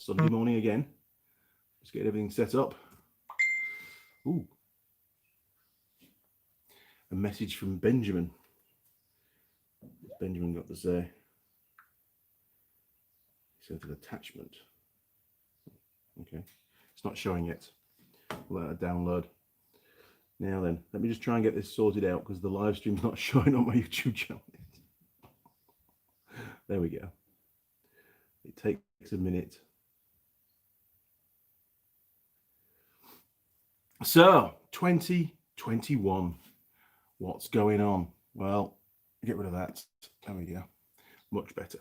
Sunday morning again. Just get everything set up. Ooh. A message from Benjamin. What's Benjamin got to say? He sent an attachment. Okay. It's not showing yet. We'll let it download. Now then, let me just try and get this sorted out because the live stream's not showing on my YouTube channel. There we go. It takes a minute. So, 2021. What's going on? Well, get rid of that. There we go. Much better.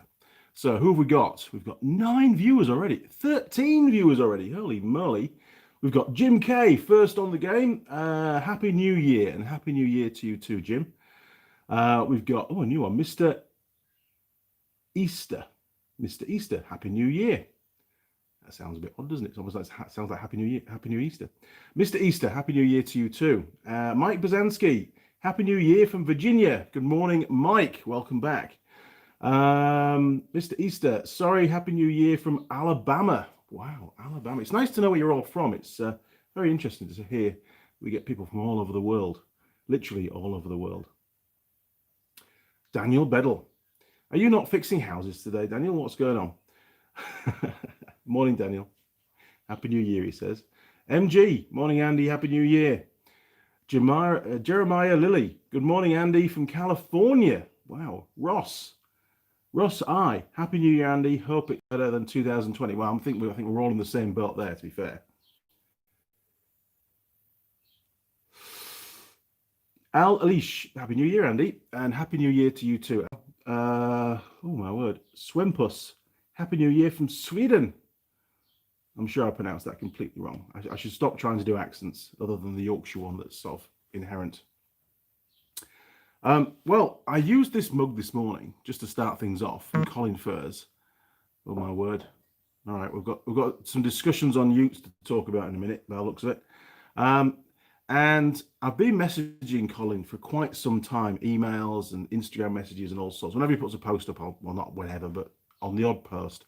So, who have we got? We've got 9 viewers already. 13 viewers already. Holy moly. We've got Jim K, first on the game. Happy New Year, and Happy New Year to you too, Jim. We've got, a new one, Mr. Easter. Mr. Easter, Happy New Year. That sounds a bit odd, doesn't it? It's almost like sounds like Happy New Year, Happy New Easter. Mr. Easter, Happy New Year to you too. Mike Bazansky, Happy New Year from Virginia. Good morning, Mike. Welcome back. Mr. Easter, sorry, Happy New Year from Alabama. Wow, Alabama. It's nice to know where you're all from. It's very interesting to hear we get people from all over the world, literally all over the world. Daniel Beddle. Are you not fixing houses today, Daniel? What's going on? Morning, Daniel. Happy New Year, he says. MG, morning, Andy. Happy New Year. Jeremiah Lilly. Good morning, Andy, from California. Wow. Ross I. Happy New Year, Andy. Hope it's better than 2020. Well, I think we're all in the same boat there, to be fair. Al Alish, Happy New Year, Andy, and Happy New Year to you too. Oh my word. Swimpus, Happy New Year from Sweden. I'm sure I pronounced that completely wrong. I should stop trying to do accents other than the Yorkshire one that's sort of inherent. Well, I used this mug this morning just to start things off from Colin Furs. Oh my word. All right, we've got some discussions on utes to talk about in a minute by the looks of it. And I've been messaging Colin for quite some time, emails and Instagram messages and all sorts. Whenever he puts a post up, well, not whenever, but on the odd post,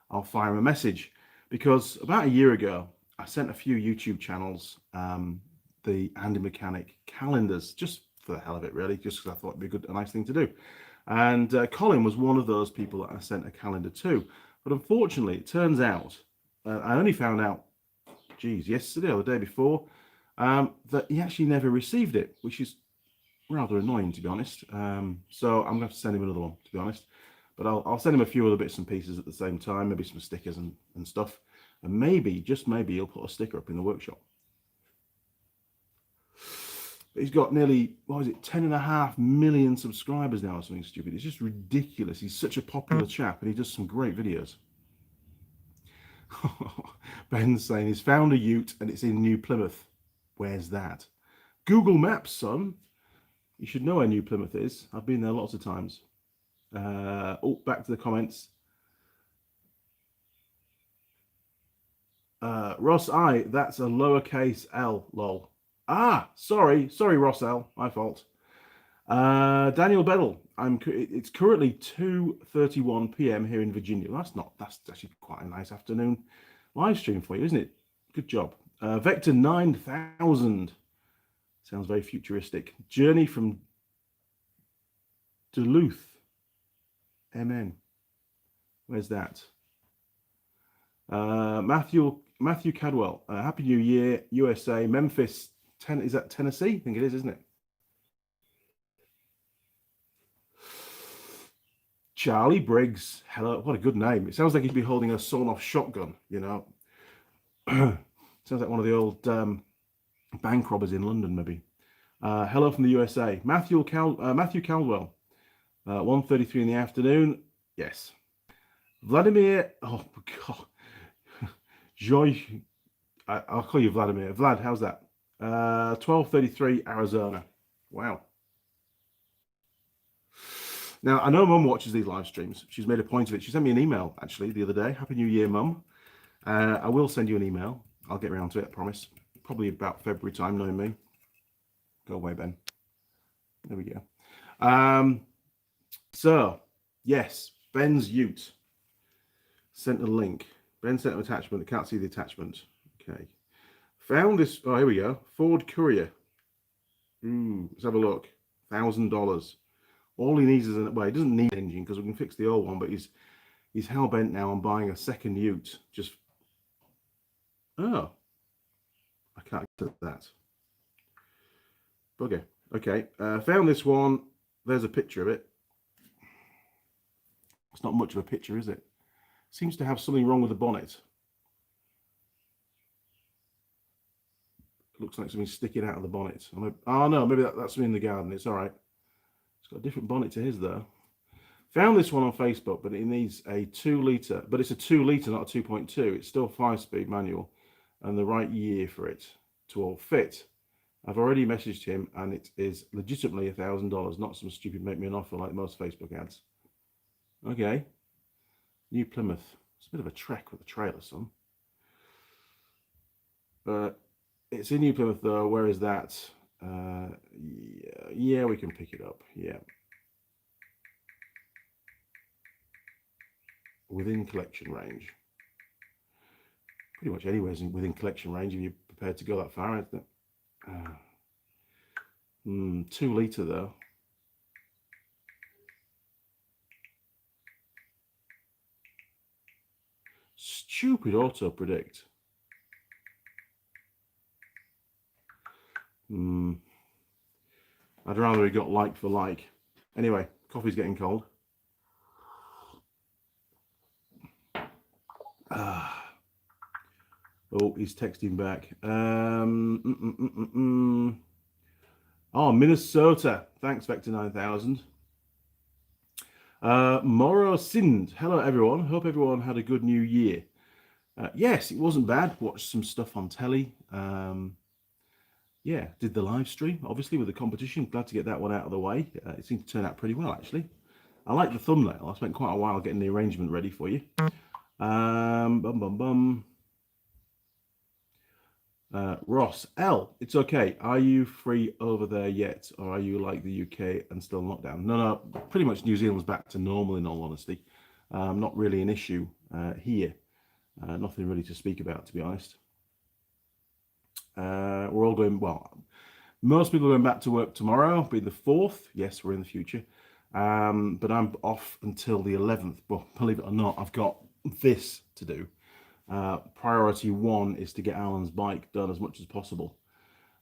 I'll fire him a message. Because about a year ago, I sent a few YouTube channels the Andy Mechanic calendars, just for the hell of it, really, just because I thought it'd be a nice thing to do. And Colin was one of those people that I sent a calendar to. But unfortunately, it turns out, I only found out, yesterday or the day before, that he actually never received it, which is rather annoying, to be honest. So I'm going to have to send him another one, to be honest. But I'll send him a few other bits and pieces at the same time, maybe some stickers and stuff. And maybe, just maybe, he'll put a sticker up in the workshop. But he's got nearly, 10.5 million subscribers now or something stupid. It's just ridiculous. He's such a popular chap and he does some great videos. Ben's saying he's found a ute and it's in New Plymouth. Where's that? Google Maps, son. You should know where New Plymouth is. I've been there lots of times. Back to the comments. Ross I, that's a lowercase L, lol. Sorry, Ross L, my fault. Daniel Beddle, it's currently 2:31 p.m. here in Virginia. That's actually quite a nice afternoon live stream for you, isn't it? Good job. Vector 9000 sounds very futuristic. Journey from Duluth, MN. Where's that? Matthew Cadwell. Happy New Year, USA, Memphis. Is that Tennessee? I think it is, isn't it? Charlie Briggs. Hello. What a good name. It sounds like he'd be holding a sawn-off shotgun, you know. Sounds like one of the old bank robbers in London, maybe. Hello from the USA. Matthew Caldwell. 1:33 in the afternoon. Yes. Vladimir. Oh, God. Joy. I'll call you Vladimir. Vlad, how's that? 12:33 Arizona. Wow. Now, I know Mum watches these live streams. She's made a point of it. She sent me an email, actually, the other day. Happy New Year, Mum. I will send you an email. I'll get around to it, I promise. Probably about February time, knowing me. Go away, Ben. There we go. So, yes, Ben's ute sent a link. Ben sent an attachment. I can't see the attachment. Okay. Found this. Oh, here we go. Ford Courier. Let's have a look. $1,000. All he needs is well, he doesn't need an engine because we can fix the old one, but he's hell bent now on buying a second ute. Just I can't get that. Bugger. Okay. Found this one. There's a picture of it. It's not much of a picture, is it? Seems to have something wrong with the bonnet. Looks like something sticking out of the bonnet. Oh no, maybe that's something in the garden. It's all right. It's got a different bonnet to his though. Found this one on Facebook, but it needs a 2 litre. But it's a 2 litre, not a 2.2. It's still 5-speed manual, and the right year for it to all fit. I've already messaged him, and it is legitimately $1,000, not some stupid make me an offer like most Facebook ads. Okay. New Plymouth. It's a bit of a trek with a trailer, son. But it's in New Plymouth though. Where is that? Yeah, we can pick it up. Yeah. Within collection range. Pretty much anywhere within collection range if you're prepared to go that far, isn't it? 2 litre though. Stupid auto predict. I'd rather he got like for like. Anyway, coffee's getting cold. Oh, he's texting back. Oh, Minnesota. Thanks, Vector 9000. Moro Sind. Hello, everyone. Hope everyone had a good new year. Yes, it wasn't bad. Watched some stuff on telly. Yeah, did the live stream, obviously, with the competition. Glad to get that one out of the way. It seemed to turn out pretty well, actually. I like the thumbnail. I spent quite a while getting the arrangement ready for you. Ross L, it's okay. Are you free over there yet, or are you like the UK and still in lockdown? No, pretty much New Zealand's back to normal, in all honesty. Not really an issue here. Nothing really to speak about, to be honest. We're all going, well, most people are going back to work tomorrow, being the 4th. Yes, we're in the future. But I'm off until the 11th. Well, believe it or not, I've got this to do. Priority 1 is to get Alan's bike done as much as possible.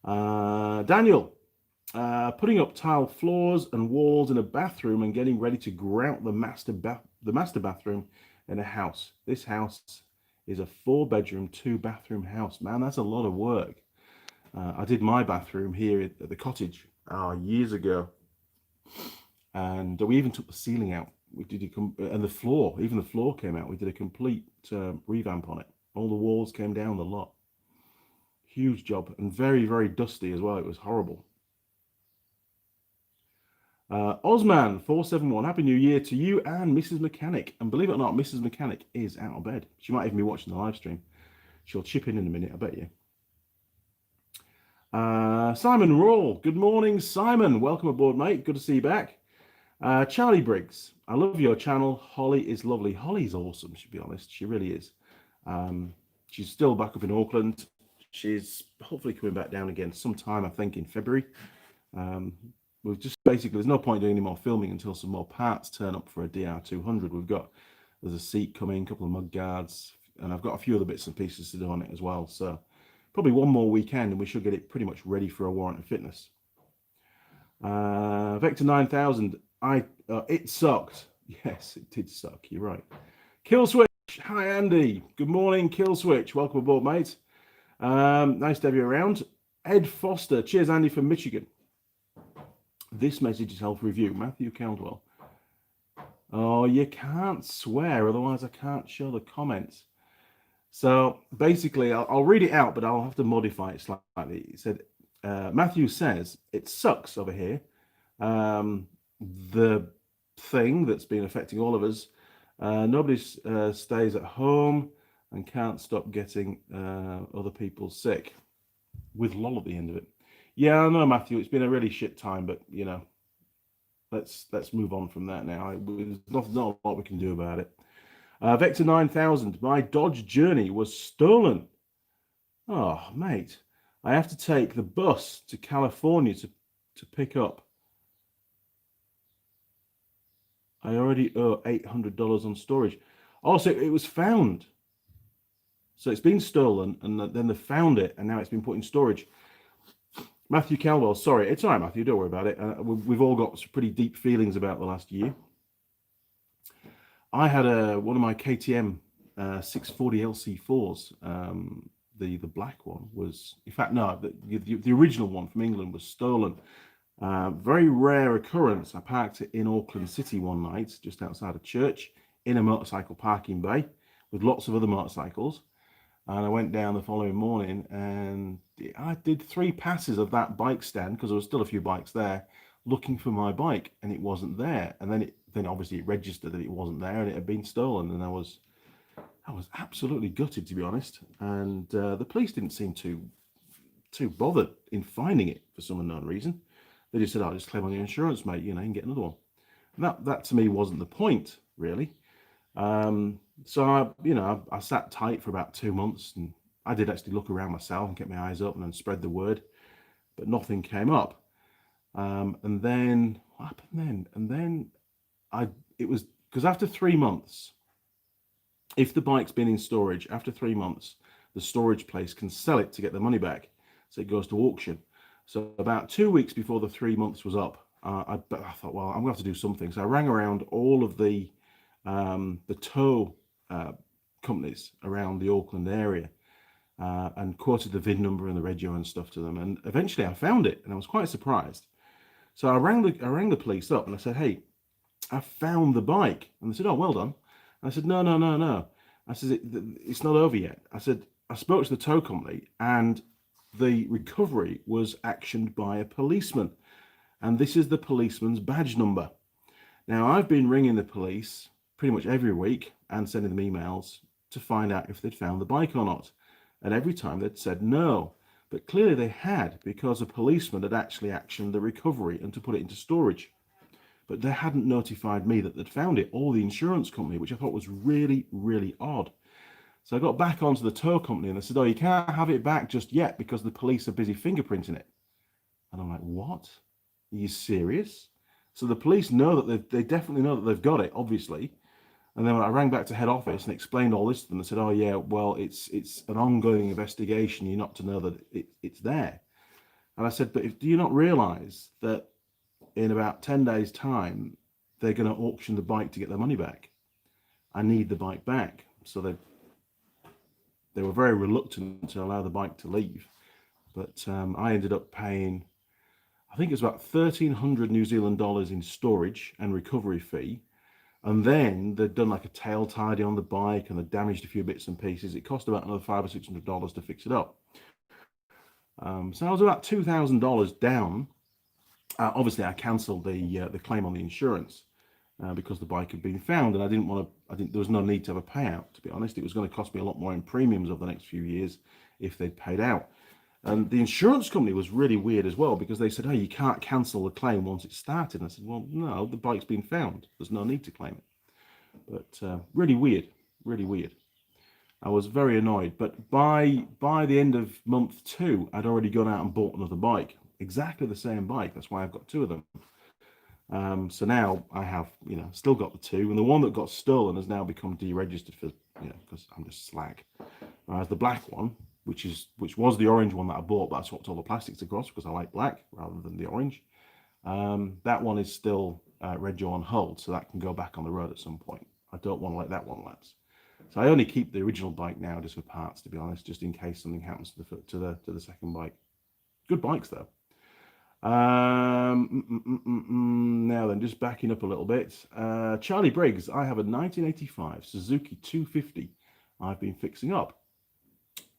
Daniel, putting up tile floors and walls in a bathroom and getting ready to grout the master bathroom in a house. This house is a 4-bedroom, 2-bathroom house. Man, that's a lot of work. I did my bathroom here at the cottage years ago, and we even took the ceiling out. We did and the floor, even the floor came out. We did a complete revamp on it. All the walls came down the lot. Huge job, and very, very dusty as well. It was horrible. Osman 471, Happy New Year to you and Mrs. Mechanic. And believe it or not, Mrs. Mechanic is out of bed. She might even be watching the live stream. She'll chip in a minute, I bet you. Simon Rawl, good morning, Simon. Welcome aboard, mate. Good to see you back. Charlie Briggs, I love your channel. Holly is lovely. Holly's awesome, to be honest. She really is. She's still back up in Auckland. She's hopefully coming back down again sometime, I think, in February. We've just basically, there's no point doing any more filming until some more parts turn up for a DR200. There's a seat coming, a couple of mud guards, and I've got a few other bits and pieces to do on it as well. So probably one more weekend and we should get it pretty much ready for a warrant of fitness. Vector 9000, it sucked. Yes, it did suck. You're right. Kill Switch. Hi, Andy. Good morning, Kill Switch. Welcome aboard, mate. Nice to have you around. Ed Foster. Cheers, Andy from Michigan. This message is health review. Matthew Caldwell. Oh, you can't swear, otherwise I can't show the comments. So basically, I'll read it out, but I'll have to modify it slightly. It said, Matthew says, it sucks over here. The thing that's been affecting all of us, nobody stays at home and can't stop getting other people sick, with lol at the end of it. Yeah, I know, Matthew, it's been a really shit time, but you know, let's move on from that now. There's not a lot we can do about it. Vector 9000, my Dodge Journey was stolen. Oh, mate, I have to take the bus to California to pick up. I already owe $800 on storage. Also, it was found. So it's been stolen, and then they found it, and now it's been put in storage. Matthew Calwell, sorry. It's all right, Matthew. Don't worry about it. We've all got some pretty deep feelings about the last year. I had one of my KTM 640 LC4s. The black one was, in fact, no, the original one from England was stolen. Very rare occurrence. I parked it in Auckland City one night, just outside of church, in a motorcycle parking bay with lots of other motorcycles. And I went down the following morning and I did 3 passes of that bike stand, because there was still a few bikes there, looking for my bike, and it wasn't there. And then obviously it registered that it wasn't there and it had been stolen. And I was absolutely gutted, to be honest. And the police didn't seem too bothered in finding it for some unknown reason. They just said, "I'll just claim on your insurance, mate. You can get another one." And that to me wasn't the point, really. So I sat tight for about 2 months, and I did actually look around myself and get my eyes open and spread the word, but nothing came up. And then what happened then? And then it was because after 3 months, if the bike's been in storage, after 3 months, the storage place can sell it to get the money back. So it goes to auction. So about 2 weeks before the 3 months was up, I thought, well, I'm going to have to do something. So I rang around all of the tow companies around the Auckland area and quoted the VIN number and the regio and stuff to them. And eventually I found it, and I was quite surprised. So I rang the police up and I said, "Hey, I found the bike." And they said, "Oh, well done." And I said, No. I said, it's not over yet. I said, I spoke to the tow company and the recovery was actioned by a policeman. And this is the policeman's badge number. Now, I've been ringing the police pretty much every week and sending them emails to find out if they'd found the bike or not. And every time they'd said no. But clearly they had, because a policeman had actually actioned the recovery and to put it into storage. But they hadn't notified me that they'd found it, or the insurance company, which I thought was really, really odd. So I got back onto the tow company and they said, "Oh, you can't have it back just yet because the police are busy fingerprinting it." And I'm like, "What? Are you serious?" So the police know that they definitely know that they've got it, obviously. And then when I rang back to head office and explained all this to them, they said, "Oh yeah, well, it's an ongoing investigation. You're not to know that it's there." And I said, "But do you not realize that in about 10 days' time, they're going to auction the bike to get their money back? I need the bike back." So they were very reluctant to allow the bike to leave. But I ended up paying, I think it was about 1,300 New Zealand dollars in storage and recovery fee. And then they'd done like a tail tidy on the bike and they damaged a few bits and pieces. It cost about another $500 or $600 to fix it up. So I was about $2,000 down. Obviously, I cancelled the claim on the insurance because the bike had been found, and I didn't want to. There was no need to have a payout. To be honest, it was going to cost me a lot more in premiums over the next few years if they'd paid out. And the insurance company was really weird as well, because they said, "Oh, you can't cancel the claim once it's started." And I said, "Well, no, the bike's been found. There's no need to claim it." But really weird, really weird. I was very annoyed. But by the end of month 2, I'd already gone out and bought another bike. Exactly the same bike. That's why I've got 2 of them. So now I have, still got the 2, and the one that got stolen has now become deregistered for, because I'm just slag. Whereas the black one, which was the orange one that I bought, but I swapped all the plastics across because I like black rather than the orange. That one is still rego on hold, so that can go back on the road at some point. I don't want to let that one lapse. So I only keep the original bike now just for parts, to be honest, just in case something happens to the second bike. Good bikes though. Now then, just backing up a little bit. Charlie Briggs, I have a 1985 Suzuki 250 I've been fixing up.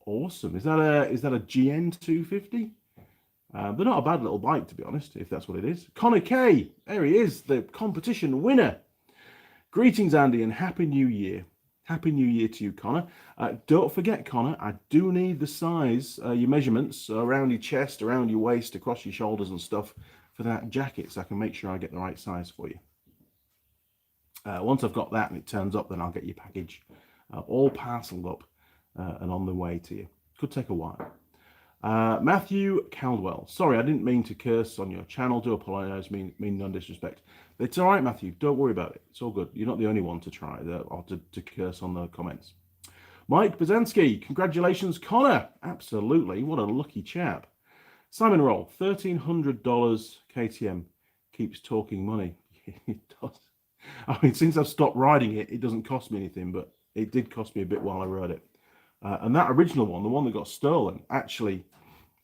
Awesome. Is that a GN 250? They're not a bad little bike, to be honest, if that's what it is. Connor K, there he is, the competition winner. Greetings, Andy, and Happy New Year. Happy New Year to you, Connor. Don't forget, Connor, I do need the size, your measurements around your chest, around your waist, across your shoulders and stuff for that jacket, so I can make sure I get the right size for you. Once I've got that and it turns up, then I'll get your package all parceled up and on the way to you. Could take a while. Matthew Caldwell. Sorry, I didn't mean to curse on your channel. Do apologise, mean none disrespect. It's all right, Matthew. Don't worry about it. It's all good. You're not the only one to try or to curse on the comments. Mike Bazansky. Congratulations, Connor. Absolutely. What a lucky chap. Simon Roll. $1,300 KTM. Keeps talking money. It does. I mean, since I've stopped riding it, it doesn't cost me anything, but it did cost me a bit while I rode it. And that original one, the one that got stolen, actually,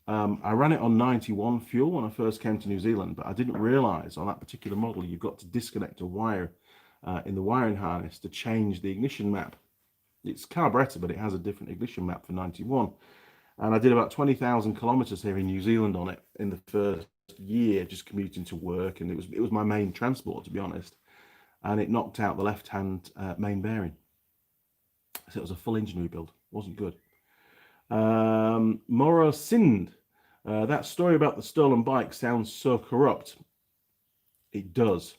I ran it on 91 fuel when I first came to New Zealand, but I didn't realise on that particular model you've got to disconnect a wire in the wiring harness to change the ignition map. It's carburettor, but it has a different ignition map for 91. And I did about 20,000 kilometres here in New Zealand on it in the first year, just commuting to work, and it was my main transport, to be honest. And it knocked out the left-hand main bearing. So it was a full engine rebuild. Wasn't good. Moro Sind. That story about the stolen bike sounds so corrupt. It does.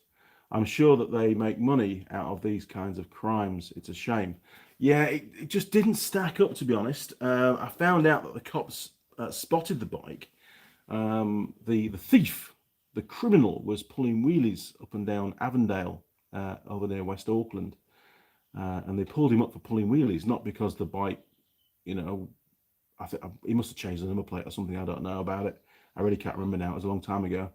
I'm sure that they make money out of these kinds of crimes. It's a shame. Yeah, it just didn't stack up, to be honest. I found out that the cops spotted the bike. The thief, the criminal, was pulling wheelies up and down Avondale over near West Auckland. And they pulled him up for pulling wheelies, not because the bike, you know, I think he must have changed the number plate or something. I don't know about it. I really can't remember now. It was a long time ago.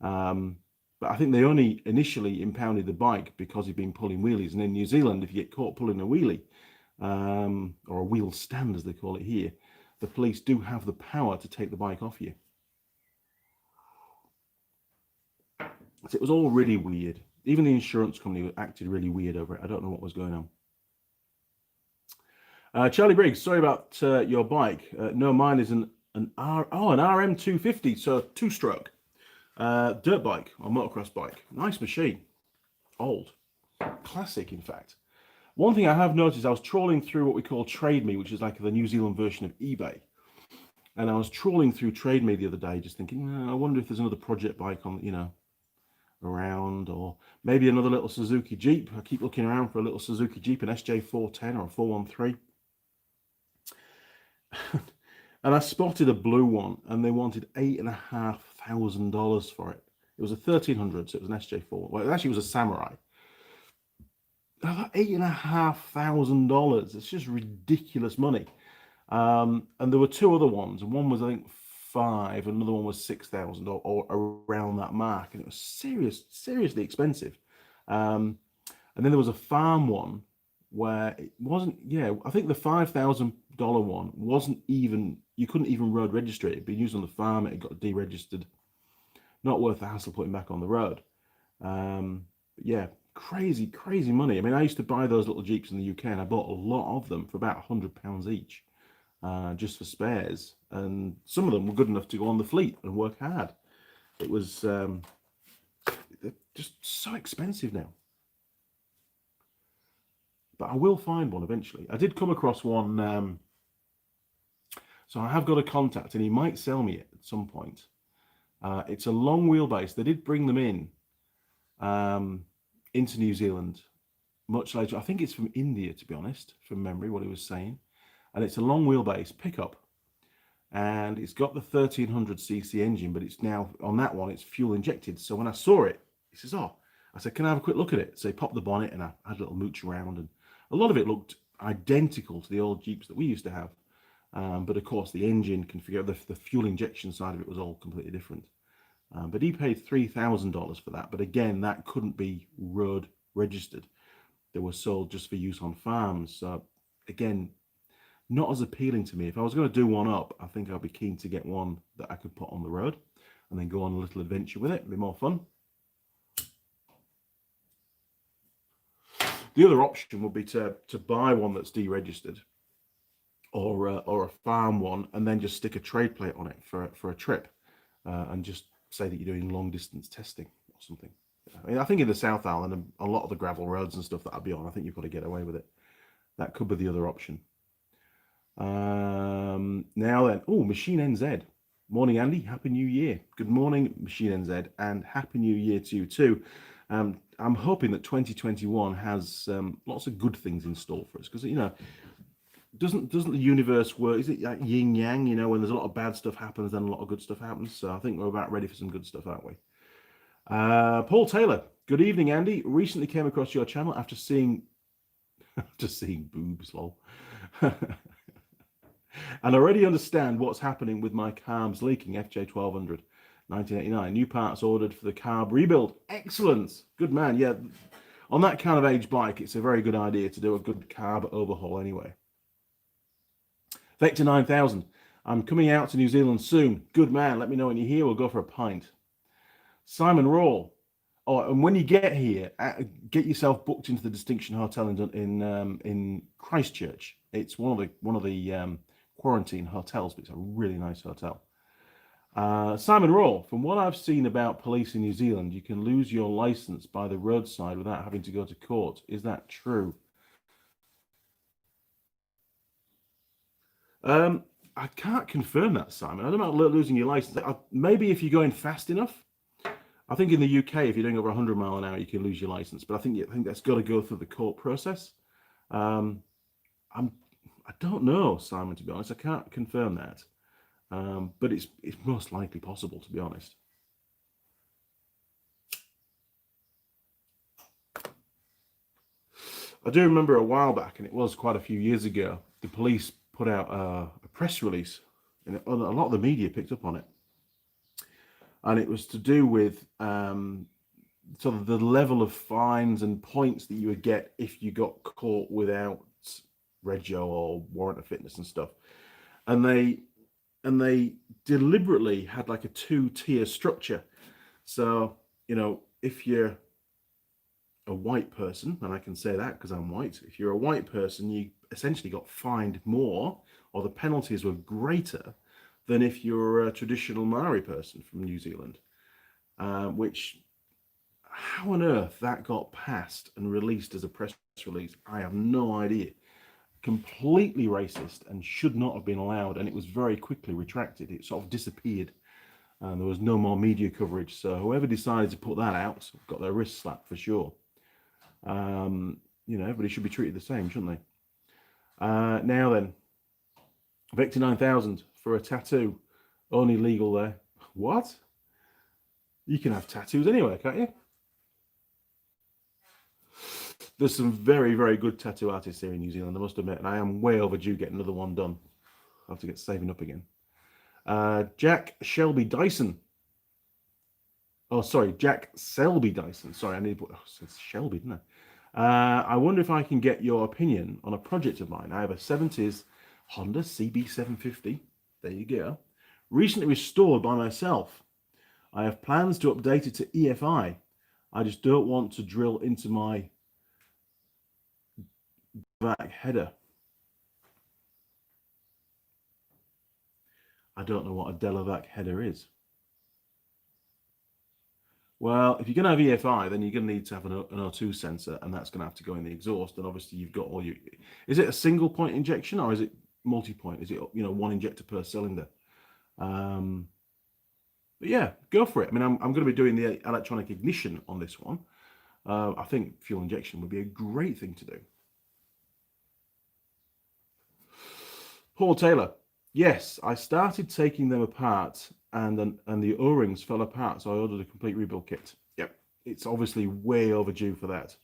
But I think they only initially impounded the bike because he'd been pulling wheelies. And in New Zealand, if you get caught pulling a wheelie, or a wheel stand, as they call it here, the police do have the power to take the bike off you. So it was all really weird. Even the insurance company acted really weird over it. I don't know what was going on. Charlie Briggs, sorry about your bike. No, mine is an RM250, so two-stroke dirt bike or motocross bike. Nice machine. Old. Classic, in fact. One thing I have noticed, I was trawling through what we call Trade Me, which is like the New Zealand version of eBay. And I was trawling through Trade Me the other day, just thinking, I wonder if there's another project bike on, you know, around, or maybe another little Suzuki Jeep. I keep looking around for a little Suzuki Jeep, an SJ410 or a 413. And I spotted a blue one, and they wanted $8,500 for it. It was a 1300, so it was an SJ4. Well, it actually was a Samurai. I thought $8,500. It's just ridiculous money. And there were two other ones, and one was, I think, $5,000, another one was $6,000 or around that mark, and it was seriously expensive. And then there was a farm one where it wasn't. Yeah, I think the $5,000 one wasn't even. You couldn't even road register it. It'd been used on the farm. It got deregistered. Not worth the hassle putting back on the road. But yeah, crazy money. I mean, I used to buy those little Jeeps in the UK, and I bought a lot of them for about £100 each. Just for spares, and some of them were good enough to go on the fleet and work hard. It was just so expensive now, but I will find one eventually. I did come across one, so I have got a contact, and he might sell me it at some point. It's a long wheelbase. They did bring them in into New Zealand much later. I think it's from India, to be honest, from memory, what he was saying. And it's a long wheelbase pickup, and it's got the 1300cc engine, but it's now on that one, it's fuel injected. So when I saw it, he says, I said, can I have a quick look at it? So he popped the bonnet, and I had a little mooch around, and a lot of it looked identical to the old Jeeps that we used to have. But of course, the engine configuration, the fuel injection side of it was all completely different. But he paid $3,000 for that. But again, that couldn't be road registered. They were sold just for use on farms. So again, not as appealing to me. If I was going to do one up, I think I'd be keen to get one that I could put on the road and then go on a little adventure with it. It'd be more fun. The other option would be to buy one that's deregistered, or a farm one, and then just stick a trade plate on it for a trip, and just say that you're doing long distance testing or something. I mean, I think in the South Island and a lot of the gravel roads and stuff that I'd be on, I think you've got to get away with it. That could be the other option. Now then, Machine NZ. Morning, Andy. Happy New Year. Good morning, Machine NZ, and Happy New Year to you too. I'm hoping that 2021 has lots of good things in store for us, because doesn't the universe work? Is it like yin yang? When there's a lot of bad stuff happens, then a lot of good stuff happens. So I think we're about ready for some good stuff, aren't we? Paul Taylor, good evening, Andy. Recently came across your channel after seeing boobs, lol. And already understand what's happening with my carbs leaking. FJ1200, 1989. New parts ordered for the carb rebuild. Excellent. Good man. Yeah, on that kind of age bike, it's a very good idea to do a good carb overhaul anyway. Vector 9000. I'm coming out to New Zealand soon. Good man. Let me know when you're here. We'll go for a pint. Simon Rawl. Oh, and when you get here, get yourself booked into the Distinction Hotel in Christchurch. It's one of the quarantine hotels, but it's a really nice hotel. Simon Rawl. From what I've seen about police in New Zealand, you can lose your license by the roadside without having to go to court. Is that true? I can't confirm that, Simon. I don't know about losing your license. Maybe if you're going fast enough. I think in the UK, if you're doing over 100 miles an hour, you can lose your license. But I think that's got to go through the court process. I don't know, Simon, to be honest. I can't confirm that. But it's most likely possible, to be honest. I do remember a while back, and it was quite a few years ago, the police put out a press release, and a lot of the media picked up on it. And it was to do with sort of the level of fines and points that you would get if you got caught without rego or warrant of fitness and stuff. And they deliberately had like a 2-tier structure. So, if you're a white person, and I can say that because I'm white, if you're a white person, you essentially got fined more, or the penalties were greater than if you're a traditional Maori person from New Zealand, which, how on earth that got passed and released as a press release, I have no idea. Completely racist and should not have been allowed, and it was very quickly retracted. It sort of disappeared, and there was no more media coverage. So whoever decided to put that out got their wrist slapped for sure. Everybody should be treated the same, shouldn't they? Now then, Vector 9000 for a tattoo, only legal there. What? You can have tattoos anywhere, can't you? There's some very, very good tattoo artists here in New Zealand, I must admit, and I am way overdue getting another one done. I'll have to get saving up again. Jack Shelby Dyson. Oh, sorry, Jack Selby Dyson. Sorry, I need to put, it's Shelby, didn't I? I wonder if I can get your opinion on a project of mine. I have a 70s Honda CB750. There you go. Recently restored by myself. I have plans to update it to EFI. I just don't want to drill into my back header. I don't know what a Delavac header is. Well, if you're going to have EFI, then you're going to need to have an O2 sensor, and that's going to have to go in the exhaust. And obviously, you've got all your. Is it a single point injection, or is it multi-point? Is it one injector per cylinder? But yeah, go for it. I mean, I'm going to be doing the electronic ignition on this one. I think fuel injection would be a great thing to do. Paul Taylor, yes, I started taking them apart, and the O-rings fell apart, so I ordered a complete rebuild kit. Yep, it's obviously way overdue for that.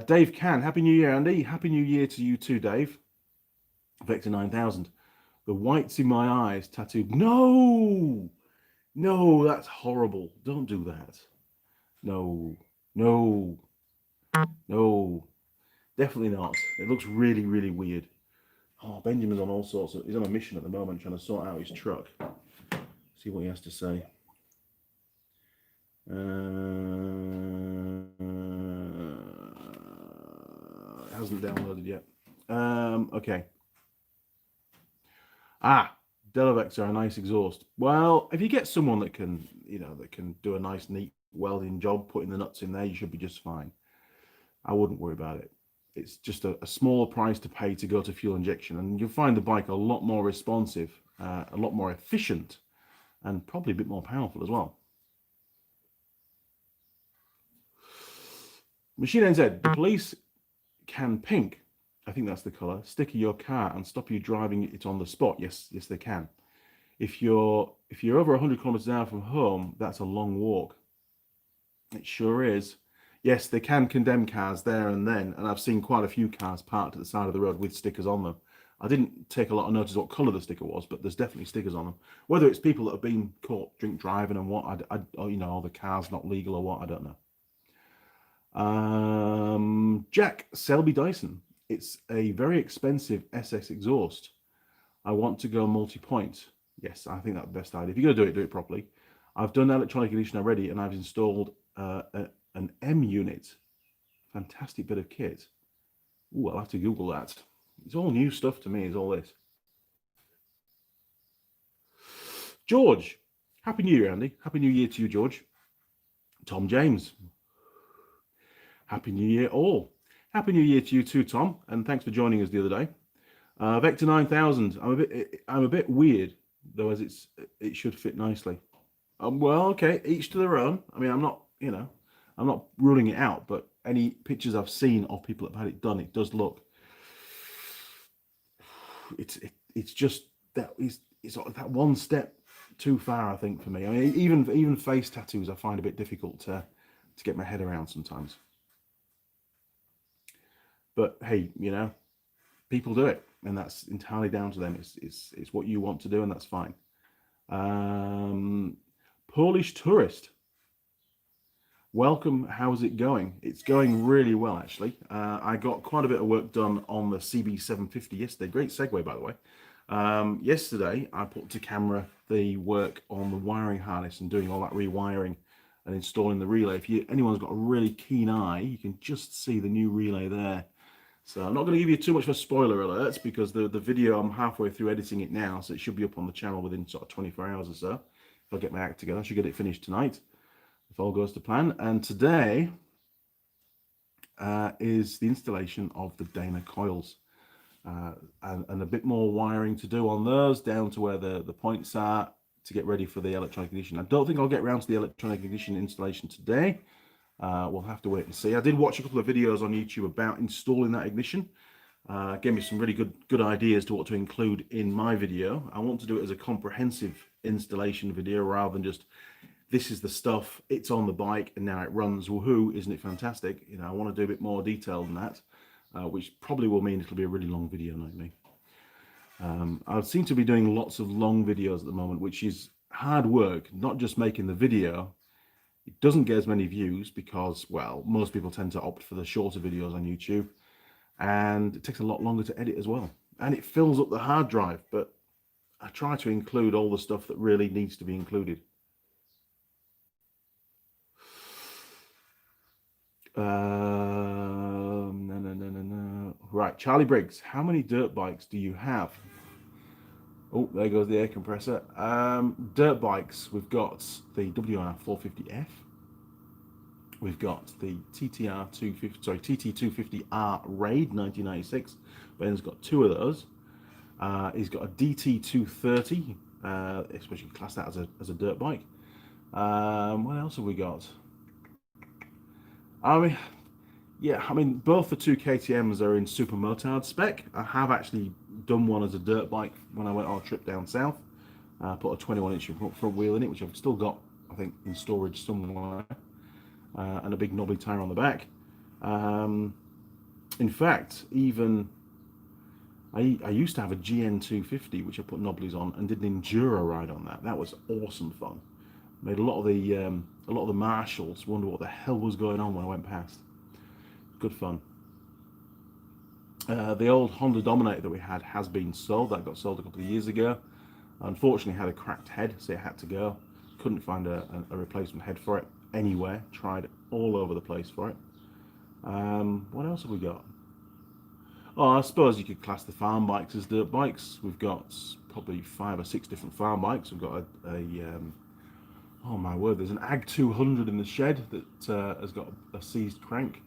Dave Can, Happy New Year, Andy. Happy New Year to you too, Dave. Vector 9000. The whites in my eyes tattooed. No, that's horrible. Don't do that. No, definitely not. It looks really, really weird. Oh, Benjamin's on all sorts of. He's on a mission at the moment, trying to sort out his truck. See what he has to say. It hasn't downloaded yet. Okay. Delavex are a nice exhaust. Well, if you get someone that can, that can do a nice, neat welding job, putting the nuts in there, you should be just fine. I wouldn't worry about it. It's just a smaller price to pay to go to fuel injection, and you'll find the bike a lot more responsive, a lot more efficient, and probably a bit more powerful as well. Machine NZ, the police can pink, I think that's the colour, sticker your car and stop you driving it on the spot. Yes, they can. If you're over 100 kilometers an hour from home, that's a long walk. It sure is. Yes, they can condemn cars there and then, and I've seen quite a few cars parked at the side of the road with stickers on them. I didn't take a lot of notice what colour the sticker was, but there's definitely stickers on them. Whether it's people that have been caught drink driving and what, or, you know, or the car's not legal or what, I don't know. Jack Selby Dyson. It's a very expensive SS exhaust. I want to go multi-point. Yes, I think that's the best idea. If you're going to do it properly. I've done electronic ignition already, and I've installed an M unit. Fantastic bit of kit. Ooh, I'll have to Google that. It's all new stuff to me, is all this. George, Happy New Year, Andy. Happy New Year to you, George. Tom James, Happy New Year all. Happy New Year to you too, Tom, and thanks for joining us the other day. Vector 9000. I'm a bit weird, though, as it should fit nicely. Well, okay, each to their own. I mean, I'm not ruling it out, but any pictures I've seen of people that have had it done, it does look. It's just that it's that one step too far, I think, for me. I mean, even face tattoos I find a bit difficult to get my head around sometimes. But hey, you know, people do it, and that's entirely down to them. It's what you want to do, and that's fine. Polish tourist. Welcome. How's it going? It's going really well, actually. I got quite a bit of work done on the CB750 yesterday. Great segue, by the way. Yesterday, I put to camera the work on the wiring harness and doing all that rewiring and installing the relay. If anyone's got a really keen eye, you can just see the new relay there. So I'm not going to give you too much of a spoiler alert, because the video, I'm halfway through editing it now, so it should be up on the channel within sort of 24 hours or so. If I get my act together, I should get it finished tonight, if all goes to plan. And today is the installation of the Dana coils, and a bit more wiring to do on those, down to where the points are, to get ready for the electronic ignition. I don't think I'll get around to the electronic ignition installation today. We'll have to wait and see. I did watch a couple of videos on YouTube about installing that ignition. Gave me some really good ideas to what to include in my video. I want to do it as a comprehensive installation video rather than just, this is the stuff, it's on the bike and now it runs, woohoo, isn't it fantastic? You know, I want to do a bit more detail than that, which probably will mean it'll be a really long video, like me. I seem to be doing lots of long videos at the moment, which is hard work, not just making the video. It doesn't get as many views because, well, most people tend to opt for the shorter videos on YouTube, and it takes a lot longer to edit as well. And it fills up the hard drive, but I try to include all the stuff that really needs to be included. No. Right, Charlie Briggs, how many dirt bikes do you have? Oh, there goes the air compressor. Dirt bikes, we've got the WR 450F. We've got the TT250R Raid 1996. Ben's got two of those. He's got a DT230, especially class that as a dirt bike. What else have we got? I mean, both the two KTMs are in super motard spec. I have actually done one as a dirt bike when I went on a trip down south. Put a 21-inch front wheel in it, which I've still got, I think, in storage somewhere, and a big knobbly tyre on the back. In fact, even I used to have a GN250, which I put knobblies on and did an enduro ride on that. That was awesome fun. Made a lot of the marshals wonder what the hell was going on when I went past. Good fun. The old Honda Dominator that we had has been sold. That got sold a couple of years ago. Unfortunately, had a cracked head, so it had to go. Couldn't find a replacement head for it anywhere. Tried all over the place for it. What else have we got? Oh, I suppose you could class the farm bikes as dirt bikes. We've got probably 5 or 6 different farm bikes. We've got oh my word, there's an Ag 200 in the shed that has got a seized crank.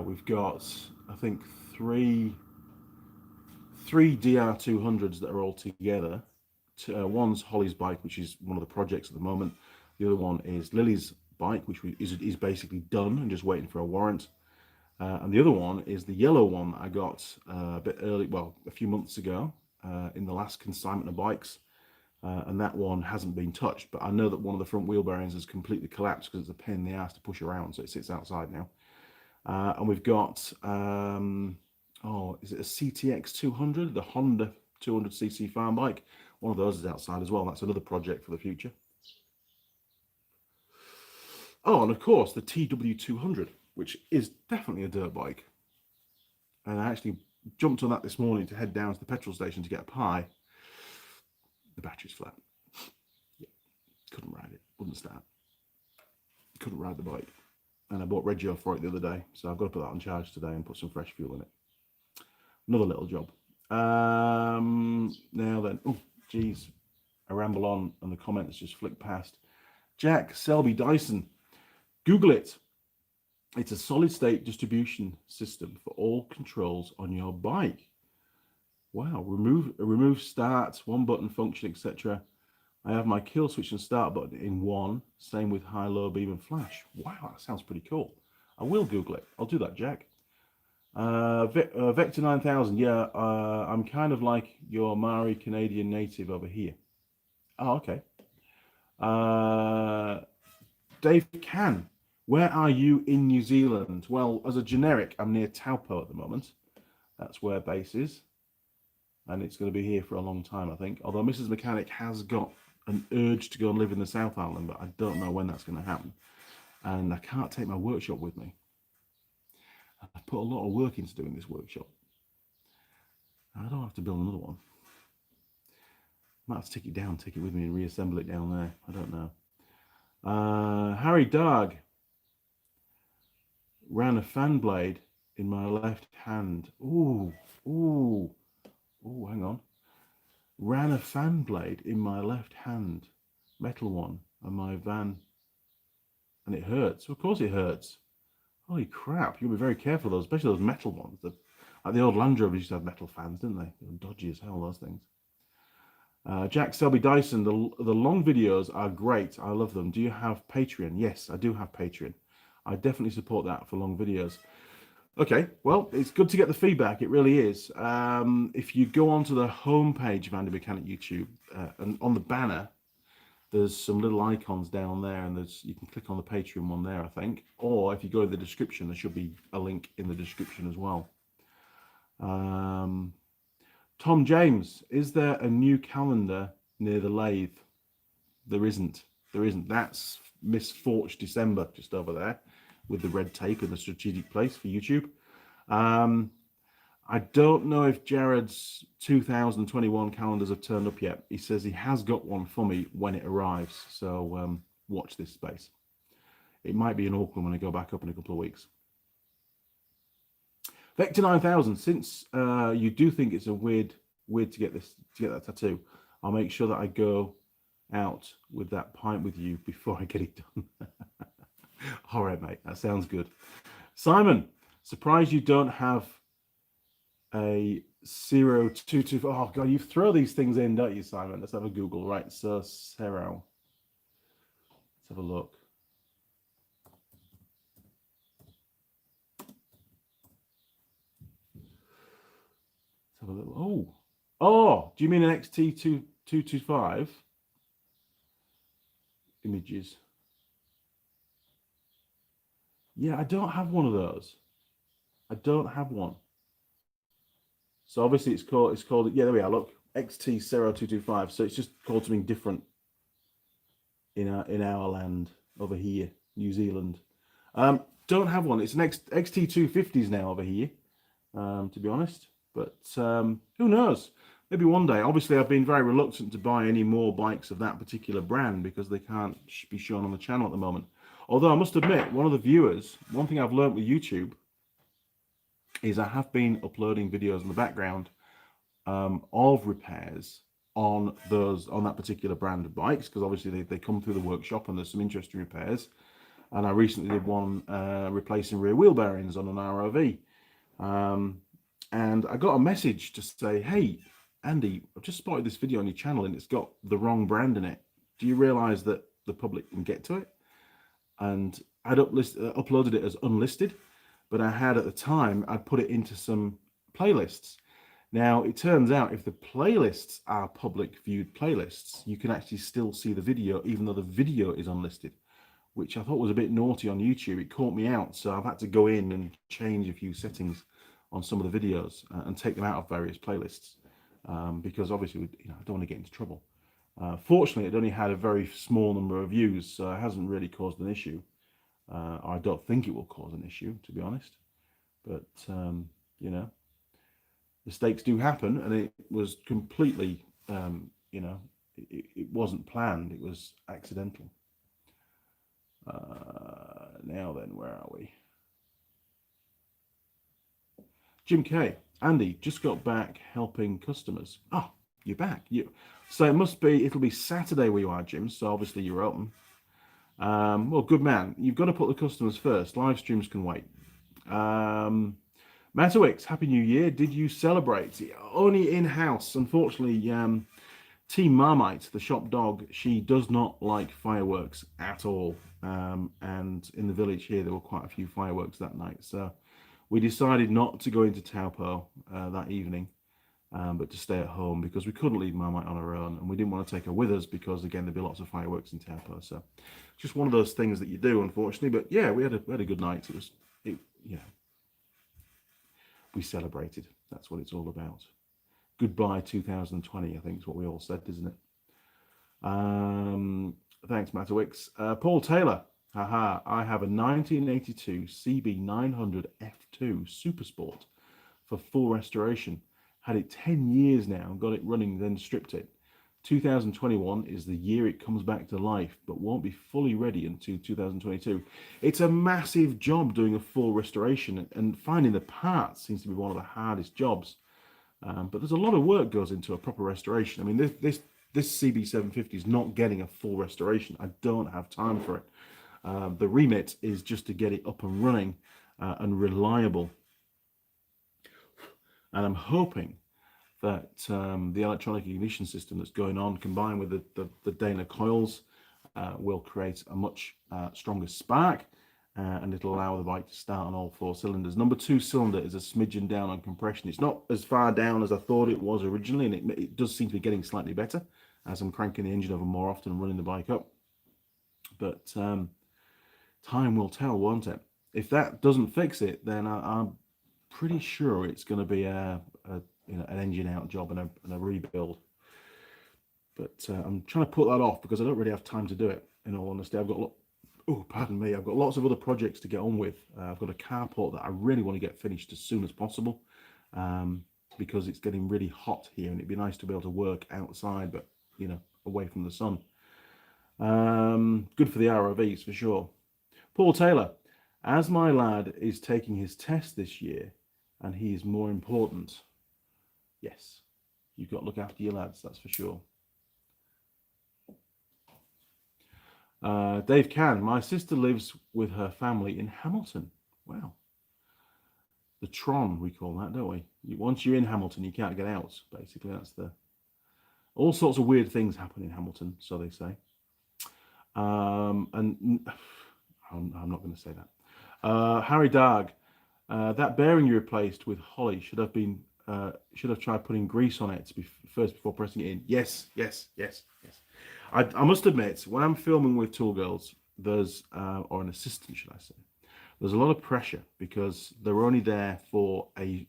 We've got, I think, three DR200s that are all together. One's Holly's bike, which is one of the projects at the moment. The other one is Lily's bike, which is basically done and just waiting for a warrant. And the other one is the yellow one that I got a bit early, well, a few months ago, in the last consignment of bikes. And that one hasn't been touched, but I know that one of the front wheel bearings has completely collapsed because it's a pain in the ass to push around, so it sits outside now. And we've got, is it a CTX 200, the Honda 200cc farm bike? One of those is outside as well. That's another project for the future. Oh, and of course, the TW200, which is definitely a dirt bike. And I actually jumped on that this morning to head down to the petrol station to get a pie. The battery's flat. Yeah, couldn't ride it, wouldn't start. Couldn't ride the bike. And I bought Reggio for it the other day, so I've got to put that on charge today and put some fresh fuel in it. Another little job. Now then, oh, geez, I ramble on and the comments just flick past. Jack Selby Dyson, Google it. It's a solid state distribution system for all controls on your bike. Wow, remove start, one button function, etc. I have my kill switch and start button in one. Same with high, low, beam, and flash. Wow, that sounds pretty cool. I will Google it. I'll do that, Jack. Vector 9000. Yeah, I'm kind of like your Maori Canadian native over here. Oh, okay. Dave Can, where are you in New Zealand? Well, as a generic, I'm near Taupo at the moment. That's where base is. And it's going to be here for a long time, I think. Although Mrs. Mechanic has got an urge to go and live in the South Island, but I don't know when that's going to happen. And I can't take my workshop with me. I've put a lot of work into doing this workshop. I don't have to build another one. I might have to take it down, take it with me and reassemble it down there. I don't know. Harry Darg ran a fan blade in my left hand. Ooh, hang on. Ran a fan blade in my left hand, metal one, and my van, and it hurts. Of course it hurts. Holy crap, you'll be very careful of those, especially those metal ones. Like the old Land Rovers used to have metal fans, didn't they? They were dodgy as hell, those things. Jack Selby Dyson, the long videos are great. I love them. Do you have Patreon? Yes, I do have Patreon. I definitely support that for long videos. Okay, well, it's good to get the feedback. It really is. If you go onto the homepage of Andy Mechanic YouTube, and on the banner, there's some little icons down there, and you can click on the Patreon one there, I think. Or if you go to the description, there should be a link in the description as well. Tom James, is there a new calendar near the lathe? There isn't. There isn't. That's Miss Forge December just over there with the red tape in the strategic place for YouTube. I don't know if Jared's 2021 calendars have turned up yet. He says he has got one for me when it arrives. So watch this space. It might be in Auckland when I go back up in a couple of weeks. Vector 9000, since you do think it's a weird to get that tattoo, I'll make sure that I go out with that pint with you before I get it done. All right, mate, that sounds good. Simon, surprised you don't have a 022. Oh god, you throw these things in, don't you, Simon? Let's have a Google. Right, so Cero. Let's have a look. Let's have a little. Oh, do you mean an XT225? Images. Yeah, I don't have one of those. I don't have one. So obviously it's called, yeah, there we are, look, XT0225. So it's just called something different in our land over here, New Zealand. Don't have one. It's an XT250s now over here, to be honest. But who knows? Maybe one day. Obviously, I've been very reluctant to buy any more bikes of that particular brand because they can't be shown on the channel at the moment. Although I must admit, one thing I've learned with YouTube is I have been uploading videos in the background of repairs on that particular brand of bikes, because obviously they come through the workshop and there's some interesting repairs. And I recently did one replacing rear wheel bearings on an ROV. And I got a message to say, hey, Andy, I've just spotted this video on your channel and it's got the wrong brand in it. Do you realize that the public can get to it? and I'd uploaded it as unlisted, but I had at the time, I'd put it into some playlists. Now, it turns out if the playlists are public viewed playlists, you can actually still see the video, even though the video is unlisted, which I thought was a bit naughty on YouTube. It caught me out. So I've had to go in and change a few settings on some of the videos and take them out of various playlists because obviously, I don't want to get into trouble. Fortunately, it only had a very small number of views, so it hasn't really caused an issue. I don't think it will cause an issue, to be honest. But, mistakes do happen, and it was completely, it wasn't planned. It was accidental. Now then, where are we? Jim K. Andy, just got back helping customers. Oh, you're back. So it'll be Saturday where you are, Jim. So obviously you're open. Well, good man. You've got to put the customers first. Live streams can wait. Matawix, Happy New Year. Did you celebrate? Only in-house. Unfortunately, Team Marmite, the shop dog, she does not like fireworks at all. And in the village here, there were quite a few fireworks that night. So we decided not to go into Taupo that evening, but to stay at home because we couldn't leave Marmite on her own. And we didn't want to take her with us because, again, there'd be lots of fireworks in Taupo. So just one of those things that you do, unfortunately. But yeah, we had a good night. We celebrated. That's what it's all about. Goodbye 2020, I think is what we all said, isn't it? Thanks, Matawix. Paul Taylor. Haha, I have a 1982 CB900 F2 Supersport for full restoration. Had it 10 years now, got it running, then stripped it. 2021 is the year it comes back to life, but won't be fully ready until 2022. It's a massive job doing a full restoration, and finding the parts seems to be one of the hardest jobs. But there's a lot of work goes into a proper restoration. I mean, this CB750 is not getting a full restoration. I don't have time for it. The remit is just to get it up and running and reliable. And I'm hoping that the electronic ignition system that's going on, combined with the Dana coils, will create a much stronger spark, and it'll allow the bike to start on all 4 cylinders. Number 2 cylinder is a smidgen down on compression. It's not as far down as I thought it was originally, and it does seem to be getting slightly better as I'm cranking the engine over more often and running the bike up. But time will tell, won't it? If that doesn't fix it, then I'm pretty sure it's going to be an engine out job and a rebuild. But I'm trying to put that off because I don't really have time to do it, in all honesty. I've got lots of other projects to get on with. I've got a carport that I really want to get finished as soon as possible because it's getting really hot here, and it'd be nice to be able to work outside, but away from the sun. Good for the ROVs for sure. Paul Taylor, as my lad is taking his test this year and he is more important. Yes, you've got to look after your lads, that's for sure. Dave Can, my sister lives with her family in Hamilton. Wow. The Tron, we call that, don't we? Once you're in Hamilton, you can't get out, basically. That's all sorts of weird things happen in Hamilton, so they say. And I'm not going to say that. Harry Darg, that bearing you replaced with Holly should have tried putting grease on it first before pressing it in. Yes. I must admit, when I'm filming with tool girls, there's or an assistant, should I say, there's a lot of pressure because they're only there for a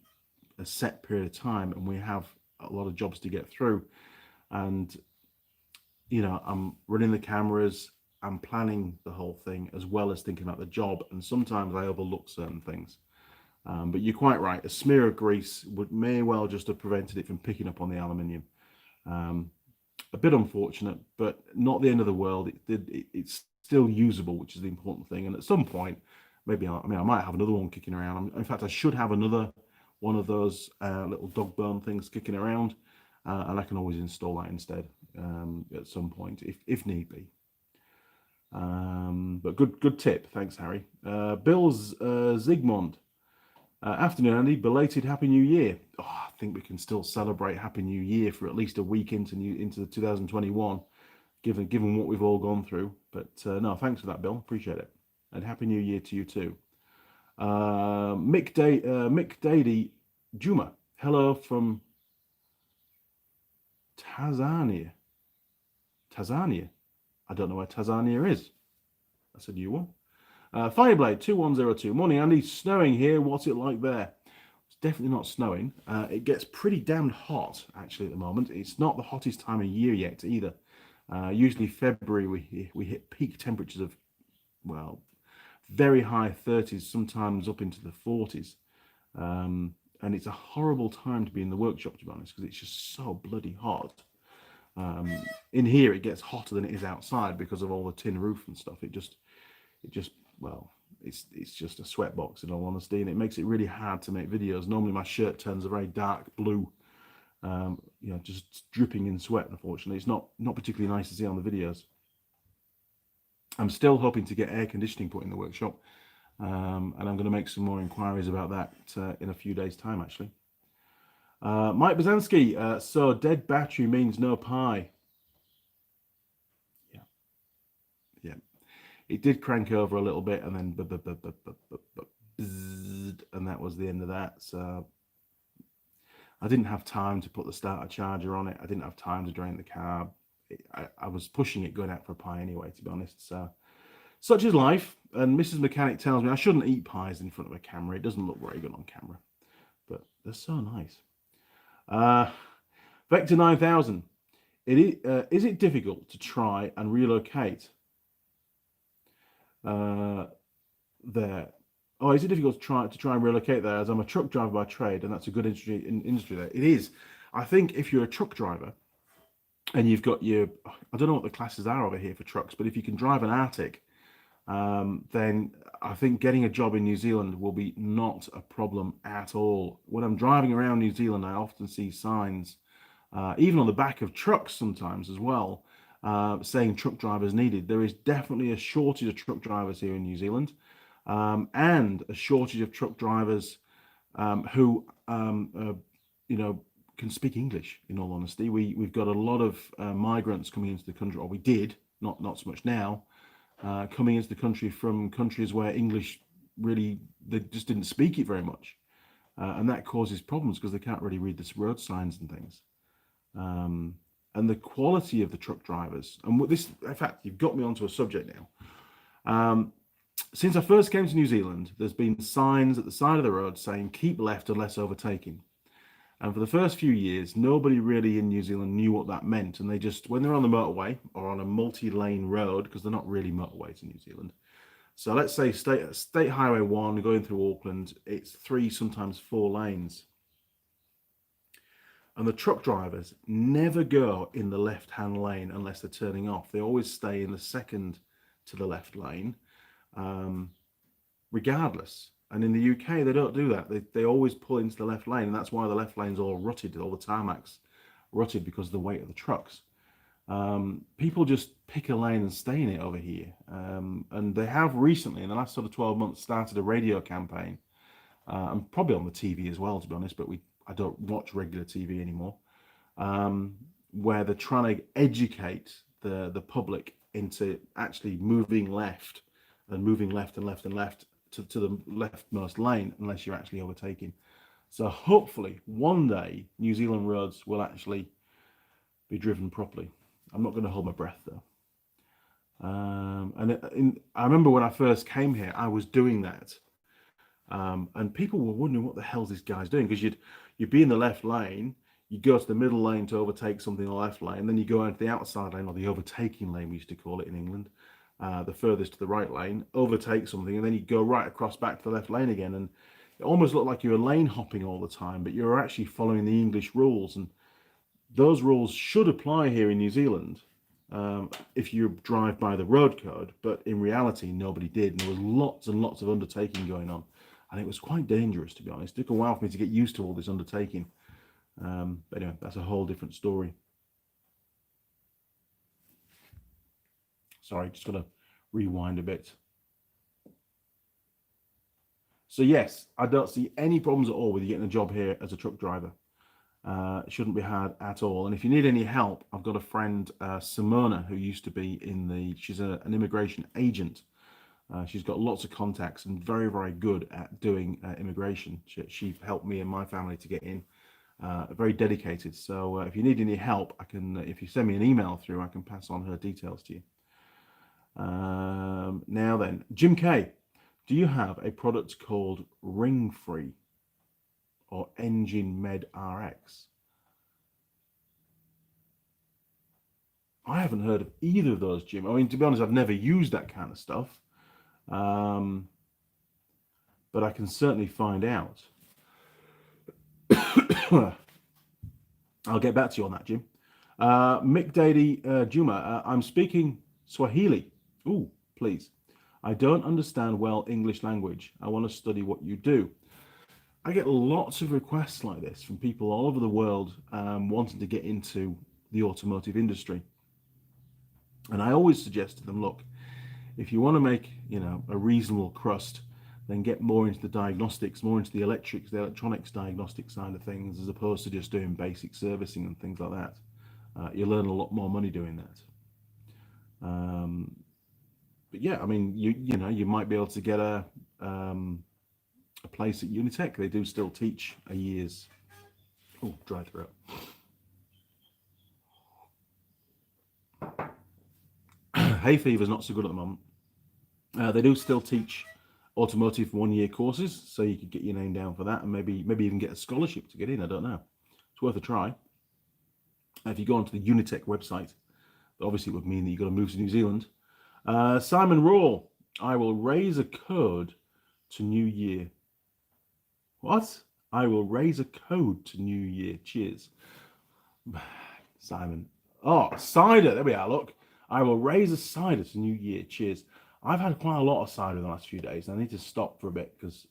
set period of time, and we have a lot of jobs to get through. And I'm running the cameras, I'm planning the whole thing as well as thinking about the job, and sometimes I overlook certain things. But you're quite right. A smear of grease may well just have prevented it from picking up on the aluminium. A bit unfortunate, but not the end of the world. It's still usable, which is the important thing. And at some point, maybe I might have another one kicking around. In fact, I should have another one of those little dog bone things kicking around, and I can always install that instead at some point if need be. But good tip. Thanks, Harry. Bill's Zygmunt. Afternoon, Andy. Belated Happy New Year. Oh, I think we can still celebrate Happy New Year for at least a week into 2021, given what we've all gone through. But no, thanks for that, Bill. Appreciate it. And Happy New Year to you too. Mick Dady Juma. Hello from Tanzania. Tanzania. I don't know where Tanzania is. That's a new one. Fireblade 2102. Morning, Andy. Snowing here. What's it like there? It's definitely not snowing. It gets pretty damned hot actually at the moment. It's not the hottest time of year yet either. Usually February we hit peak temperatures of, well, very high 30s, sometimes up into the 40s. And it's a horrible time to be in the workshop, to be honest, because it's just so bloody hot. In here it gets hotter than it is outside because of all the tin roof and stuff. It just well, it's just a sweatbox in all honesty, and it makes it really hard to make videos. Normally my shirt turns a very dark blue, just dripping in sweat. Unfortunately, it's not particularly nice to see on the videos. I'm still hoping to get air conditioning put in the workshop, and I'm going to make some more inquiries about that in a few days' time, actually. Mike Bazansky, so dead battery means no pie. Yeah. It did crank over a little bit, and then and that was the end of that. So I didn't have time to put the starter charger on it. I didn't have time to drain the carb. I was pushing it going out for a pie anyway, to be honest. So such is life. And Mrs. Mechanic tells me I shouldn't eat pies in front of a camera. It doesn't look very good on camera, but they're so nice. Vector 9000. Is it difficult to try and relocate there? Oh, is it difficult to try and relocate there? As I'm a truck driver by trade, and that's a good industry there. It is. I think if you're a truck driver and you've got I don't know what the classes are over here for trucks, but if you can drive an Arctic, then I think getting a job in New Zealand will be not a problem at all. When I'm driving around New Zealand, I often see signs, even on the back of trucks sometimes as well, saying truck drivers needed. There is definitely a shortage of truck drivers here in New Zealand, and a shortage of truck drivers who can speak English. In all honesty, we've got a lot of migrants coming into the country, or we did, not so much now, coming into the country from countries where English really, they just didn't speak it very much, and that causes problems because they can't really read the road signs and things. And the quality of the truck drivers, and this, in fact, you've got me onto a subject now. Since I first came to New Zealand, there's been signs at the side of the road saying keep left unless overtaking. And for the first few years, nobody really in New Zealand knew what that meant. And they just, when they're on the motorway or on a multi-lane road, because they're not really motorways in New Zealand. So let's say State Highway 1 going through Auckland, it's 3, sometimes 4 lanes. And the truck drivers never go in the left-hand lane unless they're turning off. They always stay in the second to the left lane, regardless. And in the UK, they don't do that. They always pull into the left lane, and that's why the left lane's all rutted, all the tarmac's rutted because of the weight of the trucks. People just pick a lane and stay in it over here. And they have recently, in the last sort of 12 months, started a radio campaign. And probably on the TV as well, to be honest, but I don't watch regular TV anymore, where they're trying to educate the public into actually moving left and left to the leftmost lane unless you're actually overtaking. So hopefully one day New Zealand roads will actually be driven properly. I'm not going to hold my breath though. I remember when I first came here, I was doing that. And people were wondering what the hell's this guy's doing, because you'd be in the left lane, you go to the middle lane to overtake something in the left lane, then you go into the outside lane, or the overtaking lane we used to call it in England, the furthest to the right lane, overtake something, and then you go right across back to the left lane again, and it almost looked like you were lane hopping all the time, but you're actually following the English rules, and those rules should apply here in New Zealand if you drive by the road code, but in reality nobody did, and there was lots and lots of undertaking going on. And it was quite dangerous, to be honest. It took a while for me to get used to all this undertaking. But anyway, that's a whole different story. Sorry, just got to rewind a bit. So yes, I don't see any problems at all with you getting a job here as a truck driver. It shouldn't be hard at all. And if you need any help, I've got a friend, Simona, who used to be she's an immigration agent She's got lots of contacts and very, very good at doing immigration. She helped me and my family to get in. Very dedicated. So if you need any help, I can. If you send me an email through, I can pass on her details to you. Now then, Jim K, do you have a product called Ring Free or Engine Med RX? I haven't heard of either of those, Jim. I mean, to be honest, I've never used that kind of stuff. But I can certainly find out. I'll get back to you on that, Jim. Mick Dady Juma, I'm speaking Swahili. Ooh, please. I don't understand well English language. I want to study what you do. I get lots of requests like this from people all over the world wanting to get into the automotive industry. And I always suggest to them, look, if you want to make, a reasonable crust, then get more into the diagnostics, more into the electrics, the electronics diagnostic side of things, as opposed to just doing basic servicing and things like that. You'll earn a lot more money doing that. But yeah, I mean, you might be able to get a place at Unitech. They do still teach a year's. Oh, dry throat. Hay fever's not so good at the moment. They do still teach automotive 1-year courses, so you could get your name down for that, and maybe even get a scholarship to get in. I don't know. It's worth a try. If you go onto the Unitech website, obviously it would mean that you've got to move to New Zealand. Simon Raw, I will raise a code to New Year. What? I will raise a code to New Year. Cheers. Simon. Oh, cider. There we are. Look. I will raise a cider to New Year. Cheers. I've had quite a lot of cider in the last few days. I need to stop for a bit because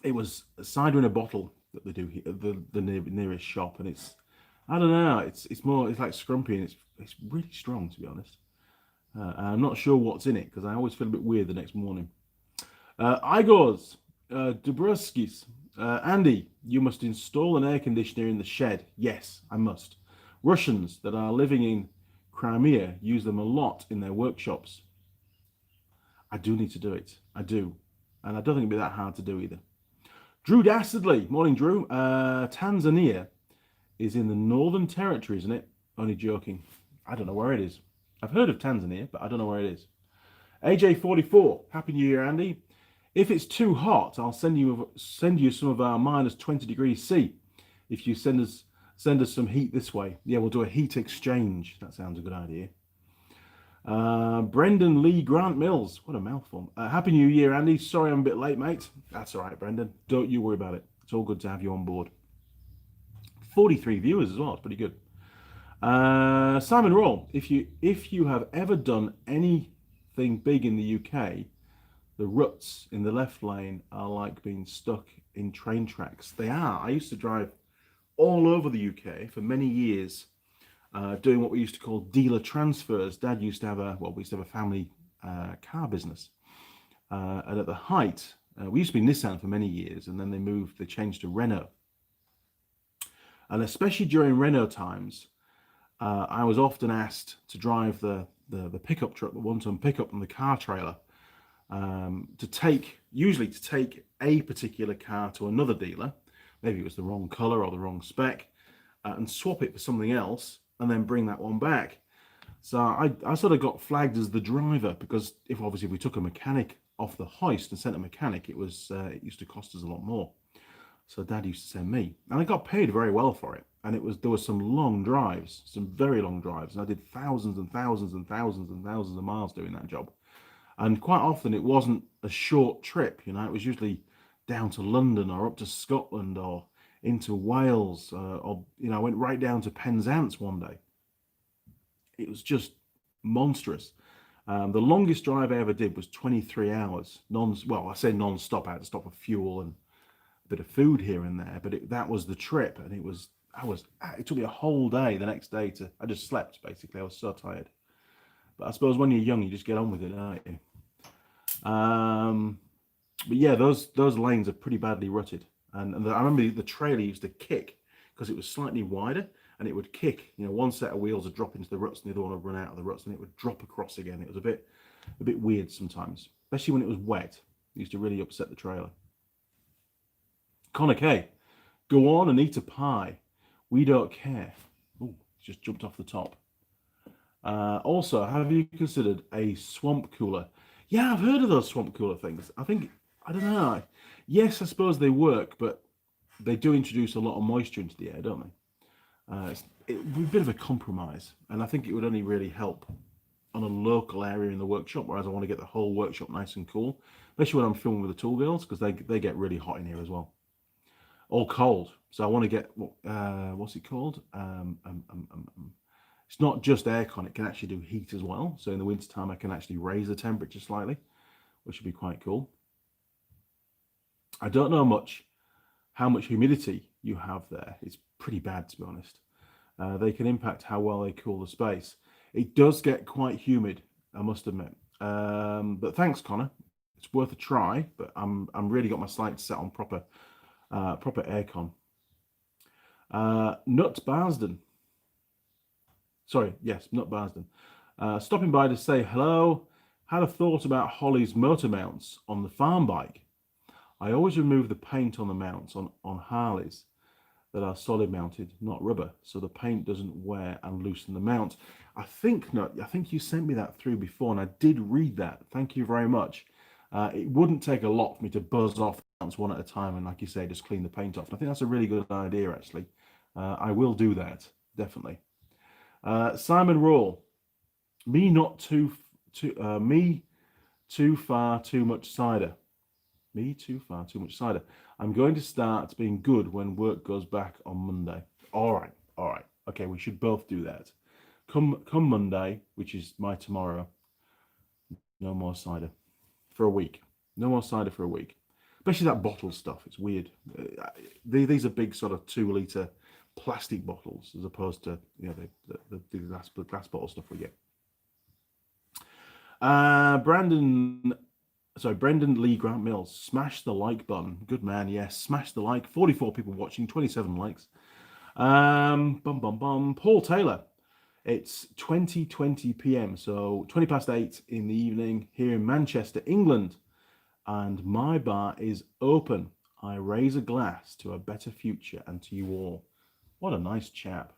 it was a cider in a bottle that they do here at the nearest shop, and it's, I don't know, it's like scrumpy, and it's really strong, to be honest. I'm not sure what's in it because I always feel a bit weird the next morning. Igor's Dubrovskis. Andy, you must install an air conditioner in the shed. Yes, I must. Russians that are living in Crimea use them a lot in their workshops. I do need to do it. I do. And I don't think it'd be that hard to do either. Drew Dastardly. Morning, Drew. Tanzania is in the Northern Territory, isn't it? Only joking. I don't know where it is. I've heard of Tanzania, but I don't know where it is. AJ44. Happy New Year, Andy. If it's too hot, I'll send you some of our minus 20 degrees C. If you send us some heat this way. Yeah, we'll do a heat exchange. That sounds a good idea. Brendan Lee Grant Mills. What a mouthful. Happy New Year, Andy. Sorry I'm a bit late, mate. That's all right, Brendan. Don't you worry about it. It's all good to have you on board. 43 viewers as well. It's pretty good. Simon Roll. If you have ever done anything big in the UK, the ruts in the left lane are like being stuck in train tracks. They are. I used to drive all over the UK for many years, doing what we used to call dealer transfers. Dad used to have we used to have a family car business. And at the height, we used to be Nissan for many years, and then they changed to Renault. And especially during Renault times, I was often asked to drive the pickup truck, the one-ton pickup and the car trailer, to take a particular car to another dealer. Maybe it was the wrong color or the wrong spec, and swap it for something else, and then bring that one back. So I sort of got flagged as the driver, because if we took a mechanic off the hoist and sent a mechanic, it used to cost us a lot more. So Dad used to send me, and I got paid very well for it. And there were some long drives, some very long drives, and I did thousands and thousands and thousands and thousands of miles doing that job. And quite often it wasn't a short trip, it was usually down to London or up to Scotland or into Wales, or I went right down to Penzance one day. It was just monstrous. The longest drive I ever did was 23 hours. I say non-stop. I had to stop for fuel and a bit of food here and there, but that was the trip, and it took me a whole day the next day I just slept, basically. I was so tired. But I suppose when you're young, you just get on with it, don't you? But yeah, those lanes are pretty badly rutted, and I remember the trailer used to kick because it was slightly wider, and it would kick. One set of wheels would drop into the ruts, and the other one would run out of the ruts, and it would drop across again. It was a bit a bit weird sometimes, especially when it was wet. It used to really upset the trailer. Connor K, go on and eat a pie. We don't care. Oh, just jumped off the top. Also, have you considered a swamp cooler? Yeah, I've heard of those swamp cooler things. I don't know. Yes, I suppose they work, but they do introduce a lot of moisture into the air, don't they? It would be a bit of a compromise, and I think it would only really help on a local area in the workshop, whereas I want to get the whole workshop nice and cool, especially when I'm filming with the tool girls, because they get really hot in here as well. Or cold. So I want to get, what's it called? It's not just aircon, it can actually do heat as well. So in the wintertime, I can actually raise the temperature slightly, which would be quite cool. I don't know how much humidity you have there. It's pretty bad, to be honest. They can impact how well they cool the space. It does get quite humid, I must admit. But thanks, Connor. It's worth a try, but I'm really got my sights set on proper aircon. Nut Barsden. Sorry, yes, Nut Barsden. Stopping by to say hello. Had a thought about Holly's motor mounts on the farm bike. I always remove the paint on the mounts on Harleys that are solid mounted, not rubber, so the paint doesn't wear and loosen the mount. I think you sent me that through before, and I did read that. Thank you very much. It wouldn't take a lot for me to buzz off the mounts one at a time and, like you say, just clean the paint off. And I think that's a really good idea, actually. I will do that, definitely. Simon Rawl, me too far, too much cider. Me too far, too much cider. I'm going to start being good when work goes back on Monday. All right. Okay, we should both do that. Come Monday, which is my tomorrow. No more cider for a week. No more cider for a week. Especially that bottle stuff. It's weird. These are big sort of 2-litre plastic bottles as opposed to the glass bottle stuff we get. Brendan Lee Grant Mills, smash the like button. Good man, yes, smash the like. 44 people watching, 27 likes. Paul Taylor, it's 20:20 p.m, so 8:20 in the evening here in Manchester, England, and my bar is open. I raise a glass to a better future and to you all. What a nice chap.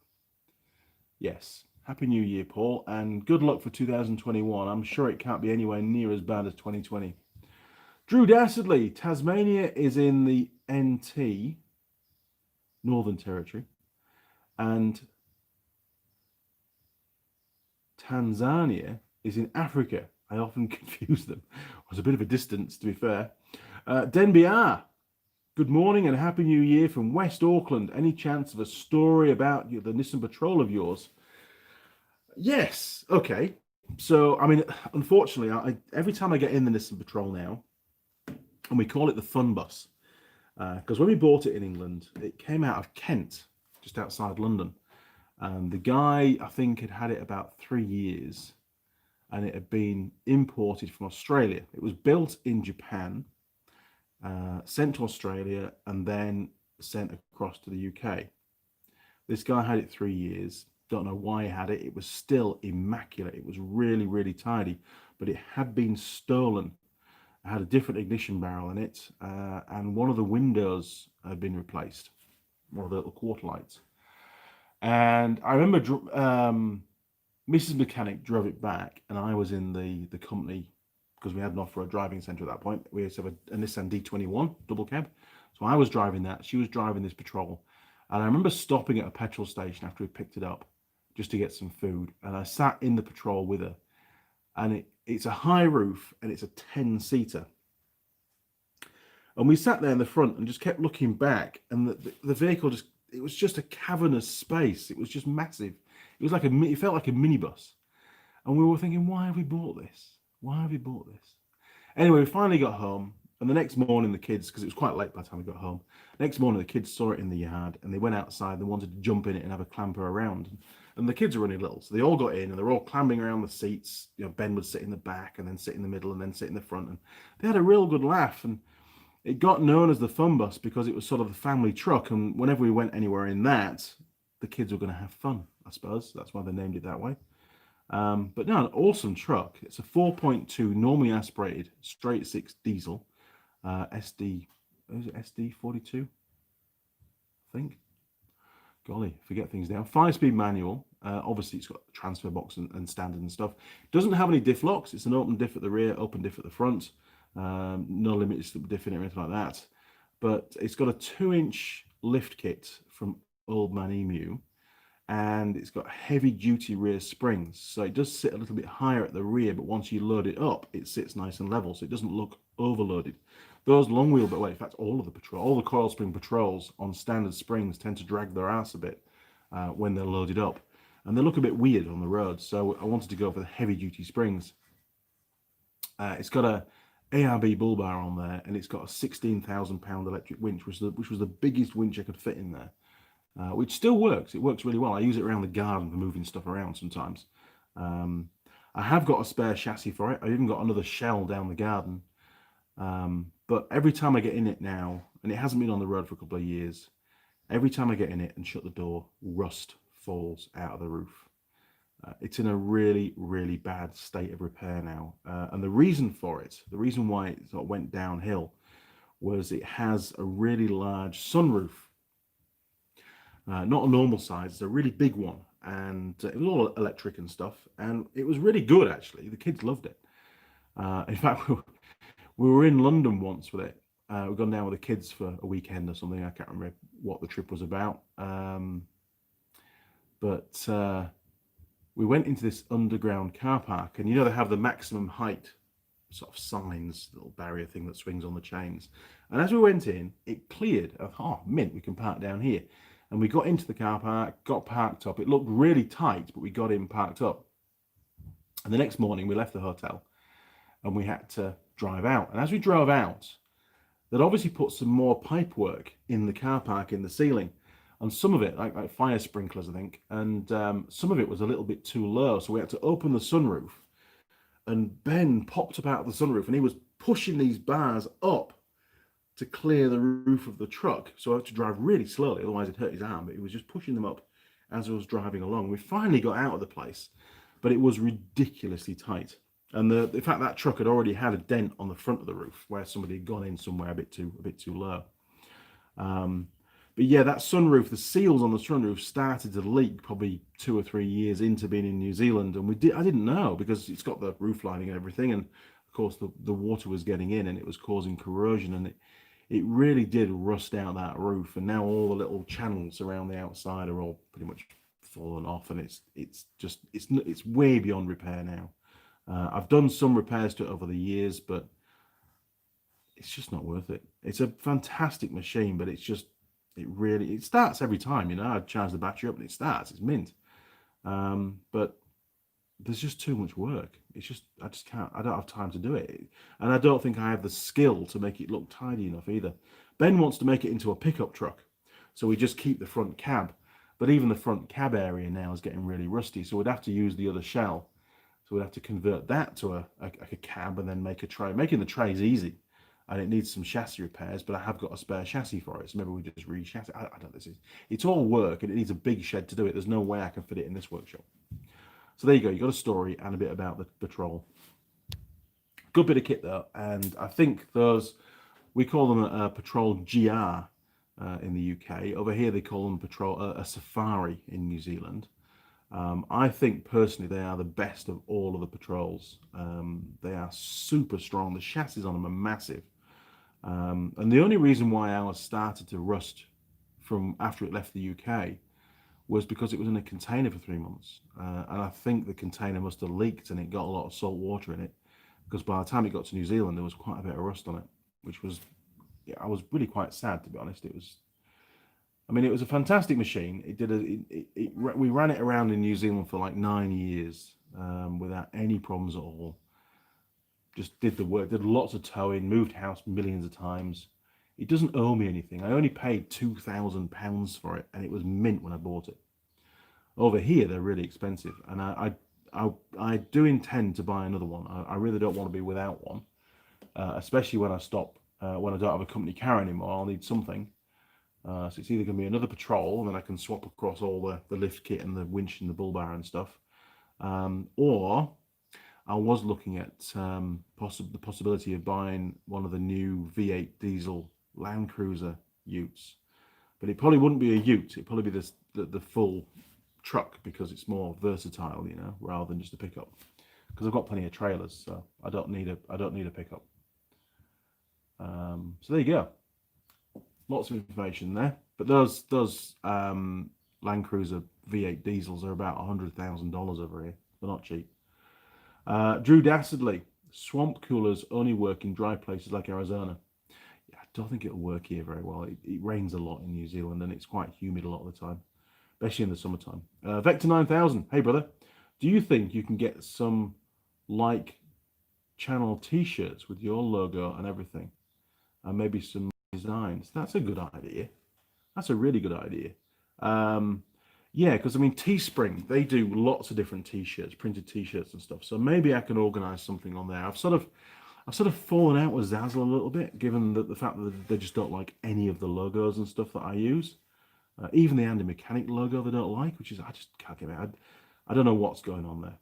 Yes, Happy New Year, Paul, and good luck for 2021. I'm sure it can't be anywhere near as bad as 2020. Drew Dastardly, Tasmania is in the NT, Northern Territory, and Tanzania is in Africa. I often confuse them. It was a bit of a distance, to be fair. Denbiar, good morning and Happy New Year from West Auckland. Any chance of a story about the Nissan Patrol of yours? Yes. Okay. So, I mean, unfortunately, every time I get in the Nissan Patrol now, and we call it the Fun Bus, because when we bought it in England, it came out of Kent, just outside London. And the guy, I think, had it about 3 years, and it had been imported from Australia. It was built in Japan, sent to Australia, and then sent across to the UK. This guy had it 3 years. Don't know why he had it. It was still immaculate. It was really, really tidy, but it had been stolen. It had a different ignition barrel in it, and one of the windows had been replaced, one of the little quarter lights. And I remember Mrs. Mechanic drove it back, and I was in the company because we had an off-road driving centre at that point. We used to have a Nissan D21 double cab. So I was driving that. She was driving this Patrol. And I remember stopping at a petrol station after we picked it up just to get some food. And I sat in the Patrol with her. And it's a high roof, and it's a 10-seater. And we sat there in the front and just kept looking back. And the vehicle it was just a cavernous space. It was just massive. It was it felt like a minibus. And we were thinking, why have we bought this? Why have we bought this? Anyway, we finally got home, and the next morning the kids, because it was quite late by the time we got home, next morning the kids saw it in the yard, and they went outside. They wanted to jump in it and have a clamber around. And the kids are only little, so they all got in, and they're all clambering around the seats. Ben would sit in the back, and then sit in the middle, and then sit in the front. And they had a real good laugh. And it got known as the Fun Bus because it was sort of the family truck. And whenever we went anywhere in that, the kids were going to have fun, I suppose. That's why they named it that way. But no, an awesome truck. It's a 4.2 normally aspirated straight six diesel, SD, is it SD42? I think. Golly, forget things now. 5-speed manual. Obviously, it's got transfer box and standard and stuff. Doesn't have any diff locks. It's an open diff at the rear, open diff at the front. No limited diff in it or anything like that. But it's got a 2-inch lift kit from Old Man Emu, and it's got heavy-duty rear springs. So it does sit a little bit higher at the rear, but once you load it up, it sits nice and level, so it doesn't look overloaded. Those long wheel, but wait, in fact, all the coil spring patrols on standard springs tend to drag their ass a bit when they're loaded up, and they look a bit weird on the road. So I wanted to go for the heavy-duty springs. It's got a ARB bull bar on there, and it's got a 16,000-pound electric winch, which was the biggest winch I could fit in there, which still works. It works really well. I use it around the garden for moving stuff around sometimes. I have got a spare chassis for it. I've even got another shell down the garden. But every time I get in it now, and it hasn't been on the road for a couple of years, every time I get in it and shut the door, rust falls out of the roof. It's in a really, really bad state of repair now. And the reason for it, the reason why it sort of went downhill, was it has a really large sunroof. Not a normal size, it's a really big one. And it was all electric and stuff. And it was really good, actually. The kids loved it. In fact, we were in London once with it. We've gone down with the kids for a weekend or something. I can't remember what the trip was about. But we went into this underground car park, and you know they have the maximum height sort of signs, little barrier thing that swings on the chains. And as we went in, it cleared. Oh, mint, we can park down here. And we got into the car park, got parked up. It looked really tight, but we got in, parked up. And the next morning, we left the hotel, and we had to drive out. And as we drove out, they'd obviously put some more pipe work in the car park in the ceiling, and some of it like fire sprinklers, I think, and some of it was a little bit too low, so we had to open the sunroof, and Ben popped up out of the sunroof and he was pushing these bars up to clear the roof of the truck. So I had to drive really slowly, otherwise it hurt his arm, but he was just pushing them up as I was driving along. We finally got out of the place, but it was ridiculously tight. And in fact, that truck had already had a dent on the front of the roof where somebody had gone in somewhere a bit too low. But yeah, that sunroof, the seals on the sunroof started to leak probably 2 or 3 years into being in New Zealand, and I didn't know, because it's got the roof lining and everything, and of course the water was getting in and it was causing corrosion, and it really did rust out that roof. And now all the little channels around the outside are all pretty much fallen off, and it's way beyond repair now. I've done some repairs to it over the years, but it's just not worth it. It's a fantastic machine, but it starts every time, you know. I charge the battery up and it starts, it's mint. But there's just too much work. I don't have time to do it. And I don't think I have the skill to make it look tidy enough either. Ben wants to make it into a pickup truck, so we just keep the front cab. But even the front cab area now is getting really rusty, so we'd have to use the other shell. So we'd have to convert that to a cab and then make a tray. Making the tray is easy, and it needs some chassis repairs, but I have got a spare chassis for it, so maybe we just re-chassis. I don't know, it's all work, and it needs a big shed to do it. There's no way I can fit it in this workshop. So there you go, you got a story and a bit about the Patrol. Good bit of kit though, and I think we call them a Patrol GR in the UK. Over here they call them a Safari in New Zealand. I think personally they are the best of all of the Patrols. They are super strong. The chassis on them are massive. And the only reason why ours started to rust from after it left the UK was because it was in a container for 3 months. And I think the container must have leaked and it got a lot of salt water in it, because by the time it got to New Zealand, there was quite a bit of rust on it, which was, I was really quite sad, to be honest. It was a fantastic machine. We ran it around in New Zealand for like 9 years without any problems at all. Just did the work, did lots of towing, moved house millions of times. It doesn't owe me anything. I only paid £2,000 for it, and it was mint when I bought it. Over here, they're really expensive, and I do intend to buy another one. I really don't want to be without one, especially when I don't have a company car anymore. I'll need something. So it's either going to be another Patrol, and then I can swap across all the lift kit and the winch and the bull bar and stuff, Or I was looking at the possibility of buying one of the new V8 diesel Land Cruiser utes, but it probably wouldn't be a ute. It'd probably be the full truck because it's more versatile, you know, rather than just a pickup. Because I've got plenty of trailers, so I don't need a pickup. So there you go. Lots of information there. But those Land Cruiser V8 diesels are about $100,000 over here. They're not cheap. Drew Dastardly, swamp coolers only work in dry places like Arizona. Yeah, I don't think it'll work here very well. It rains a lot in New Zealand and it's quite humid a lot of the time, especially in the summertime. Vector 9000, hey brother, do you think you can get some like channel t-shirts with your logo and everything? And maybe some designs. That's a good idea. That's a really good idea. Yeah, because I mean, Teespring, they do lots of different t-shirts, printed t-shirts and stuff. So maybe I can organize something on there. I've sort of fallen out with Zazzle a little bit, given the fact that they just don't like any of the logos and stuff that I use. Even the Andy Mechanic logo they don't like, which is, I just can't get it. I don't know what's going on there.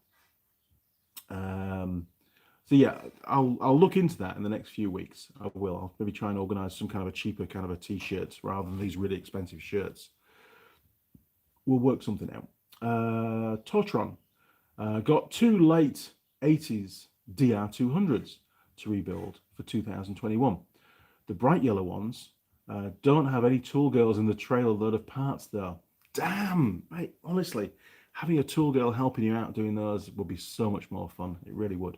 So yeah, I'll look into that in the next few weeks. I will. I'll maybe try and organize some kind of a cheaper kind of a t-shirt rather than these really expensive shirts. We'll work something out. Totron got two late 80s DR200s to rebuild for 2021. The bright yellow ones don't have any tool girls in the trailer load of parts though. Damn, mate, honestly, having a tool girl helping you out doing those would be so much more fun. It really would.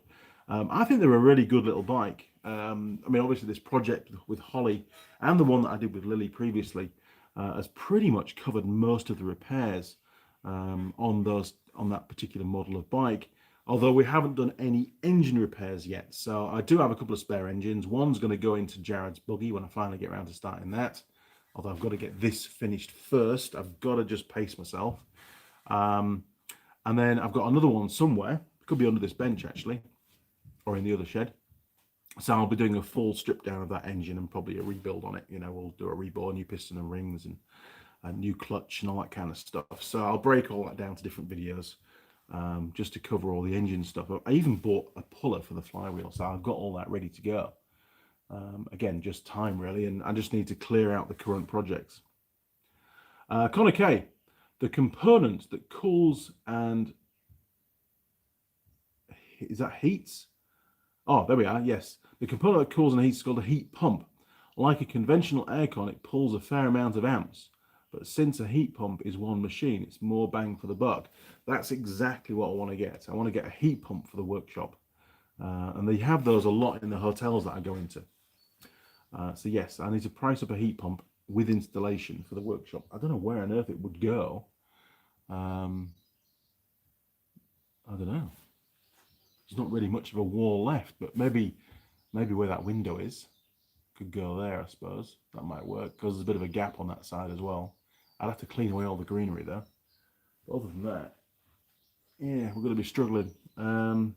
I think they're a really good little bike. I mean, obviously this project with Holly and the one that I did with Lily previously has pretty much covered most of the repairs on that particular model of bike. Although we haven't done any engine repairs yet. So I do have a couple of spare engines. One's going to go into Jared's buggy when I finally get around to starting that. Although I've got to get this finished first. I've got to just pace myself. And then I've got another one somewhere. It could be under this bench actually, or in the other shed. So I'll be doing a full strip down of that engine and probably a rebuild on it. You know, we'll do a rebore, new piston and rings and a new clutch and all that kind of stuff. So I'll break all that down to different videos just to cover all the engine stuff. I even bought a puller for the flywheel, so I've got all that ready to go. Again, just time really, and I just need to clear out the current projects. Connor K, the component that cools and is that heats? Oh, there we are. Yes, the component that cools and heats is called a heat pump. Like a conventional aircon, it pulls a fair amount of amps. But since a heat pump is one machine, it's more bang for the buck. That's exactly what I want to get. I want to get a heat pump for the workshop. And they have those a lot in the hotels that I go into. So yes, I need to price up a heat pump with installation for the workshop. I don't know where on earth it would go. I don't know. There's not really much of a wall left, but maybe where that window is could go there, I suppose. That might work because there's a bit of a gap on that side as well. I'd have to clean away all the greenery though. But other than that, yeah, we're going to be struggling. I'll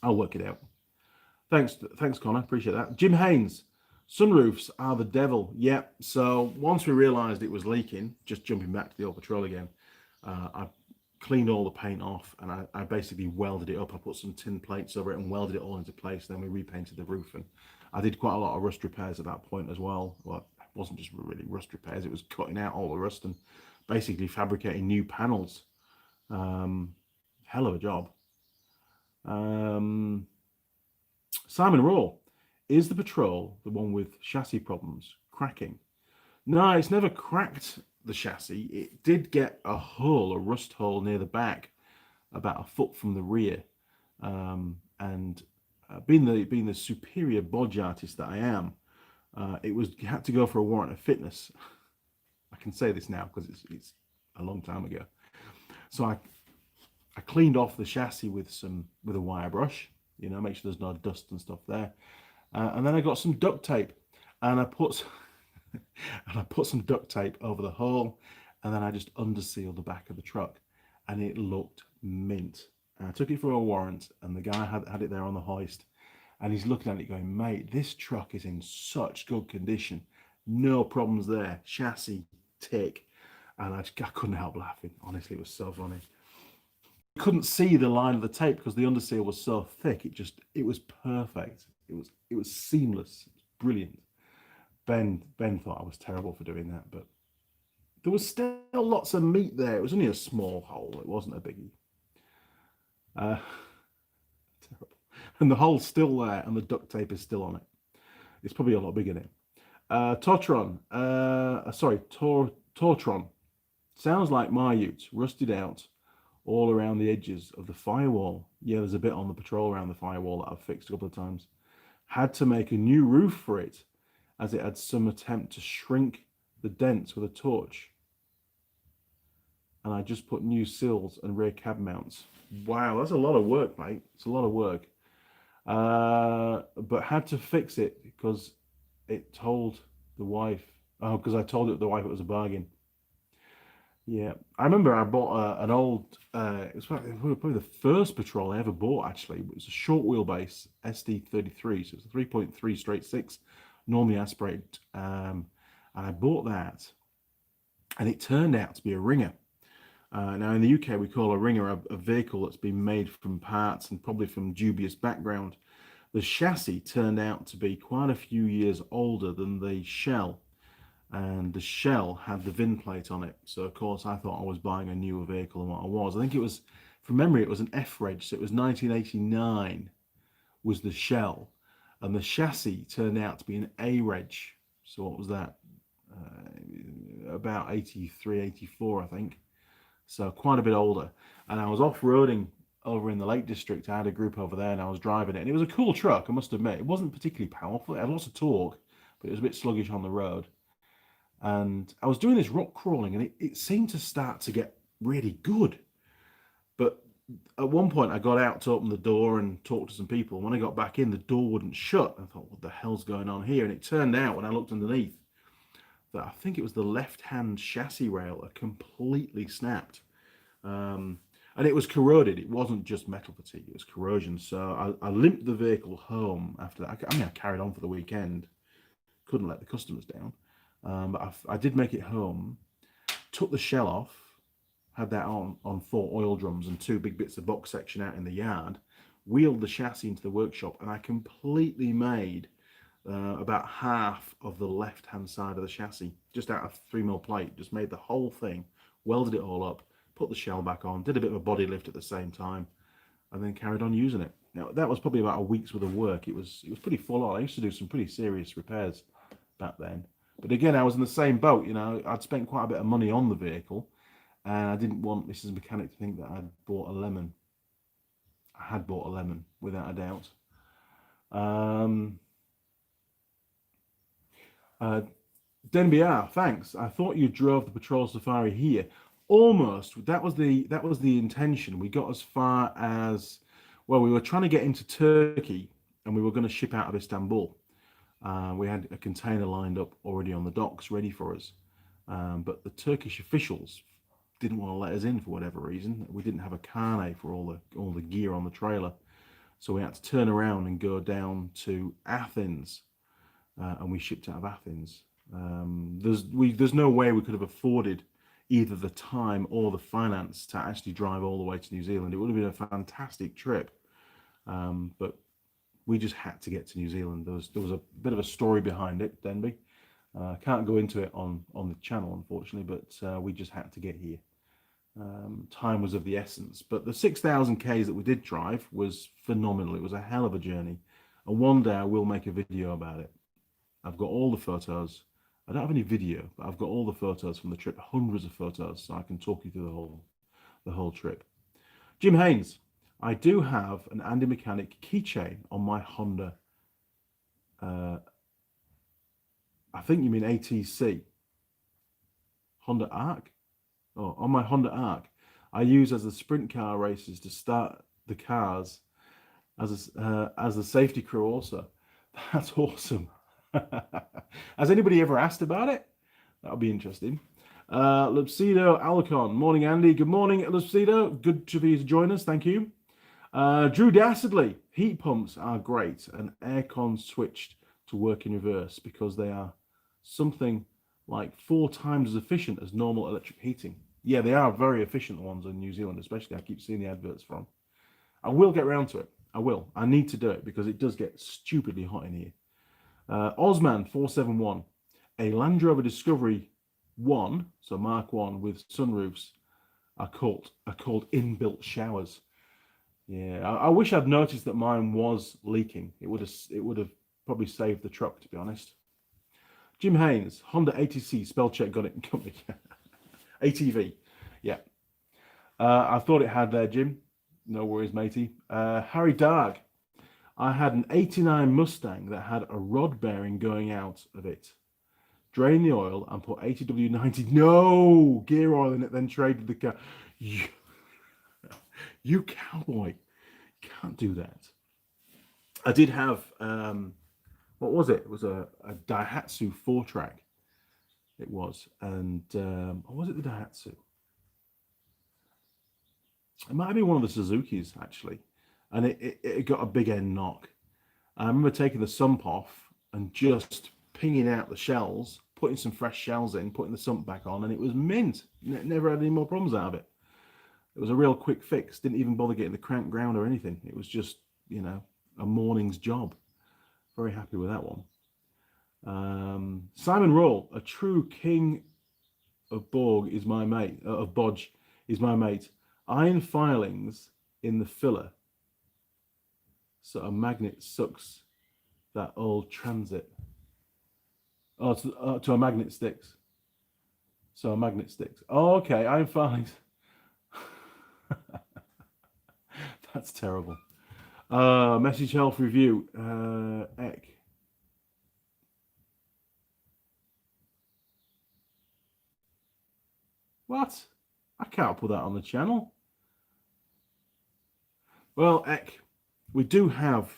work it out. Thanks, Connor. Appreciate that. Jim Haynes, sunroofs are the devil. Yeah. So once we realised it was leaking, just jumping back to the old patrol again, I cleaned all the paint off and I basically welded it up. I put some tin plates over it and welded it all into place. Then we repainted the roof, and I did quite a lot of rust repairs at that point as well. Well, it wasn't just really rust repairs, it was cutting out all the rust and basically fabricating new panels. Hell of a job. Simon Raw, is the patrol the one with chassis problems, cracking? No, it's never cracked the chassis. It did get a hole, a rust hole near the back, about a foot from the rear. And being the superior bodge artist that I am, you had to go for a warrant of fitness. I can say this now because it's a long time ago. So I cleaned off the chassis with a wire brush, you know, make sure there's no dust and stuff there. And then I got some duct tape and I put some duct tape over the hole, and then I just undersealed the back of the truck, and it looked mint. And I took it for a warrant, and the guy had it there on the hoist, and he's looking at it going, mate, this truck is in such good condition, no problems there, chassis tick. And I couldn't help laughing. Honestly, it was so funny. couldn't see the line of the tape because the underseal was so thick. It was perfect. It was seamless. It was brilliant. Ben thought I was terrible for doing that, but there was still lots of meat there. It was only a small hole. It wasn't a biggie. Terrible. And the hole's still there, and the duct tape is still on it. It's probably a lot bigger now. Tortron. Tortron. Sounds like my utes, rusted out all around the edges of the firewall. Yeah, there's a bit on the patrol around the firewall that I've fixed a couple of times. Had to make a new roof for it, as it had some attempt to shrink the dents with a torch. And I just put new sills and rear cab mounts. Wow, that's a lot of work, mate. It's a lot of work. But had to fix it because it told the wife. Oh, because I told the wife it was a bargain. Yeah, I remember I bought an old. It was probably the first patrol I ever bought. Actually, it was a short wheelbase SD33, so it's a 3.3 straight six, normally aspirated. And I bought that, and it turned out to be a ringer. Now in the UK, we call a ringer a vehicle that's been made from parts and probably from dubious background. The chassis turned out to be quite a few years older than the shell, and the shell had the VIN plate on it. So of course I thought I was buying a newer vehicle than what I was. I think it was, from memory, it was an F reg, so it was 1989 was the shell, and the chassis turned out to be an A reg. So what was that? About 83, 84, I think. So quite a bit older. And I was off-roading over in the Lake District. I had a group over there and I was driving it. And it was a cool truck, I must admit. It wasn't particularly powerful. It had lots of torque, but it was a bit sluggish on the road. And I was doing this rock crawling, and it seemed to start to get really good. But at one point I got out to open the door and talk to some people. When I got back in, the door wouldn't shut. I thought, what the hell's going on here? And it turned out, when I looked underneath, that I think it was the left-hand chassis rail had completely snapped. And it was corroded. It wasn't just metal fatigue, it was corrosion. So I limped the vehicle home after that. I mean, I carried on for the weekend. Couldn't let the customers down. But I did make it home, took the shell off, had that on 4 oil drums and 2 big bits of box section out in the yard, wheeled the chassis into the workshop, and I completely made about half of the left-hand side of the chassis, just out of 3mm plate, just made the whole thing, welded it all up, put the shell back on, did a bit of a body lift at the same time, and then carried on using it. Now, that was probably about a week's worth of work. It was pretty full on. I used to do some pretty serious repairs back then. But again, I was in the same boat, you know. I'd spent quite a bit of money on the vehicle, and I didn't want Mrs. Mechanic to think that I'd bought a lemon. I had bought a lemon, without a doubt. Denbiar, thanks. I thought you drove the patrol safari here. Almost. That was the intention. We got as far as, well, we were trying to get into Turkey, and we were going to ship out of Istanbul. We had a container lined up already on the docks, ready for us. But the Turkish officials didn't want to let us in for whatever reason. We didn't have a carnet for all the gear on the trailer, so we had to turn around and go down to Athens. And we shipped out of Athens. There's no way we could have afforded either the time or the finance to actually drive all the way to New Zealand. It would have been a fantastic trip, but we just had to get to New Zealand. There was a bit of a story behind it, Denby. Can't go into it on the channel, unfortunately, but we just had to get here. Time was of the essence. But the 6,000 Ks that we did drive was phenomenal. It was a hell of a journey. And one day I will make a video about it. I've got all the photos. I don't have any video, but I've got all the photos from the trip, hundreds of photos, so I can talk you through the whole trip. Jim Haynes, I do have an Andy Mechanic keychain on my Honda. I think you mean ATC. Honda Arc? Oh, on my Honda Arc. I use as the sprint car races to start the cars as a safety crew also. That's awesome. Has anybody ever asked about it? That'll be interesting. Lupsido Alcon, morning Andy. Good morning, Lupsido. Good for you to join us. Thank you. Drew Dassedley, heat pumps are great and aircon switched to work in reverse because they are something like 4 times as efficient as normal electric heating. Yeah, they are very efficient, the ones in New Zealand, especially. I keep seeing the adverts from. I will get around to it. I will. I need to do it because it does get stupidly hot in here. Osman471, a Land Rover Discovery 1, so Mark 1 with sunroofs are called inbuilt showers. Yeah, I wish I'd noticed that mine was leaking. It would have probably saved the truck, to be honest. Jim Haynes, Honda ATC, spell check, got it. ATV, yeah. I thought it had there, Jim. No worries, matey. Harry Darg, I had an 89 Mustang that had a rod bearing going out of it. Drain the oil and put ATW90 gear oil in it, then traded the car. You cowboy, you can't do that. I did have, what was it? It was a Daihatsu 4-track. It was. And, or was it the Daihatsu? It might have been one of the Suzuki's, actually. And it got a big end knock. I remember taking the sump off and just pinging out the shells, putting some fresh shells in, putting the sump back on, and it was mint. Never had any more problems out of it. It was a real quick fix. Didn't even bother getting the crank ground or anything. It was just, a morning's job. Very happy with that one. Simon Roll, a true king of Bodge is my mate. Iron filings in the filler. So a magnet sucks that old transit. Oh, to a magnet sticks. So a magnet sticks. Oh, okay. Iron filings. That's terrible. Message health review. Eck. What? I can't put that on the channel. Well, Eck, we do have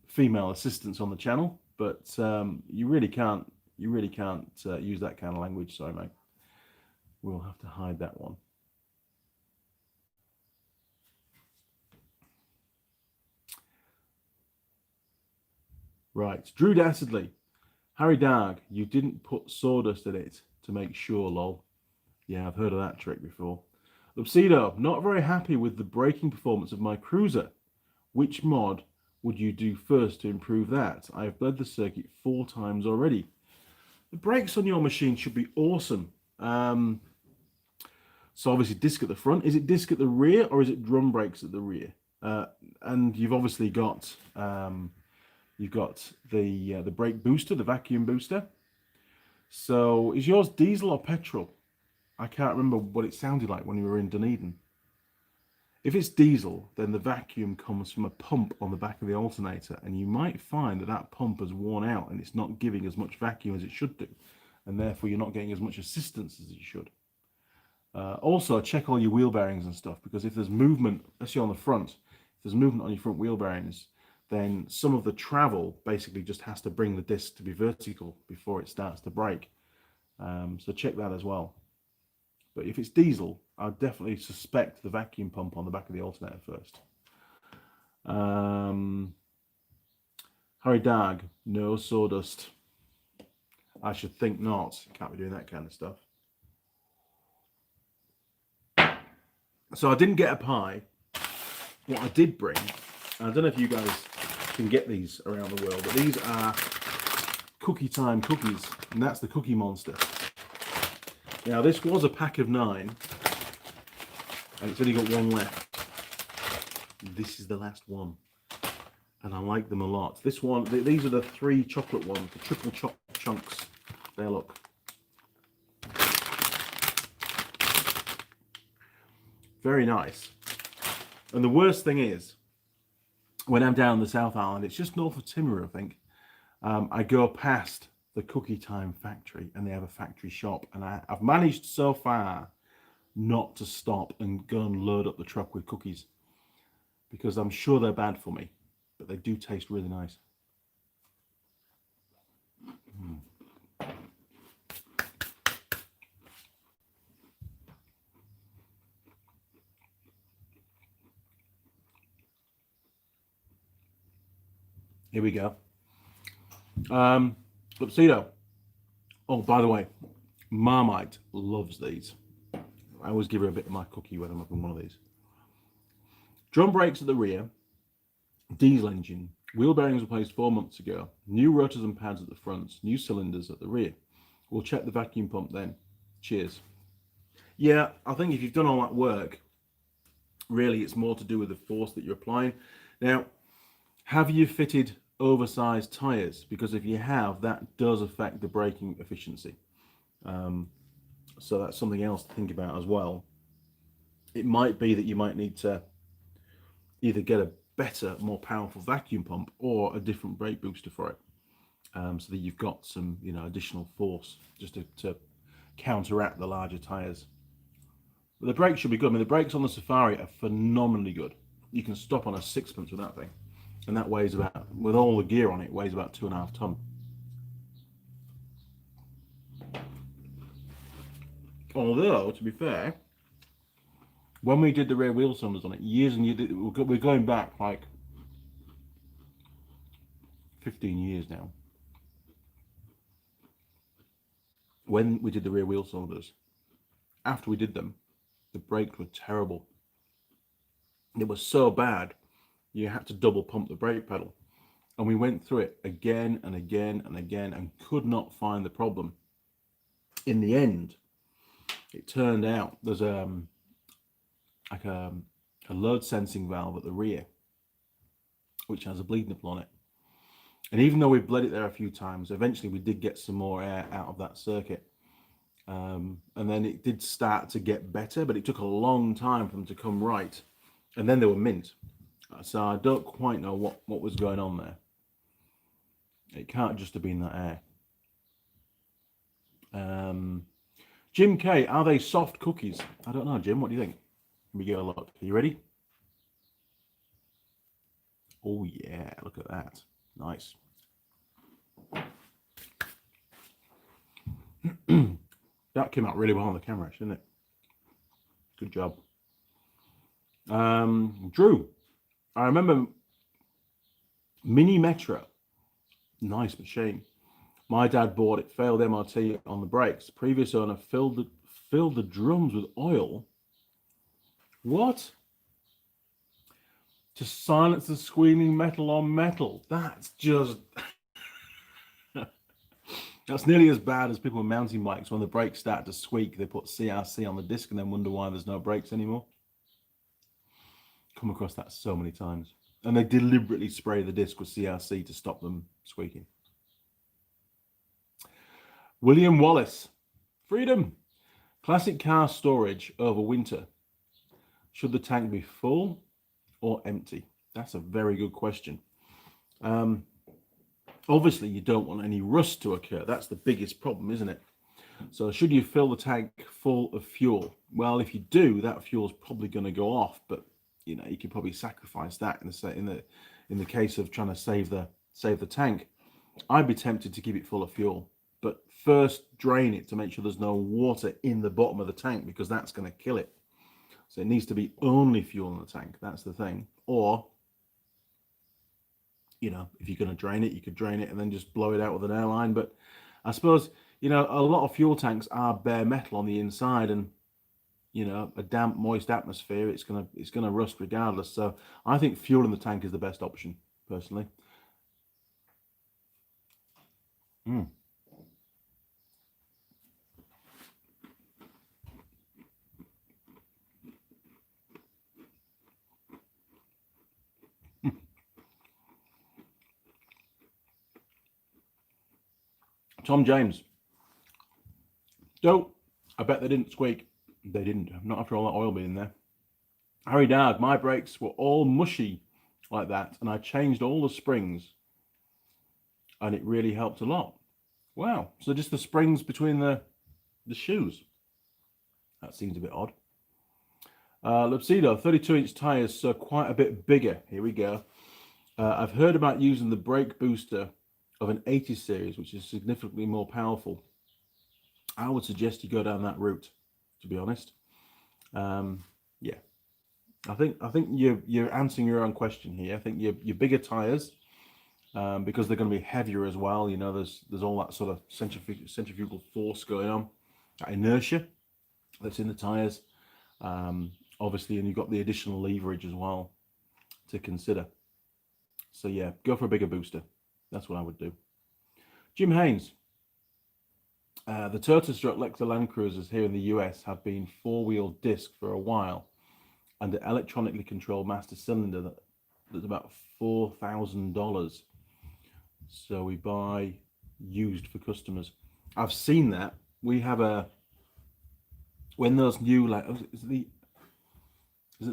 female assistants on the channel, but you really can't use that kind of language. Sorry, mate. We'll have to hide that one. Right, Drew Dassedley. Harry Darg, you didn't put sawdust in it to make sure, lol. Yeah, I've heard of that trick before. Lupsido, not very happy with the braking performance of my Cruiser. Which mod would you do first to improve that? I have bled the circuit 4 times already. The brakes on your machine should be awesome. So obviously disc at the front. Is it disc at the rear or is it drum brakes at the rear? And you've obviously got the brake booster, the vacuum booster. So is yours diesel or petrol? I can't remember what it sounded like when you were in Dunedin. If it's diesel, then the vacuum comes from a pump on the back of the alternator, and you might find that that pump has worn out and it's not giving as much vacuum as it should do, and therefore you're not getting as much assistance as you should. Also, check all your wheel bearings and stuff, because if there's movement, especially on the front, if there's movement on your front wheel bearings, then some of the travel basically just has to bring the disc to be vertical before it starts to brake. So check that as well. But if it's diesel, I'd definitely suspect the vacuum pump on the back of the alternator first. Harry Darg, no sawdust. I should think not. Can't be doing that kind of stuff. So I didn't get a pie. What I did bring, I don't know if you guys can get these around the world, but these are Cookie Time cookies, and that's the Cookie Monster. Now this was a pack of 9, and it's only got 1 left. This is the last one, and I like them a lot. This one, these are the 3 chocolate ones, the triple chunks. There, look. Very nice. And the worst thing is, when I'm down the South Island, it's just north of Timaru, I think. I go past the Cookie Time factory, and they have a factory shop, and I've managed so far not to stop and go and load up the truck with cookies, because I'm sure they're bad for me, but they do taste really nice. Here we go. Lupsido. Oh, by the way, Marmite loves these. I always give her a bit of my cookie when I'm up in one of these. Drum brakes at the rear, diesel engine, wheel bearings replaced 4 months ago, new rotors and pads at the front, new cylinders at the rear. We'll check the vacuum pump then. Cheers. Yeah, I think if you've done all that work, really it's more to do with the force that you're applying. Now, have you fitted oversized tyres? Because if you have, that does affect the braking efficiency. So that's something else to think about as well. It might be that you might need to either get a better, more powerful vacuum pump or a different brake booster for it, so that you've got some, additional force just to counteract the larger tires. But the brakes should be good. I mean, the brakes on the Safari are phenomenally good. You can stop on a sixpence with that thing, and that weighs about, with all the gear on it, weighs about 2.5 tons. Although, to be fair, when we did the rear wheel cylinders on it, years and years, we're going back like 15 years now. When we did the rear wheel cylinders, after we did them, the brakes were terrible. It was so bad, you had to double pump the brake pedal. And we went through it again and again and again and could not find the problem. In the end, it turned out there's like a load sensing valve at the rear, which has a bleed nipple on it. And even though we bled it there a few times, eventually we did get some more air out of that circuit. And then it did start to get better, but it took a long time for them to come right. And then they were mint. So I don't quite know what was going on there. It can't just have been that air. Jim K, are they soft cookies? I don't know, Jim. What do you think? Let me get a look. Are you ready? Oh, yeah. Look at that. Nice. That came out really well on the camera, actually, didn't it? Good job. Drew, I remember Mini Metro. Nice machine. My dad bought it, failed MOT on the brakes. Previous owner filled the drums with oil. What? To silence the squealing metal on metal. That's just... That's nearly as bad as people with mountain bikes. When the brakes start to squeak, they put CRC on the disc and then wonder why there's no brakes anymore. Come across that so many times. And they deliberately spray the disc with CRC to stop them squeaking. William Wallace. Freedom. Classic car storage over winter. Should the tank be full or empty? That's a very good question. Obviously, you don't want any rust to occur. That's the biggest problem, isn't it? So should you fill the tank full of fuel? Well, if you do, that fuel's probably going to go off, but you could probably sacrifice that in the case of trying to save the tank. I'd be tempted to keep it full of fuel, but first drain it to make sure there's no water in the bottom of the tank, because that's going to kill it. So it needs to be only fuel in the tank. That's the thing. Or, if you're going to drain it, you could drain it and then just blow it out with an airline. But I suppose, a lot of fuel tanks are bare metal on the inside, and, a damp, moist atmosphere, it's gonna rust regardless. So I think fuel in the tank is the best option, personally. Tom James. So, I bet they didn't squeak. They didn't. Not after all that oil being there. Harry Dad, my brakes were all mushy like that, and I changed all the springs, and it really helped a lot. Wow. So just the springs between the shoes. That seems a bit odd. Lupsido, 32-inch tires, so quite a bit bigger. Here we go. I've heard about using the brake booster of an 80 series, which is significantly more powerful. I would suggest you go down that route, to be honest. Yeah, I think you're answering your own question here. I think your bigger tires, because they're going to be heavier as well. There's all that sort of centrifugal force going on, that inertia that's in the tires. obviously, and you've got the additional leverage as well to consider. So yeah, go for a bigger booster. That's what I would do. Jim Haynes. The Toyota-struck Lexus Land Cruisers here in the US have been four-wheel disc for a while, and the electronically controlled master cylinder that's about $4,000. So we buy used for customers. I've seen that. We have when those new, like, is it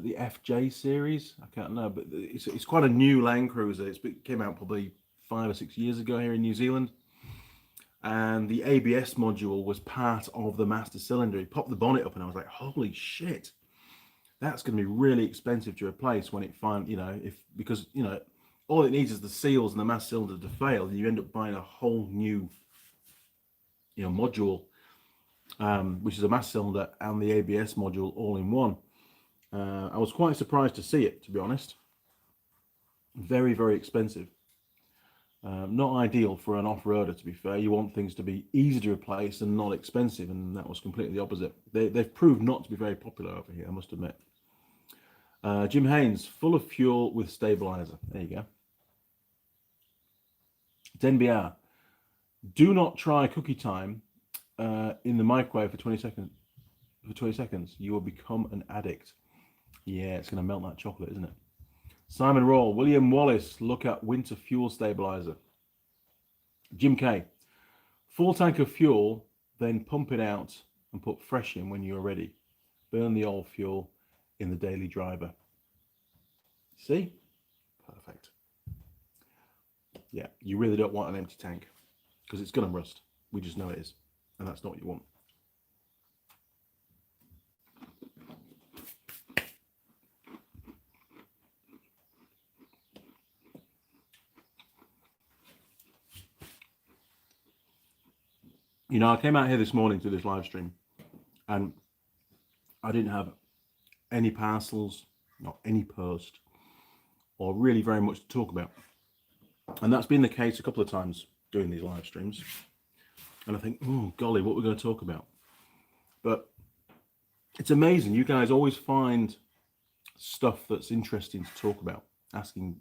the FJ series? I can't know, but it's quite a new Land Cruiser. It came out probably 5 or 6 years ago here in New Zealand. And the ABS module was part of the master cylinder. He popped the bonnet up and I was like, holy shit, that's going to be really expensive to replace when it because all it needs is the seals and the master cylinder to fail, and you end up buying a whole new module, which is a master cylinder and the ABS module all in one. I was quite surprised to see it, to be honest. Very, very expensive. Not ideal for an off-roader, to be fair. You want things to be easy to replace and not expensive, and that was completely the opposite. They've proved not to be very popular over here, I must admit. Jim Haynes, full of fuel with stabilizer. There you go. DenBR, do not try cookie time in the microwave for 20 seconds. For 20 seconds, you will become an addict. Yeah, it's going to melt that chocolate, isn't it? Simon Roll, William Wallace, look at winter fuel stabilizer. Jim K, full tank of fuel, then pump it out and put fresh in when you're ready. Burn the old fuel in the daily driver. See? Perfect. Yeah, you really don't want an empty tank because it's going to rust. We just know it is, and that's not what you want. I came out here this morning to this live stream and I didn't have any parcels, not any post, or really very much to talk about. And that's been the case a couple of times doing these live streams. And I think, oh, golly, what we're going to talk about. But it's amazing. You guys always find stuff that's interesting to talk about, asking,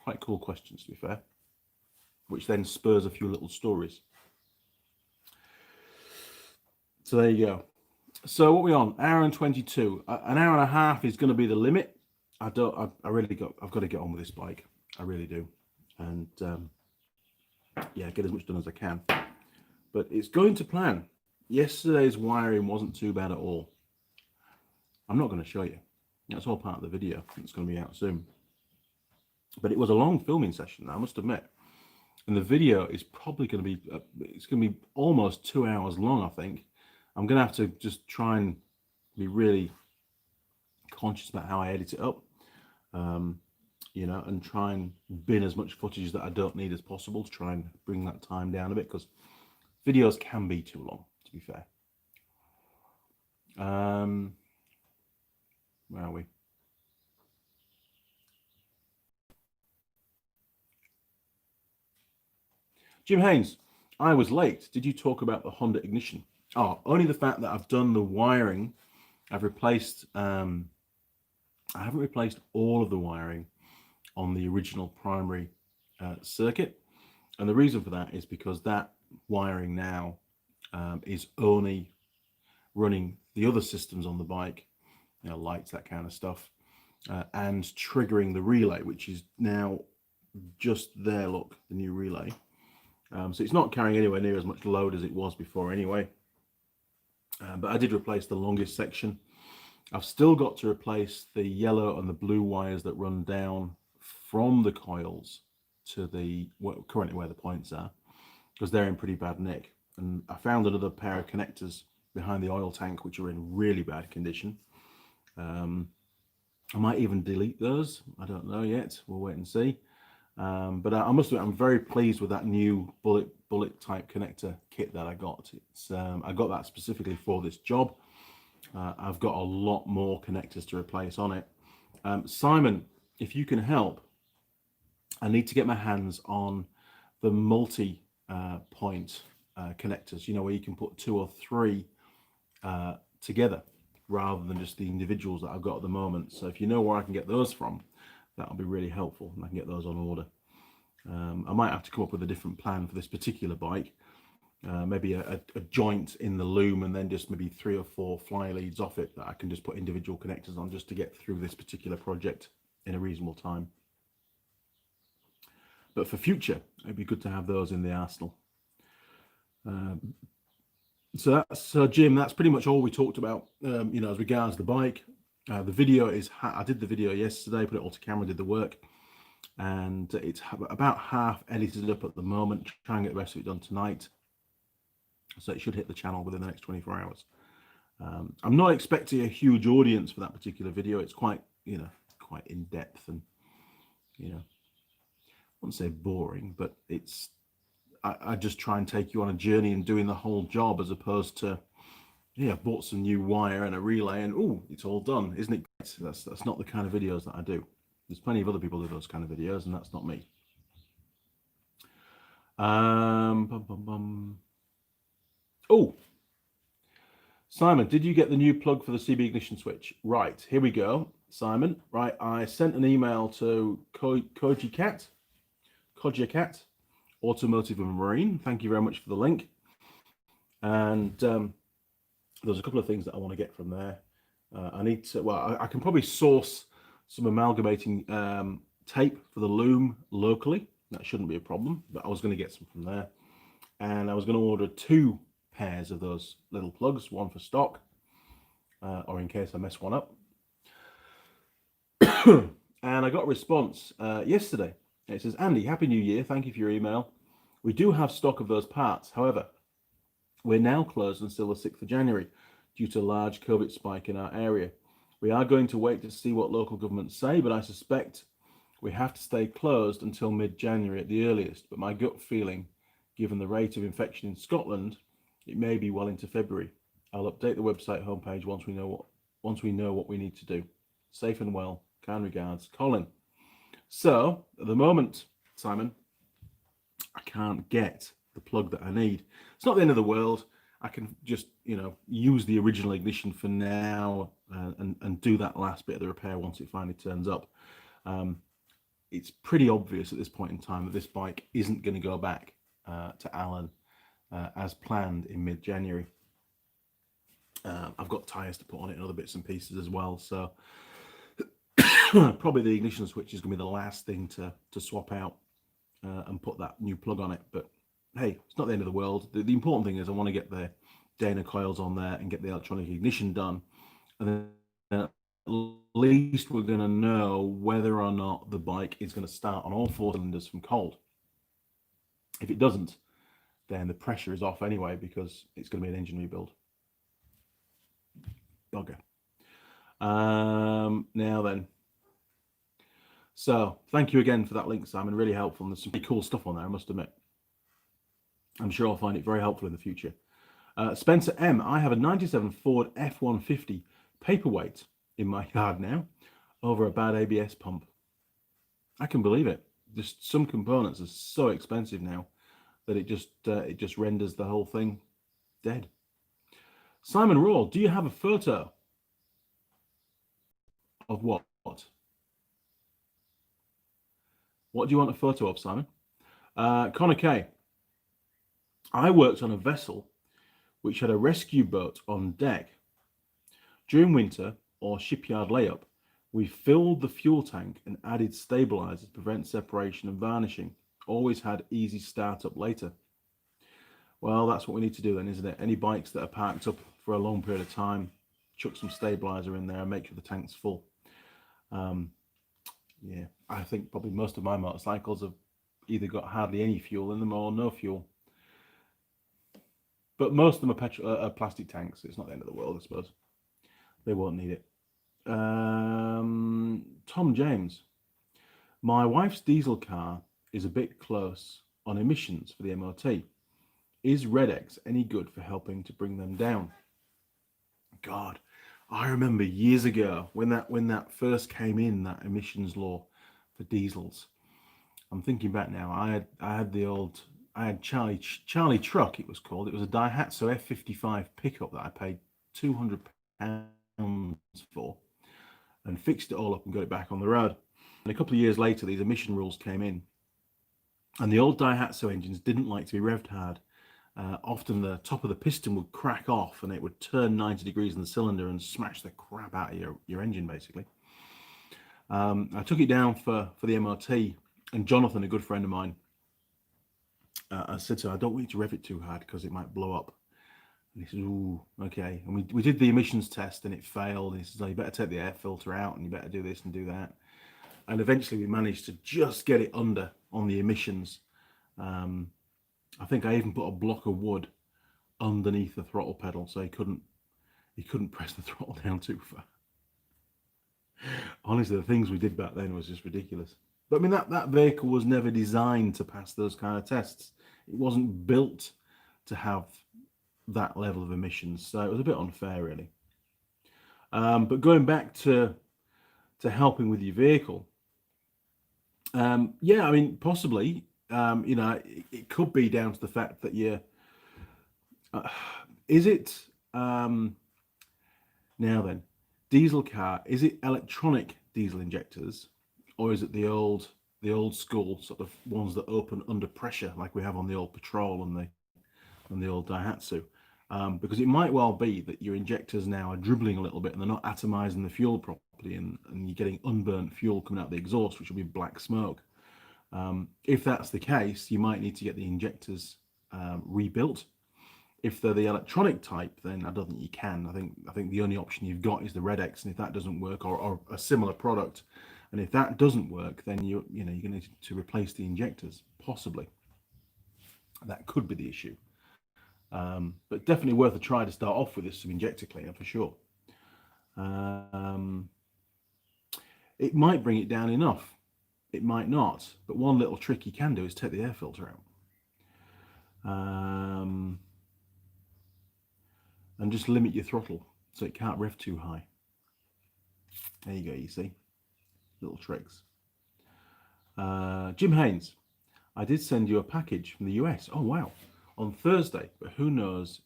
quite cool questions, to be fair, which then spurs a few little stories. So there you go. So what are we on? Hour and 22. An hour and a half is going to be the limit. I've got to get on with this bike. I really do. And yeah, get as much done as I can. But it's going to plan. Yesterday's wiring wasn't too bad at all. I'm not going to show you. That's all part of the video. It's going to be out soon. But it was a long filming session, I must admit. And the video is probably going to be, it's going to be almost 2 hours long, I think. I'm going to have to just try and be really conscious about how I edit it up, and try and bin as much footage that I don't need as possible to try and bring that time down a bit, because videos can be too long, to be fair. Where are we? Jim Haynes, I was late. Did you talk about the Honda ignition? Oh, only the fact that I've done the wiring. I've replaced, I haven't replaced all of the wiring on the original primary circuit. And the reason for that is because that wiring now is only running the other systems on the bike, lights, that kind of stuff, and triggering the relay, which is now just there, look, the new relay. So it's not carrying anywhere near as much load as it was before anyway. But I did replace the longest section. I've still got to replace the yellow and the blue wires that run down from the coils to currently where the points are, because they're in pretty bad nick. And I found another pair of connectors behind the oil tank which are in really bad condition. I might even delete those. I don't know yet. We'll wait and see. But I must admit, I'm very pleased with that new bullet type connector kit that I got. I got that specifically for this job. I've got a lot more connectors to replace on it. Simon, if you can help, I need to get my hands on the multi point connectors, where you can put 2 or 3 together rather than just the individuals that I've got at the moment. So if you know where I can get those from, that'll be really helpful, and I can get those on order. I might have to come up with a different plan for this particular bike. Maybe a joint in the loom, and then just maybe 3 or 4 fly leads off it that I can just put individual connectors on, just to get through this particular project in a reasonable time. But for future, it'd be good to have those in the arsenal. So Jim, that's pretty much all we talked about, as regards the bike. The video is, I did the video yesterday, put it all to camera, did the work, and it's about half edited up at the moment. Try and get the rest of it done tonight. So it should hit the channel within the next 24 hours. I'm not expecting a huge audience for that particular video. It's quite, quite in depth and, I wouldn't say boring, but I just try and take you on a journey and doing the whole job, as opposed to, bought some new wire and a relay and, oh, it's all done, isn't it? That's not the kind of videos that I do. There's plenty of other people who do those kind of videos, and that's not me. Oh, Simon, did you get the new plug for the CB ignition switch? Right, here we go, Simon. Right, I sent an email to Koji Cat, Automotive and Marine. Thank you very much for the link. And there's a couple of things that I want to get from there. I need to, well, I can probably source some amalgamating tape for the loom locally. That shouldn't be a problem, but I was going to get some from there. And I was going to order 2 pairs of those little plugs, one for stock, or in case I mess one up. And I got a response yesterday. It says, Andy, Happy New Year. Thank you for your email. We do have stock of those parts. However, we're now closed until the 6th of January due to a large COVID spike in our area. We are going to wait to see what local governments say, but I suspect we have to stay closed until mid-January at the earliest. But my gut feeling, given the rate of infection in Scotland, it may be well into February. I'll update the website homepage once we know what we need to do. Safe and well. Kind regards, Colin. So at the moment, Simon, I can't get the plug that I need. It's not the end of the world. I can just, use the original ignition for now and do that last bit of the repair once it finally turns up. It's pretty obvious at this point in time that this bike isn't going to go back to Alan as planned in mid-January. I've got tyres to put on it and other bits and pieces as well. So probably the ignition switch is going to be the last thing to swap out and put that new plug on it. But hey, it's not the end of the world. The important thing is I want to get the Dana coils on there and get the electronic ignition done. And then at least we're going to know whether or not the bike is going to start on all 4 cylinders from cold. If it doesn't, then the pressure is off anyway, because it's going to be an engine rebuild. Okay. Now then. So thank you again for that link, Simon. Really helpful. And there's some pretty cool stuff on there, I must admit. I'm sure I'll find it very helpful in the future. Spencer M, I have a 97 Ford F-150 paperweight in my yard now over a bad ABS pump. I can believe it. Just some components are so expensive now that it just renders the whole thing dead. Simon Raw, do you have a photo of what? What do you want a photo of, Simon? Connor K, I worked on a vessel which had a rescue boat on deck. During winter or shipyard layup, we filled the fuel tank and added stabilizers to prevent separation and varnishing. Always had easy startup later. Well, that's what we need to do then, isn't it? Any bikes that are parked up for a long period of time, chuck some stabilizer in there and make sure the tank's full. Yeah, I think probably most of my motorcycles have either got hardly any fuel in them or no fuel. But most of them are plastic tanks. It's not the end of the world, I suppose. They won't need it. Tom James. My wife's diesel car is a bit close on emissions for the MOT. Is Red-X any good for helping to bring them down? God, I remember years ago when that first came in, that emissions law for diesels. I'm thinking back now. I had Charlie Truck, it was called. It was a Daihatsu F55 pickup that I paid £200 for, and fixed it all up and got it back on the road. And a couple of years later, these emission rules came in, and the old Daihatsu engines didn't like to be revved hard. Often the top of the piston would crack off and it would turn 90 degrees in the cylinder and smash the crap out of your engine, basically. I took it down for the MOT, and Jonathan, a good friend of mine, I said to him, I don't want you to rev it too hard because it might blow up. And he said, ooh, okay. And we did the emissions test and it failed. And he says, oh, you better take the air filter out and you better do this and do that. And eventually we managed to just get it under on the emissions. I think I even put a block of wood underneath the throttle pedal so he couldn't press the throttle down too far. Honestly, the things we did back then was just ridiculous. But I mean, that vehicle was never designed to pass those kind of tests. It wasn't built to have that level of emissions, so it was a bit unfair, really. But going back to helping with your vehicle, yeah, I mean, possibly, you know, it could be down to the fact that you're. Is it now then? Diesel car, is it electronic diesel injectors, or is it the old school sort of ones that open under pressure like we have on the old Patrol and the old Daihatsu? Because it might well be that your injectors now are dribbling a little bit and they're not atomizing the fuel properly, and you're getting unburnt fuel coming out of the exhaust, which will be black smoke. If that's the case, you might need to get the injectors rebuilt. If they're the electronic type, then I don't think you can. I think the only option you've got is the Red X, and if that doesn't work, or a similar product, and if that doesn't work, then you're going to need to replace the injectors, possibly. That could be the issue, but definitely worth a try to start off with is some injector cleaner for sure. It might bring it down enough, it might not, but one little trick you can do is take the air filter out. And just limit your throttle so it can't rev too high. There you go, you see, little tricks. Jim Haynes, I did send you a package from the US. Oh wow, on Thursday, but who knows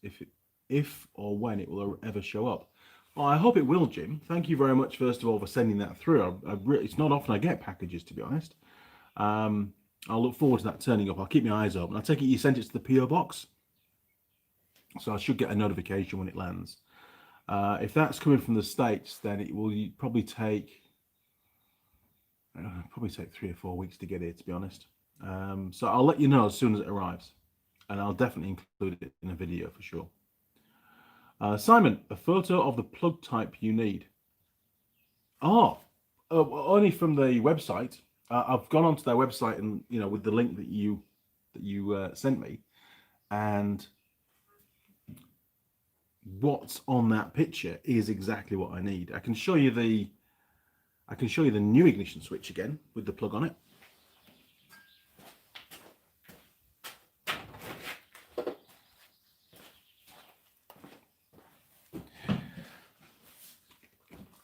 if or when it will ever show up. Well, I hope it will, Jim. Thank you very much, first of all, for sending that through. It's not often I get packages, to be honest. I'll look forward to that turning up. I'll keep my eyes open. I take it you sent it to the PO box, so I should get a notification when it lands. If that's coming from the States, then it will probably take 3 or 4 weeks to get here, to be honest. So I'll let you know as soon as it arrives, and I'll definitely include it in a video for sure. Simon, a photo of the plug type you need. Only from the website. I've gone onto their website, and with the link that you sent me, and what's on that picture is exactly what I need. I can show you the new ignition switch again with the plug on it.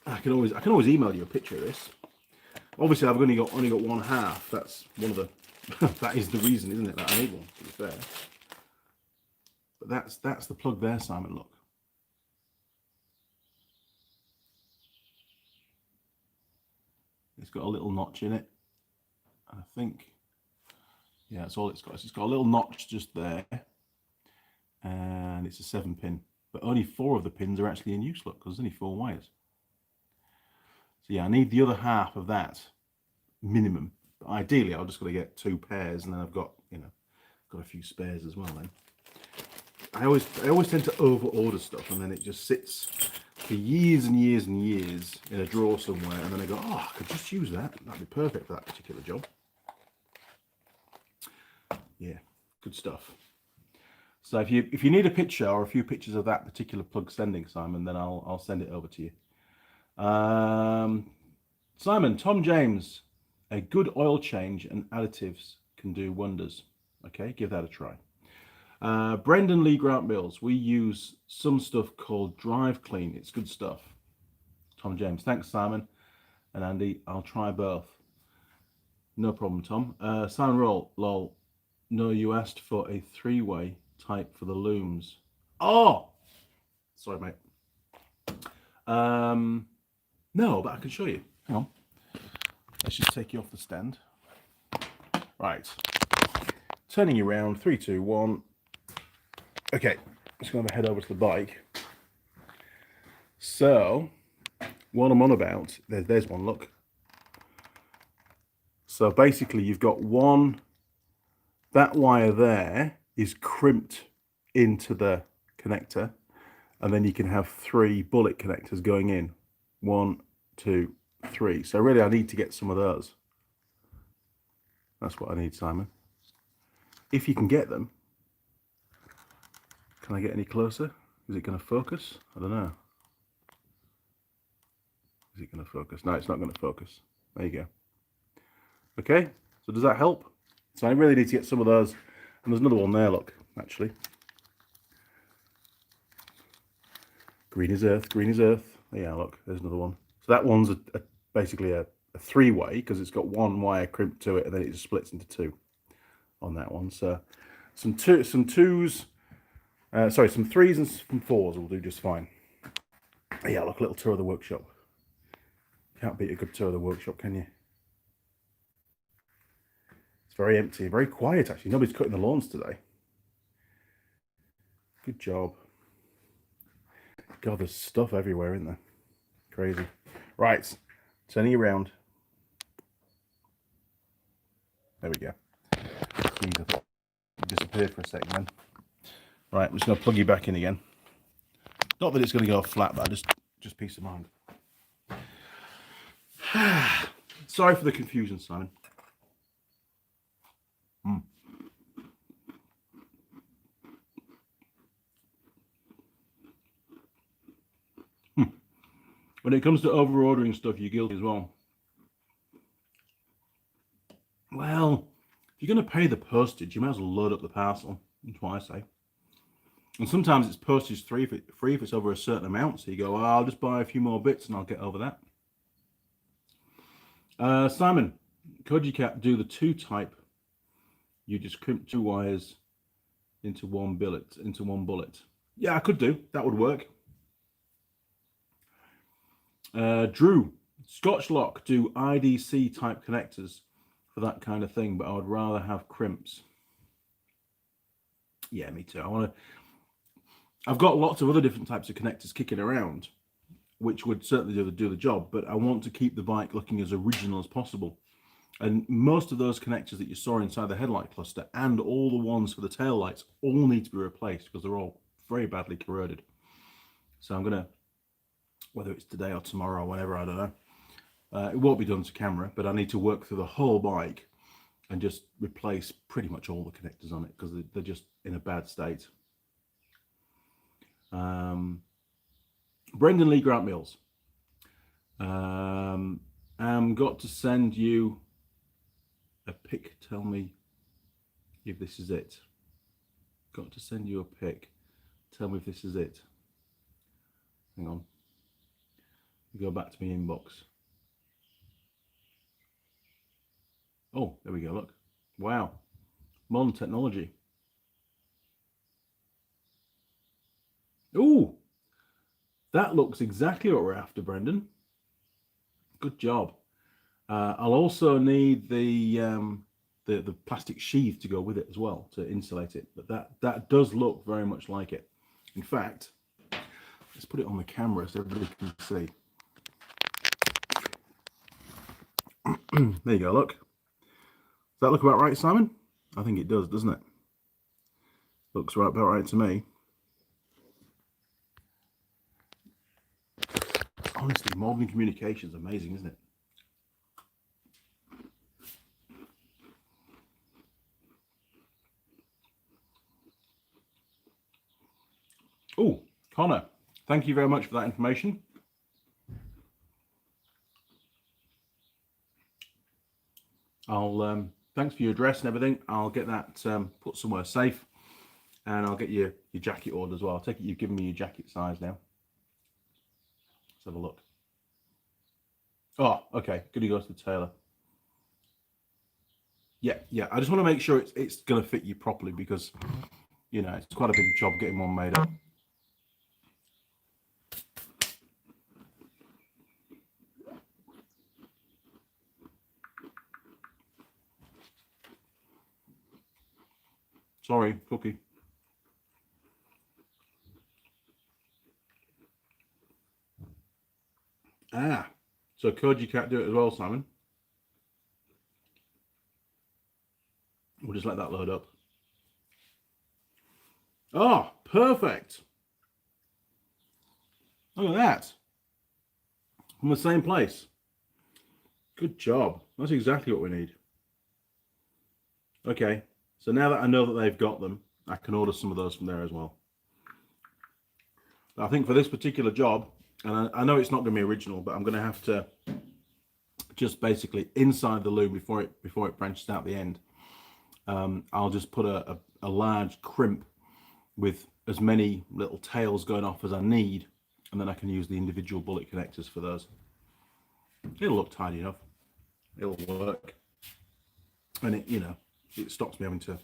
I can always email you a picture of this. Obviously, I've only got one half. That's one of the that is the reason, isn't it, that I need one, to be fair. But that's the plug there, Simon. Look. It's got a little notch in it. I think, yeah, that's all it's got. It's got a little notch just there, and it's a 7-pin. But only 4 of the pins are actually in use. Look, because there's only 4 wires. So yeah, I need the other half of that minimum. But ideally, I've just got to get 2 pairs, and then I've got got a few spares as well. Then I always tend to over order stuff, and then it just sits for years and years and years in a drawer somewhere, and then I go, oh, I could just use that. That'd be perfect for that particular job. Yeah, good stuff. So if you need a picture or a few pictures of that particular plug sending, Simon, then I'll send it over to you. Simon, Tom James, a good oil change and additives can do wonders. Okay, give that a try. Brendan Lee Grant Mills, we use some stuff called Drive Clean. It's good stuff. Tom James, thanks, Simon and Andy. I'll try both. No problem, Tom. Simon Roll, lol. No, you asked for a 3-way type for the looms. Oh, sorry, mate. No, but I can show you. Hang on. Let's just take you off the stand. Right. Turning you around. 3, 2, 1. Okay. Just going to head over to the bike. So, what I'm on about, there's one, look. So basically you've got one, that wire there is crimped into the connector, and then you can have 3 bullet connectors going in. 1, 2, 3. So really I need to get some of those. That's what I need, Simon. If you can get them. Can I get any closer? Is it going to focus? I don't know. Is it going to focus? No, it's not going to focus. There you go. Okay, so does that help? So I really need to get some of those. And there's another one there, look, actually. Green is earth, green is earth. Yeah, look, there's another one. So that one's basically a 3-way, because it's got 1 wire crimped to it, and then it just splits into 2 on that one. So some 3s and some 4s will do just fine. Yeah, look, a little tour of the workshop. Can't beat a good tour of the workshop, can you? It's very empty, very quiet actually. Nobody's cutting the lawns today. Good job. God, there's stuff everywhere, isn't there? Crazy. Right, turning you around. There we go. Jeez, I thought it disappeared for a second then. Right, I'm just going to plug you back in again. Not that it's going to go flat, but just peace of mind. Sorry for the confusion, Simon. When it comes to over-ordering stuff, you're guilty as well. Well, if you're going to pay the postage, you might as well load up the parcel. That's what I say. And sometimes it's postage free if it's over a certain amount. So you go, oh, I'll just buy a few more bits and I'll get over that. Simon, could you do the 2 type? You just crimp 2 wires into one bullet. Yeah, I could do. That would work. Drew, Scotch lock do IDC type connectors for that kind of thing, but I would rather have crimps. Yeah, me too. I've got lots of other different types of connectors kicking around, which would certainly do the job, but I want to keep the bike looking as original as possible. And most of those connectors that you saw inside the headlight cluster and all the ones for the tail lights all need to be replaced because they're all very badly corroded. So I'm going to, whether it's today or tomorrow or whenever, I don't know. It won't be done to camera, but I need to work through the whole bike and just replace pretty much all the connectors on it because they're just in a bad state. Brendan Lee Grant Mills. Got to send you a pic. Tell me if this is it. Got to send you a pic. Tell me if this is it. Hang on. Go back to my inbox. Oh, there we go. Look. Wow. Modern technology. Oh, that looks exactly what we're after, Brendan. Good job. I'll also need the plastic sheath to go with it as well to insulate it. But that does look very much like it. In fact, let's put it on the camera so everybody can see. There you go, look. Does that look about right, Simon? I think it does, doesn't it? Looks about right to me. Honestly, modern communication is amazing, isn't it? Oh, Connor, thank you very much for that information. Thanks for your address and everything. I'll get that put somewhere safe, and I'll get your jacket ordered as well. I'll take it you've given me your jacket size now. Let's have a look. Oh, okay. Good to go to the tailor. Yeah. I just want to make sure it's going to fit you properly because, you know, it's quite a big job getting one made up. Sorry, cookie. Ah, so Koji can't do it as well, Simon. We'll just let that load up. Oh, perfect. Look at that. From the same place. Good job. That's exactly what we need. Okay, so now that I know that they've got them, I can order some of those from there as well. I think for this particular job, and I know it's not going to be original, but I'm going to have to just basically inside the loom before it branches out the end. I'll just put a large crimp with as many little tails going off as I need, and then I can use the individual bullet connectors for those. It'll look tidy enough. It'll work, and it stops me having to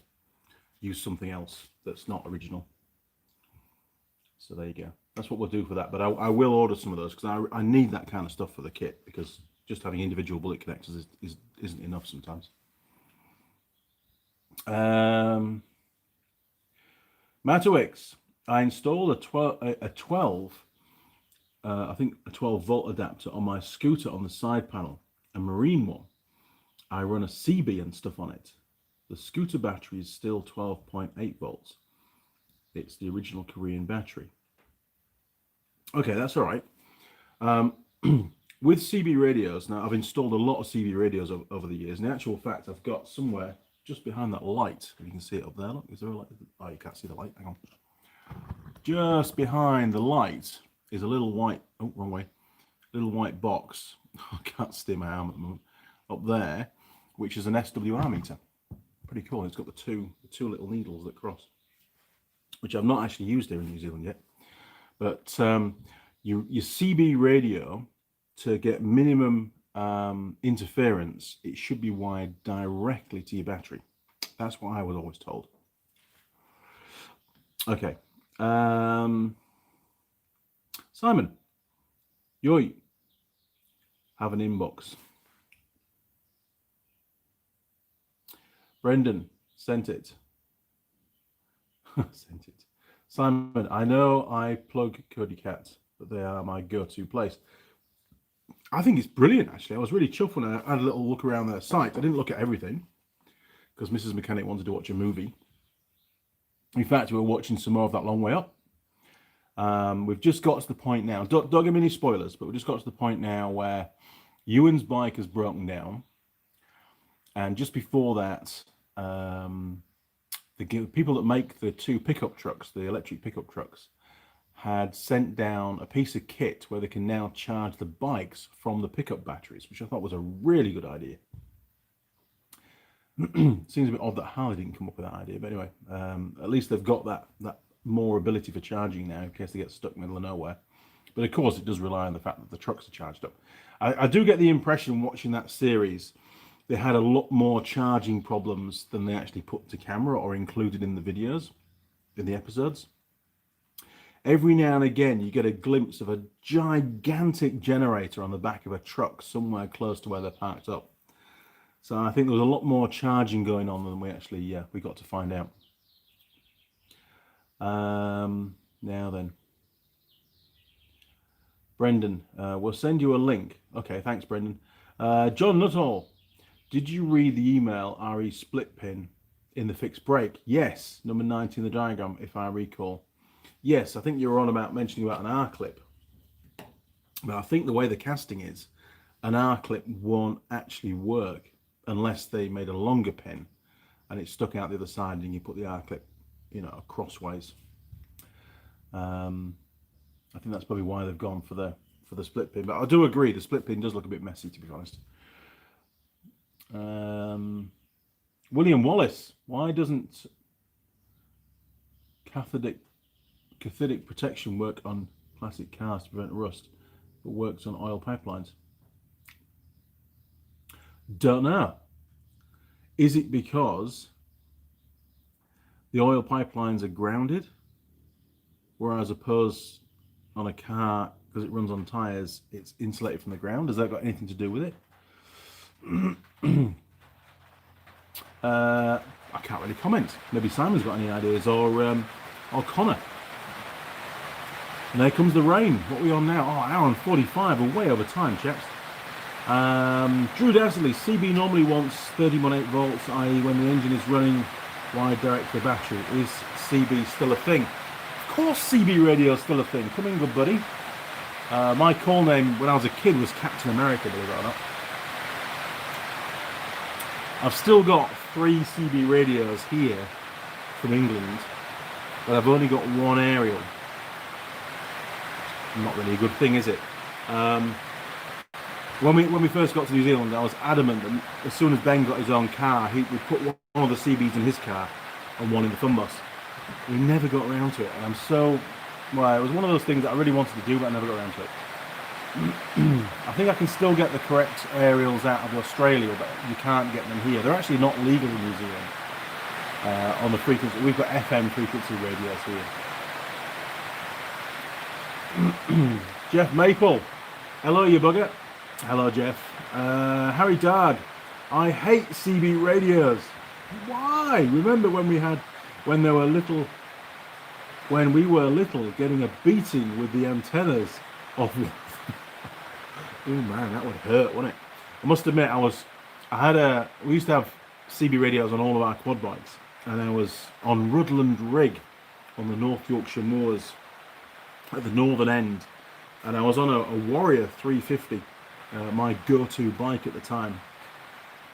use something else that's not original. So there you go. That's what we'll do for that. But I will order some of those because I need that kind of stuff for the kit, because just having individual bullet connectors isn't enough sometimes. Matowix, I installed a 12 volt adapter on my scooter on the side panel, a marine one. I run a CB and stuff on it. The scooter battery is still 12.8 volts. It's the original Korean battery. Okay, that's all right. With CB radios, now I've installed a lot of CB radios over the years. In actual fact, I've got somewhere just behind that light, you can see it up there. Look, is there a light? Oh, you can't see the light. Hang on. Just behind the light is a little white, oh, wrong way, little white box. I can't steer my arm at the moment. Up there, which is an SWR meter. Pretty cool. It's got the two little needles that cross, which I've not actually used here in New Zealand yet. But your CB radio, to get minimum interference, it should be wired directly to your battery. That's what I was always told. Okay. Simon, you have an inbox. Brendan sent it. Sent it. Simon, I know I plug Cody Cats, but they are my go-to place. I think it's brilliant, actually. I was really chuffed when I had a little look around their site. I didn't look at everything because Mrs. Mechanic wanted to watch a movie. In fact, we were watching some more of That Long Way Up. We've just got to the point now. Don't give me any spoilers, but we've just got to the point now where Ewan's bike has broken down. And just before that, the people that make the two pickup trucks, the electric pickup trucks, had sent down a piece of kit where they can now charge the bikes from the pickup batteries, which I thought was a really good idea. Seems a bit odd that Harley didn't come up with that idea, but anyway, at least they've got that more ability for charging now in case they get stuck in the middle of nowhere. But of course, it does rely on the fact that the trucks are charged up. I do get the impression watching that series, they had a lot more charging problems than they actually put to camera or included in the videos, in the episodes. Every now and again, you get a glimpse of a gigantic generator on the back of a truck somewhere close to where they're parked up. So I think there was a lot more charging going on than we actually we got to find out. Now then, Brendan, we'll send you a link. Okay, thanks, Brendan. John Nuttall, did you read the email RE split pin in the fixed brake? Yes, number 90 in the diagram, if I recall. Yes, I think you were on about mentioning about an R-clip. But I think the way the casting is, an R-clip won't actually work unless they made a longer pin and it's stuck out the other side and you put the R-clip, crossways. I think that's probably why they've gone for the split pin. But I do agree, the split pin does look a bit messy, to be honest. William Wallace, why doesn't cathodic protection work on plastic cars to prevent rust, but works on oil pipelines? Don't know. Is it because the oil pipelines are grounded, whereas opposed on a car, because it runs on tires, it's insulated from the ground? Has that got anything to do with it? I can't really comment. Maybe Simon's got any ideas, or Connor. And there comes the rain. What are we on now? Oh, hour and 45. We're way over time, chaps. Drew Dasley, CB normally wants 30.8 volts, i.e. when the engine is running wide direct to the battery. Is CB still a thing? Of course CB radio is still a thing. Come in, good buddy. My call name when I was a kid was Captain America, believe it or not. I've still got 3 CB radios here from England, but I've only got 1 aerial. Not really a good thing, is it? When we first got to New Zealand, I was adamant that as soon as Ben got his own car, he would put one of the CBs in his car and one in the fun bus. We never got around to it, and I'm so... Well, it was one of those things that I really wanted to do, but I never got around to it. I think I can still get the correct aerials out of Australia, but you can't get them here. They're actually not legal in New Zealand on the frequency. We've got FM frequency radios here. Jeff Maple. Hello, you bugger. Hello, Jeff. Harry Dard. I hate CB radios. Why? Remember when we were little, getting a beating with the antennas off. Oh man, that would hurt, wouldn't it? I must admit, we used to have CB radios on all of our quad bikes, and I was on Rudland Rig on the North Yorkshire moors at the northern end, and I was on a Warrior 350, my go-to bike at the time,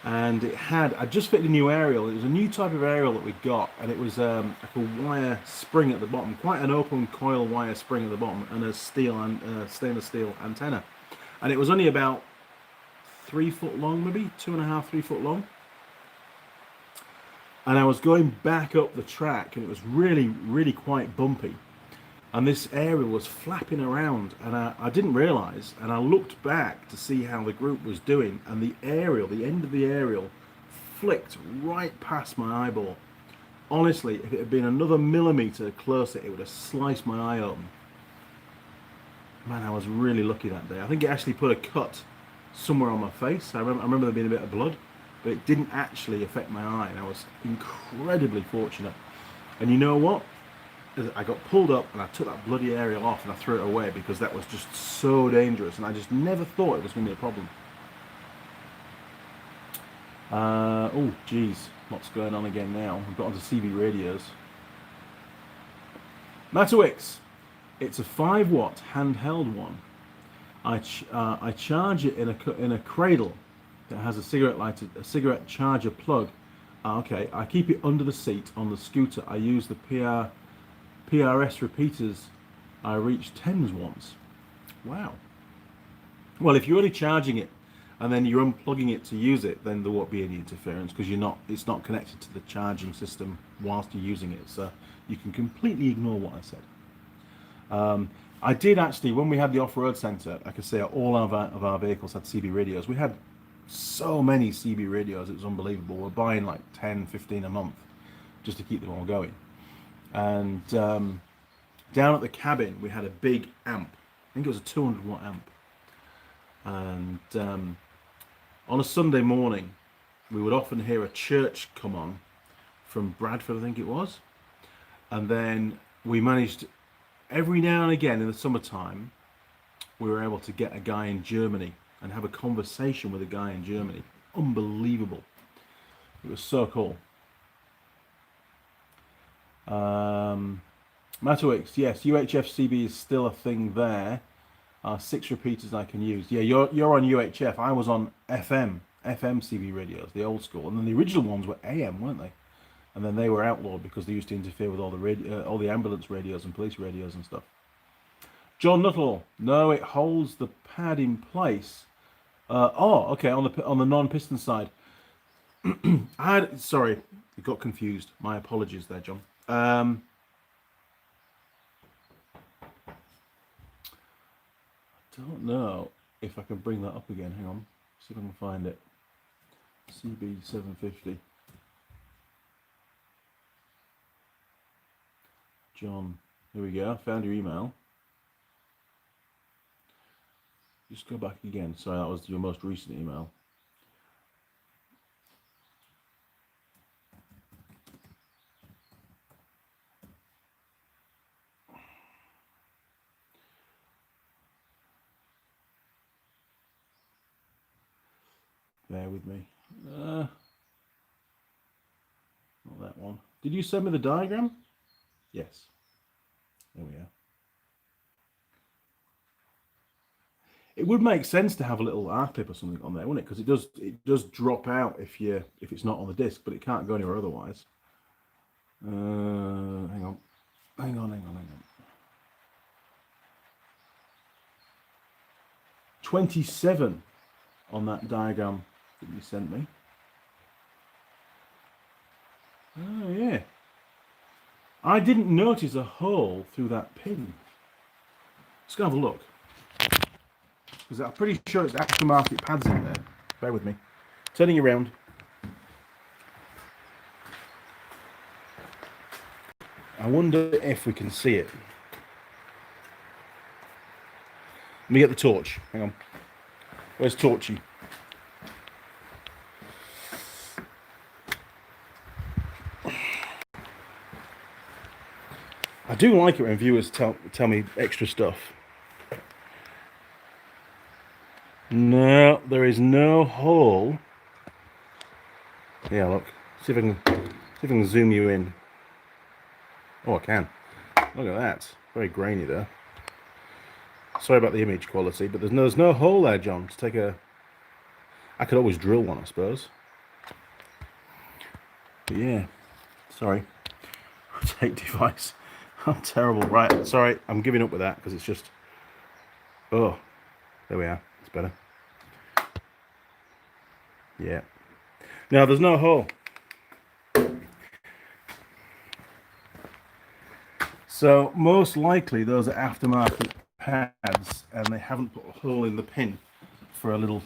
and I just fitted a new aerial. It was a new type of aerial that we got, and it was like a wire spring at the bottom, quite an open coil wire spring at the bottom, and a stainless steel antenna. And it was only about 3 foot long, maybe 2.5, 3 foot long. And I was going back up the track, and it was really, really quite bumpy. And this aerial was flapping around, and I didn't realise. And I looked back to see how the group was doing, and the end of the aerial, flicked right past my eyeball. Honestly, if it had been another millimetre closer, it would have sliced my eye open. Man, I was really lucky that day. I think it actually put a cut somewhere on my face. I remember there being a bit of blood, but it didn't actually affect my eye, and I was incredibly fortunate. And you know what? I got pulled up, and I took that bloody aerial off, and I threw it away because that was just so dangerous, and I just never thought it was going to be a problem. Oh, geez. What's going on again now? I've got onto CB radios. Matawix. It's a 5-watt handheld one. I charge it in a cradle that has a cigarette charger plug. Okay, I keep it under the seat on the scooter. I use the PRS repeaters. I reached 10s once. Wow. Well, if you're only charging it and then you're unplugging it to use it, then there won't be any interference because it's not connected to the charging system whilst you're using it. So you can completely ignore what I said. I did actually, when we had the off-road centre, like I say, all of our vehicles had CB radios. We had so many CB radios, it was unbelievable. We're buying like 10, 15 a month just to keep them all going. And down at the cabin, we had a big amp. I think it was a 200-watt amp. And on a Sunday morning, we would often hear a church come on from Bradford, I think it was. And then we managed... Every now and again in the summertime, we were able to get a guy in Germany and have a conversation with a guy in Germany. Unbelievable. It was so cool. Matawix, yes, UHF CB is still a thing there. 6 repeaters I can use. Yeah, you're on UHF. I was on FM CB radios, the old school. And then the original ones were AM, weren't they? And then they were outlawed because they used to interfere with all the ambulance radios and police radios and stuff. John Nuttall, no, it holds the pad in place. Okay, on the non-piston side. Sorry, I got confused. My apologies there, John. Don't know if I can bring that up again. Hang on, see if I can find it. CB750. John, here we go. Found your email. Just go back again. Sorry, that was your most recent email. Bear with me. Not that one. Did you send me the diagram? Yes. There we are. It would make sense to have a little R-clip or something on there, wouldn't it? Because it does drop out if it's not on the disc, but it can't go anywhere otherwise. Hang on. 27 on that diagram that you sent me. Oh yeah. I didn't notice a hole through that pin. Let's go have a look. Because I'm pretty sure it's aftermarket pads in there. Bear with me. Turning around. I wonder if we can see it. Let me get the torch. Hang on. Where's Torchy? I do like it when viewers tell me extra stuff. No, there is no hole. Yeah, look. See if I can zoom you in. Oh, I can. Look at that. Very grainy there. Sorry about the image quality, but there's no hole there, John. To take a. I could always drill one, I suppose. But yeah, sorry. Rotate device. I'm terrible. Right, sorry. I'm giving up with that because it's just. Oh, there we are. It's better. Yeah. Now there's no hole. So most likely those are aftermarket pads, and they haven't put a hole in the pin for a little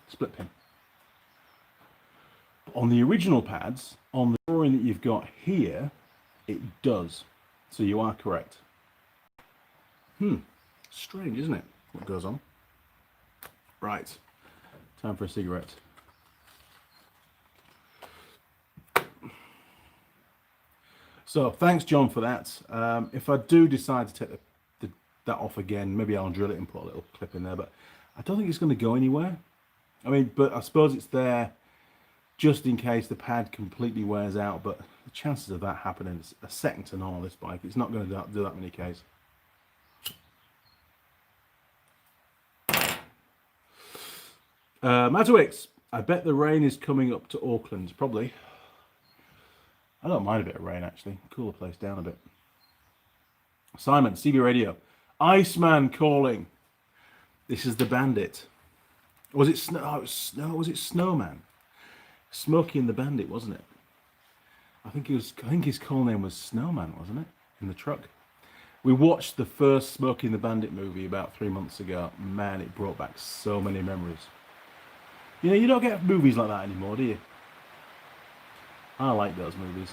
split pin. On the original pads, on the drawing that you've got here, it does. So you are correct. Strange, isn't it? What goes on? Right. Time for a cigarette. So thanks, John, for that. If I do decide to take that off again, maybe I'll drill it and put a little clip in there, but I don't think it's going to go anywhere. I mean, but I suppose it's there just in case the pad completely wears out, but the chances of that happening is a second to none on this bike. It's not going to do that many Ks. Matowix, I bet the rain is coming up to Auckland. Probably. I don't mind a bit of rain, actually. Cool the place down a bit. Simon, CB Radio. Iceman calling. This is the Bandit. Was it Snow? Oh, it was Snow. Was it Snowman? Smokey and the Bandit, wasn't it? I think his call name was Snowman, wasn't it? In the truck. We watched the first Smokey and the Bandit movie about 3 months ago. Man, it brought back so many memories. You know, you don't get movies like that anymore, do you? I like those movies.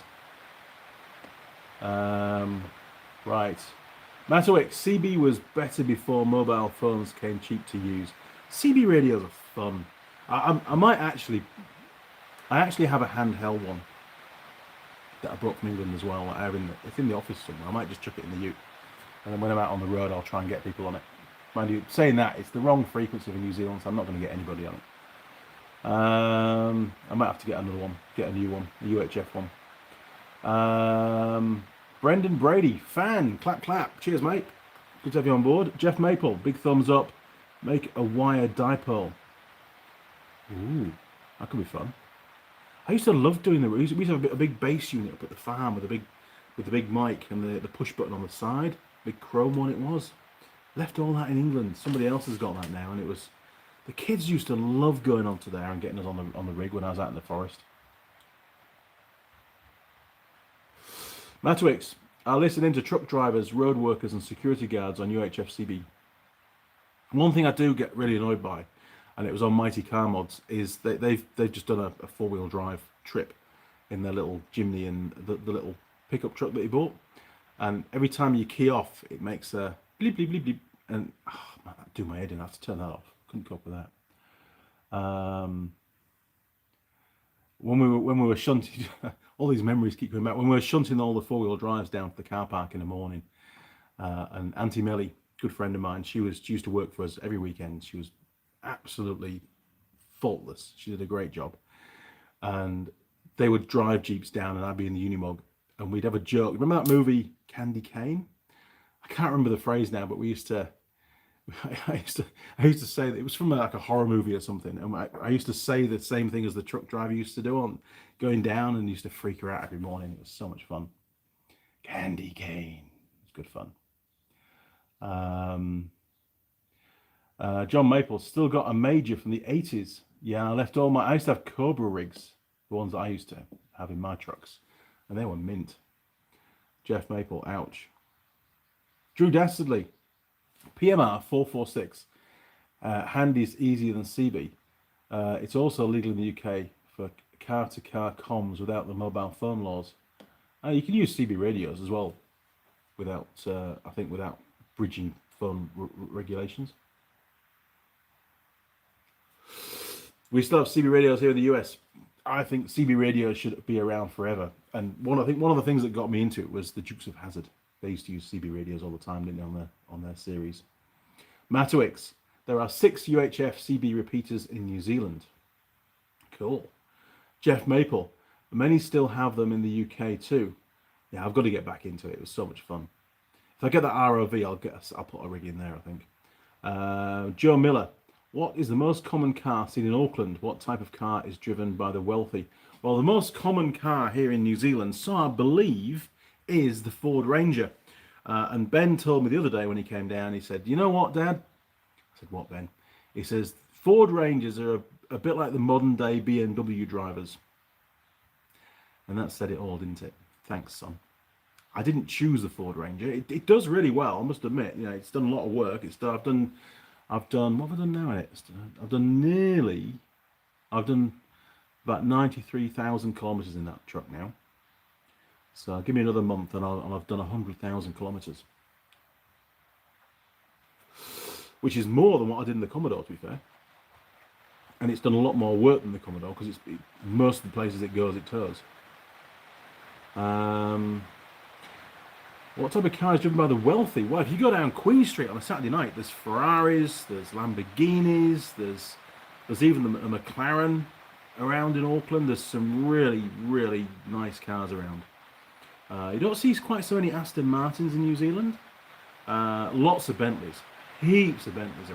Right. Matowix, CB was better before mobile phones came cheap to use. CB radios are fun. I actually have a handheld one that I brought from England as well. It's in the office somewhere. I might just chuck it in the ute. And then when I'm out on the road, I'll try and get people on it. Mind you, saying that, it's the wrong frequency for New Zealand, so I'm not going to get anybody on it. I might have to get another one, get a new one, a UHF one. Brendan Brady, fan, clap. Cheers, mate. Good to have you on board. Jeff Maple, big thumbs up. Make a wire dipole. Ooh, that could be fun. I used to love doing we used to have a big bass unit up at the farm with the big mic and the push button on the side. Big chrome one it was. Left all that in England. Somebody else has got that now, and it was. The kids used to love going onto there and getting us on the rig when I was out in the forest. Matwix, I listen into truck drivers, road workers and security guards on UHFCB. One thing I do get really annoyed by, and it was on Mighty Car Mods, is they've just done a four-wheel drive trip in their little Jimny and the little pickup truck that he bought. And every time you key off, it makes a bleep, bleep, bleep, bleep. And man, that'd do my head in. I have to turn that off. Couldn't cope with that. When we were shunting, all these memories keep coming back. When we were shunting all the four-wheel drives down to the car park in the morning, and Auntie Millie good friend of mine. She used to work for us every weekend. She was absolutely faultless. She did a great job. And they would drive Jeeps down and I'd be in the Unimog and we'd have a joke. Remember that movie Candy Cane? I can't remember the phrase now, but we used to I used to say that it was from like a horror movie or something, and I used to say the same thing as the truck driver used to do on going down, and used to freak her out every morning. It was so much fun. Candy cane, it's good fun. John Maple still got a Major from the 80s. Yeah, I left all I used to have Cobra rigs, the ones that I used to have in my trucks, and they were mint. Jeff Maple, ouch. Drew Dastardly, PMR 446. Handy's easier than CB. It's also legal in the UK for car-to-car comms without the mobile phone laws. You can use CB radios as well, without I think without bridging phone regulations. We still have CB radios here in the US. I think CB radios should be around forever. And one of the things that got me into it was the Dukes of Hazzard. They used to use CB radios all the time, didn't they, on their series. Matowix, there are 6 UHF CB repeaters in New Zealand. Cool. Jeff Maple, many still have them in the UK too. Yeah, I've got to get back into it. It was so much fun. If I get that ROV, I'll put a rig in there, I think. Joe Miller, what is the most common car seen in Auckland? What type of car is driven by the wealthy? Well, the most common car here in New Zealand, so I believe, is the Ford Ranger. And Ben told me the other day when he came down, he said, you know what, Dad? I said, what, Ben? He says, Ford Rangers are a bit like the modern day BMW drivers. And that said it all, didn't it? Thanks, son. I didn't choose the Ford Ranger. It does really well, I must admit. You know, it's done a lot of work. I've done what have I done now in it? I've done about 93,000 kilometers in that truck now. So give me another month and I've done 100,000 kilometers, which is more than what I did in the Commodore, to be fair. And it's done a lot more work than the Commodore because most of the places it goes, it tows. What type of car is driven by the wealthy? Well, if you go down Queen Street on a Saturday night, there's Ferraris, there's Lamborghinis, there's even a McLaren around in Auckland. There's some really, really nice cars around. You don't see quite so many Aston Martins in New Zealand. Lots of Bentleys, heaps of Bentleys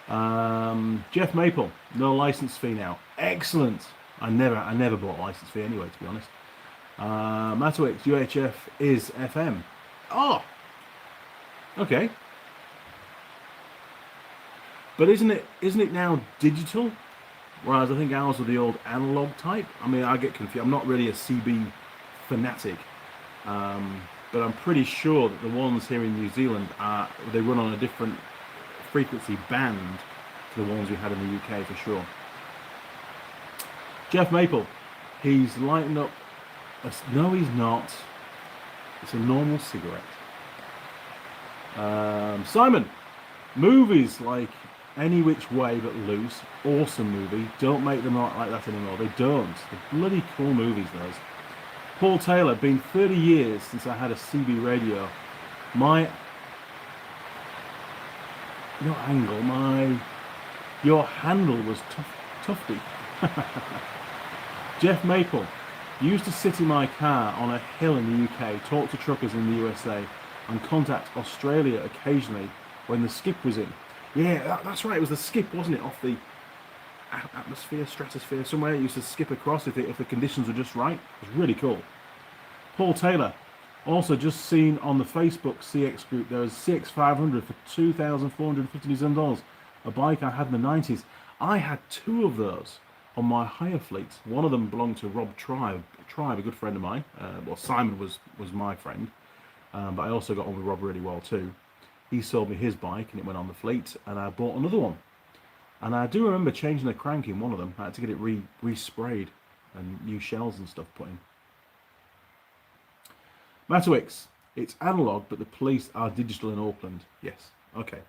around. Jeff Maple, no license fee now. Excellent. I never bought a license fee anyway, to be honest. Matowix, UHF is FM. Oh, okay. But isn't it now digital? Whereas I think ours are the old analog type. I mean, I get confused. I'm not really a CB fanatic, but I'm pretty sure that the ones here in New Zealand they run on a different frequency band to the ones we had in the UK for sure. Jeff Maple, he's lighting up. No, he's not. It's a normal cigarette. Simon, movies like Any Which Way But Loose, awesome movie. Don't make them like that anymore. They don't. They're bloody cool movies, those. Paul Taylor, been 30 years since I had a CB radio. Your handle was tufty. Jeff Maple, used to sit in my car on a hill in the UK, talk to truckers in the USA, and contact Australia occasionally when the skip was in. Yeah, that's right. It was the skip, wasn't it? Off the atmosphere, stratosphere, somewhere. It used to skip across if the conditions were just right. It was really cool. Paul Taylor, also just seen on the Facebook CX group, there was CX500 for $2,450 New Zealand dollars, a bike I had in the 90s. I had 2 of those on my hire fleet. One of them belonged to Rob Tribe, a good friend of mine. Well, Simon was my friend, but I also got on with Rob really well too. He sold me his bike and it went on the fleet, and I bought another one. And I do remember changing the crank in one of them. I had to get it re-sprayed and new shells and stuff put in. Matowix, it's analog, but the police are digital in Auckland. Yes, okay.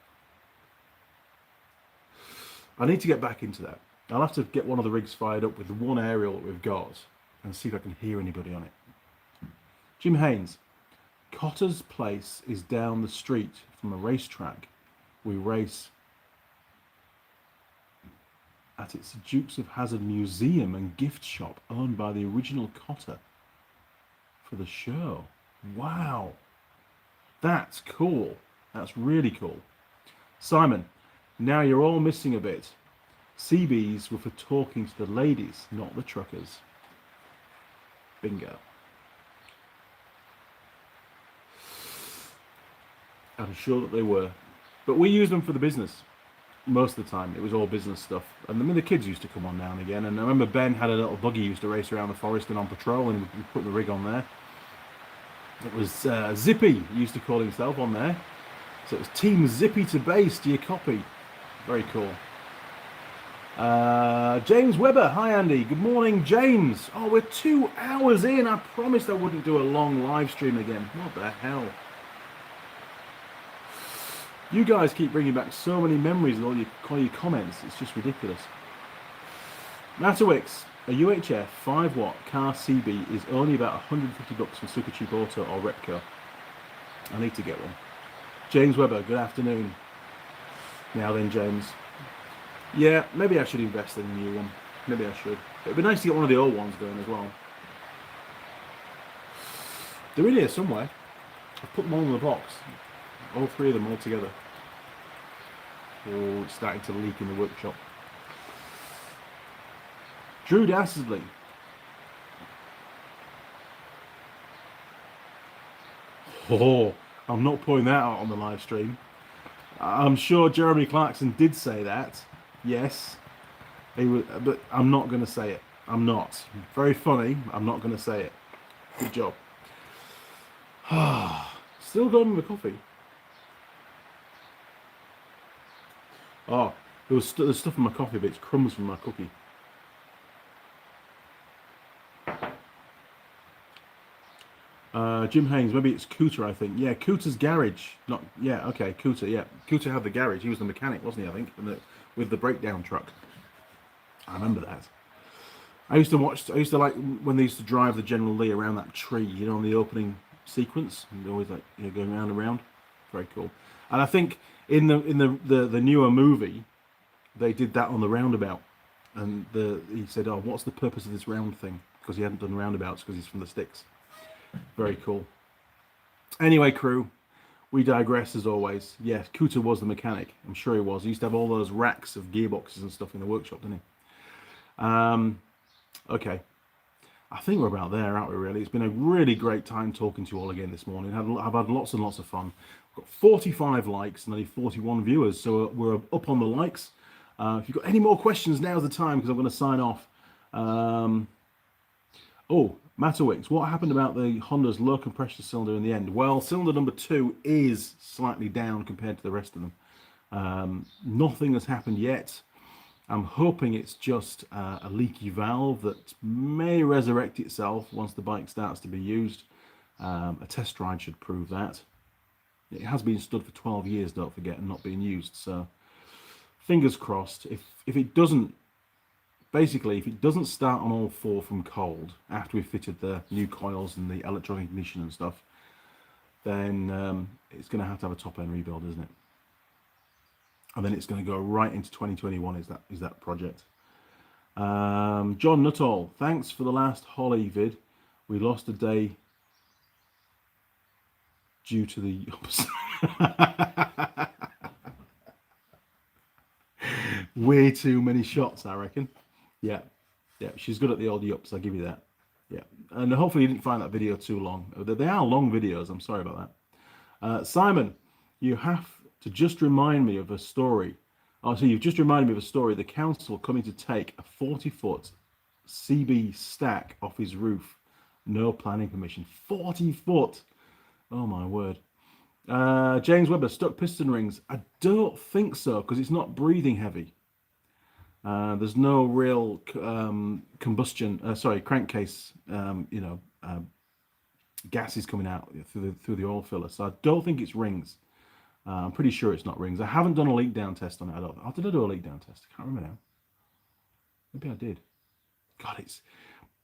I need to get back into that. I'll have to get one of the rigs fired up with the one aerial that we've got and see if I can hear anybody on it. Jim Haynes, Cotter's place is down the street from a racetrack. We race at its Dukes of Hazzard museum and gift shop owned by the original Cotter for the show. Wow. That's cool. That's really cool. Simon, now you're all missing a bit. CBs were for talking to the ladies, not the truckers. Bingo. I'm sure that they were. But we used them for the business. Most of the time, it was all business stuff. And I mean, the kids used to come on now and again. And I remember Ben had a little buggy he used to race around the forest and on patrol, and we put the rig on there. It was Zippy, he used to call himself on there. So it was Team Zippy to base, do you copy? Very cool. James Webber, hi Andy. Good morning, James. Oh, we're 2 hours in. I promised I wouldn't do a long live stream again. What the hell? You guys keep bringing back so many memories with all your comments. It's just ridiculous. Matterwicks, a UHF 5-watt car CB is only about $150 from Super Cheap Auto or Repco. I need to get one. James Webber, good afternoon. Now then, James. Yeah, maybe I should invest in a new one. Maybe I should. It'd be nice to get one of the old ones going as well. They're in here somewhere. I've put them all in the box. All 3 of them all together. Oh, it's starting to leak in the workshop. Drew Dastardly. Oh, I'm not putting that out on the live stream. I'm sure Jeremy Clarkson did say that. Yes. He was, but I'm not going to say it. I'm not. Very funny. I'm not going to say it. Good job. Still going with the coffee. Oh, there's stuff in my coffee, but it's crumbs from my cookie. Jim Haynes, maybe it's Cooter, I think. Yeah, Cooter's garage. Not, yeah, okay, Cooter, yeah. Cooter had the garage. He was the mechanic, wasn't he, I think, with the breakdown truck. I remember that. I used to like when they used to drive the General Lee around that tree, you know, in the opening sequence. And they're always like, you know, going round and round. Very cool. And I think in the newer movie, they did that on the roundabout. And he said, oh, what's the purpose of this round thing? Because he hadn't done roundabouts because he's from the sticks. Very cool. Anyway, crew, we digress as always. Yes, Cooter was the mechanic. I'm sure he was. He used to have all those racks of gearboxes and stuff in the workshop, didn't he? Okay. I think we're about there, aren't we, really? It's been a really great time talking to you all again this morning. I've had lots and lots of fun. We've got 45 likes and only 41 viewers, so we're up on the likes. If you've got any more questions, now's the time, because I'm going to sign off. Oh, Matterwicks, what happened about the Honda's low compression cylinder in the end? Well, cylinder number 2 is slightly down compared to the rest of them. Nothing has happened yet. I'm hoping it's just a leaky valve that may resurrect itself once the bike starts to be used. A test ride should prove that. It has been stood for 12 years, don't forget, and not being used. So fingers crossed. If it doesn't, basically, if it doesn't start on all 4 from cold after we've fitted the new coils and the electronic ignition and stuff, then it's going to have a top end rebuild, isn't it? And then it's going to go right into 2021. Is that project? John Nuttall, thanks for the last Holly vid. We lost a day due to the opposite. Way too many shots, I reckon. Yeah, she's good at the old yups, I'll give you that. Yeah, and hopefully you didn't find that video too long. They are long videos, I'm sorry about that. Simon, you have to just remind me of a story. Oh, so you've just reminded me of a story. The council coming to take a 40-foot CB stack off his roof. No planning permission. 40 foot. Oh, my word. James Webber, stuck piston rings. I don't think so, because it's not breathing heavy. There's no real crankcase, gases coming out through the oil filler. So I don't think it's rings. I'm pretty sure it's not rings. I haven't done a leak down test on it. Did I do a leak down test? I can't remember now. Maybe I did. God,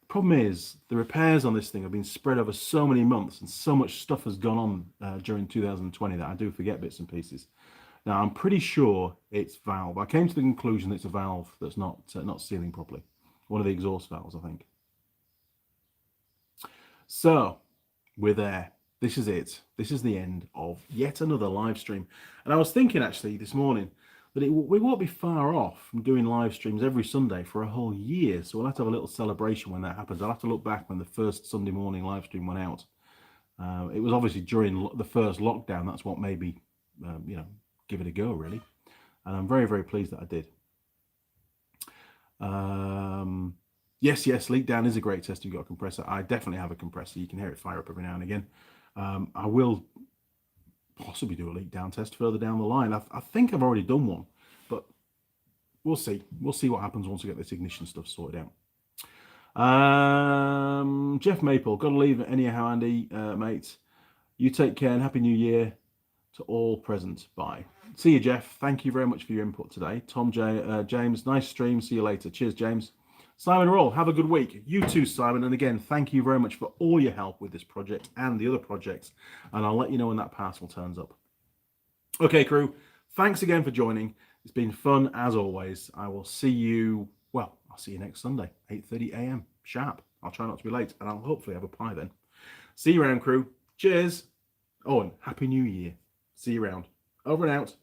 Problem is, the repairs on this thing have been spread over so many months, and so much stuff has gone on during 2020 that I do forget bits and pieces. Now, I'm pretty sure it's valve. I came to the conclusion that it's a valve that's not sealing properly. One of the exhaust valves, I think. So, we're there. This is it. This is the end of yet another live stream. And I was thinking actually this morning that we won't be far off from doing live streams every Sunday for a whole year. So we'll have to have a little celebration when that happens. I'll have to look back when the first Sunday morning live stream went out. It was obviously during the first lockdown. That's what made me, give it a go, really. And I'm very, very pleased that I did. Yes, leak down is a great test if you've got a compressor. I definitely have a compressor. You can hear it fire up every now and again. I will possibly do a leak down test further down the line. I think I've already done one, but we'll see. We'll see what happens once we get this ignition stuff sorted out. Jeff Maple, got to leave it anyhow, Andy, mate. You take care and Happy New Year to all present. Bye. See you, Jeff. Thank you very much for your input today. Tom James, nice stream. See you later. Cheers, James. Simon Roll, have a good week. You too, Simon. And again, thank you very much for all your help with this project and the other projects. And I'll let you know when that parcel turns up. Okay, crew. Thanks again for joining. It's been fun as always. I will see you. Well, I'll see you next Sunday, 8:30 a.m. sharp. I'll try not to be late, and I'll hopefully have a pie then. See you around, crew. Cheers. Oh, and Happy New Year. See you around. Over and out.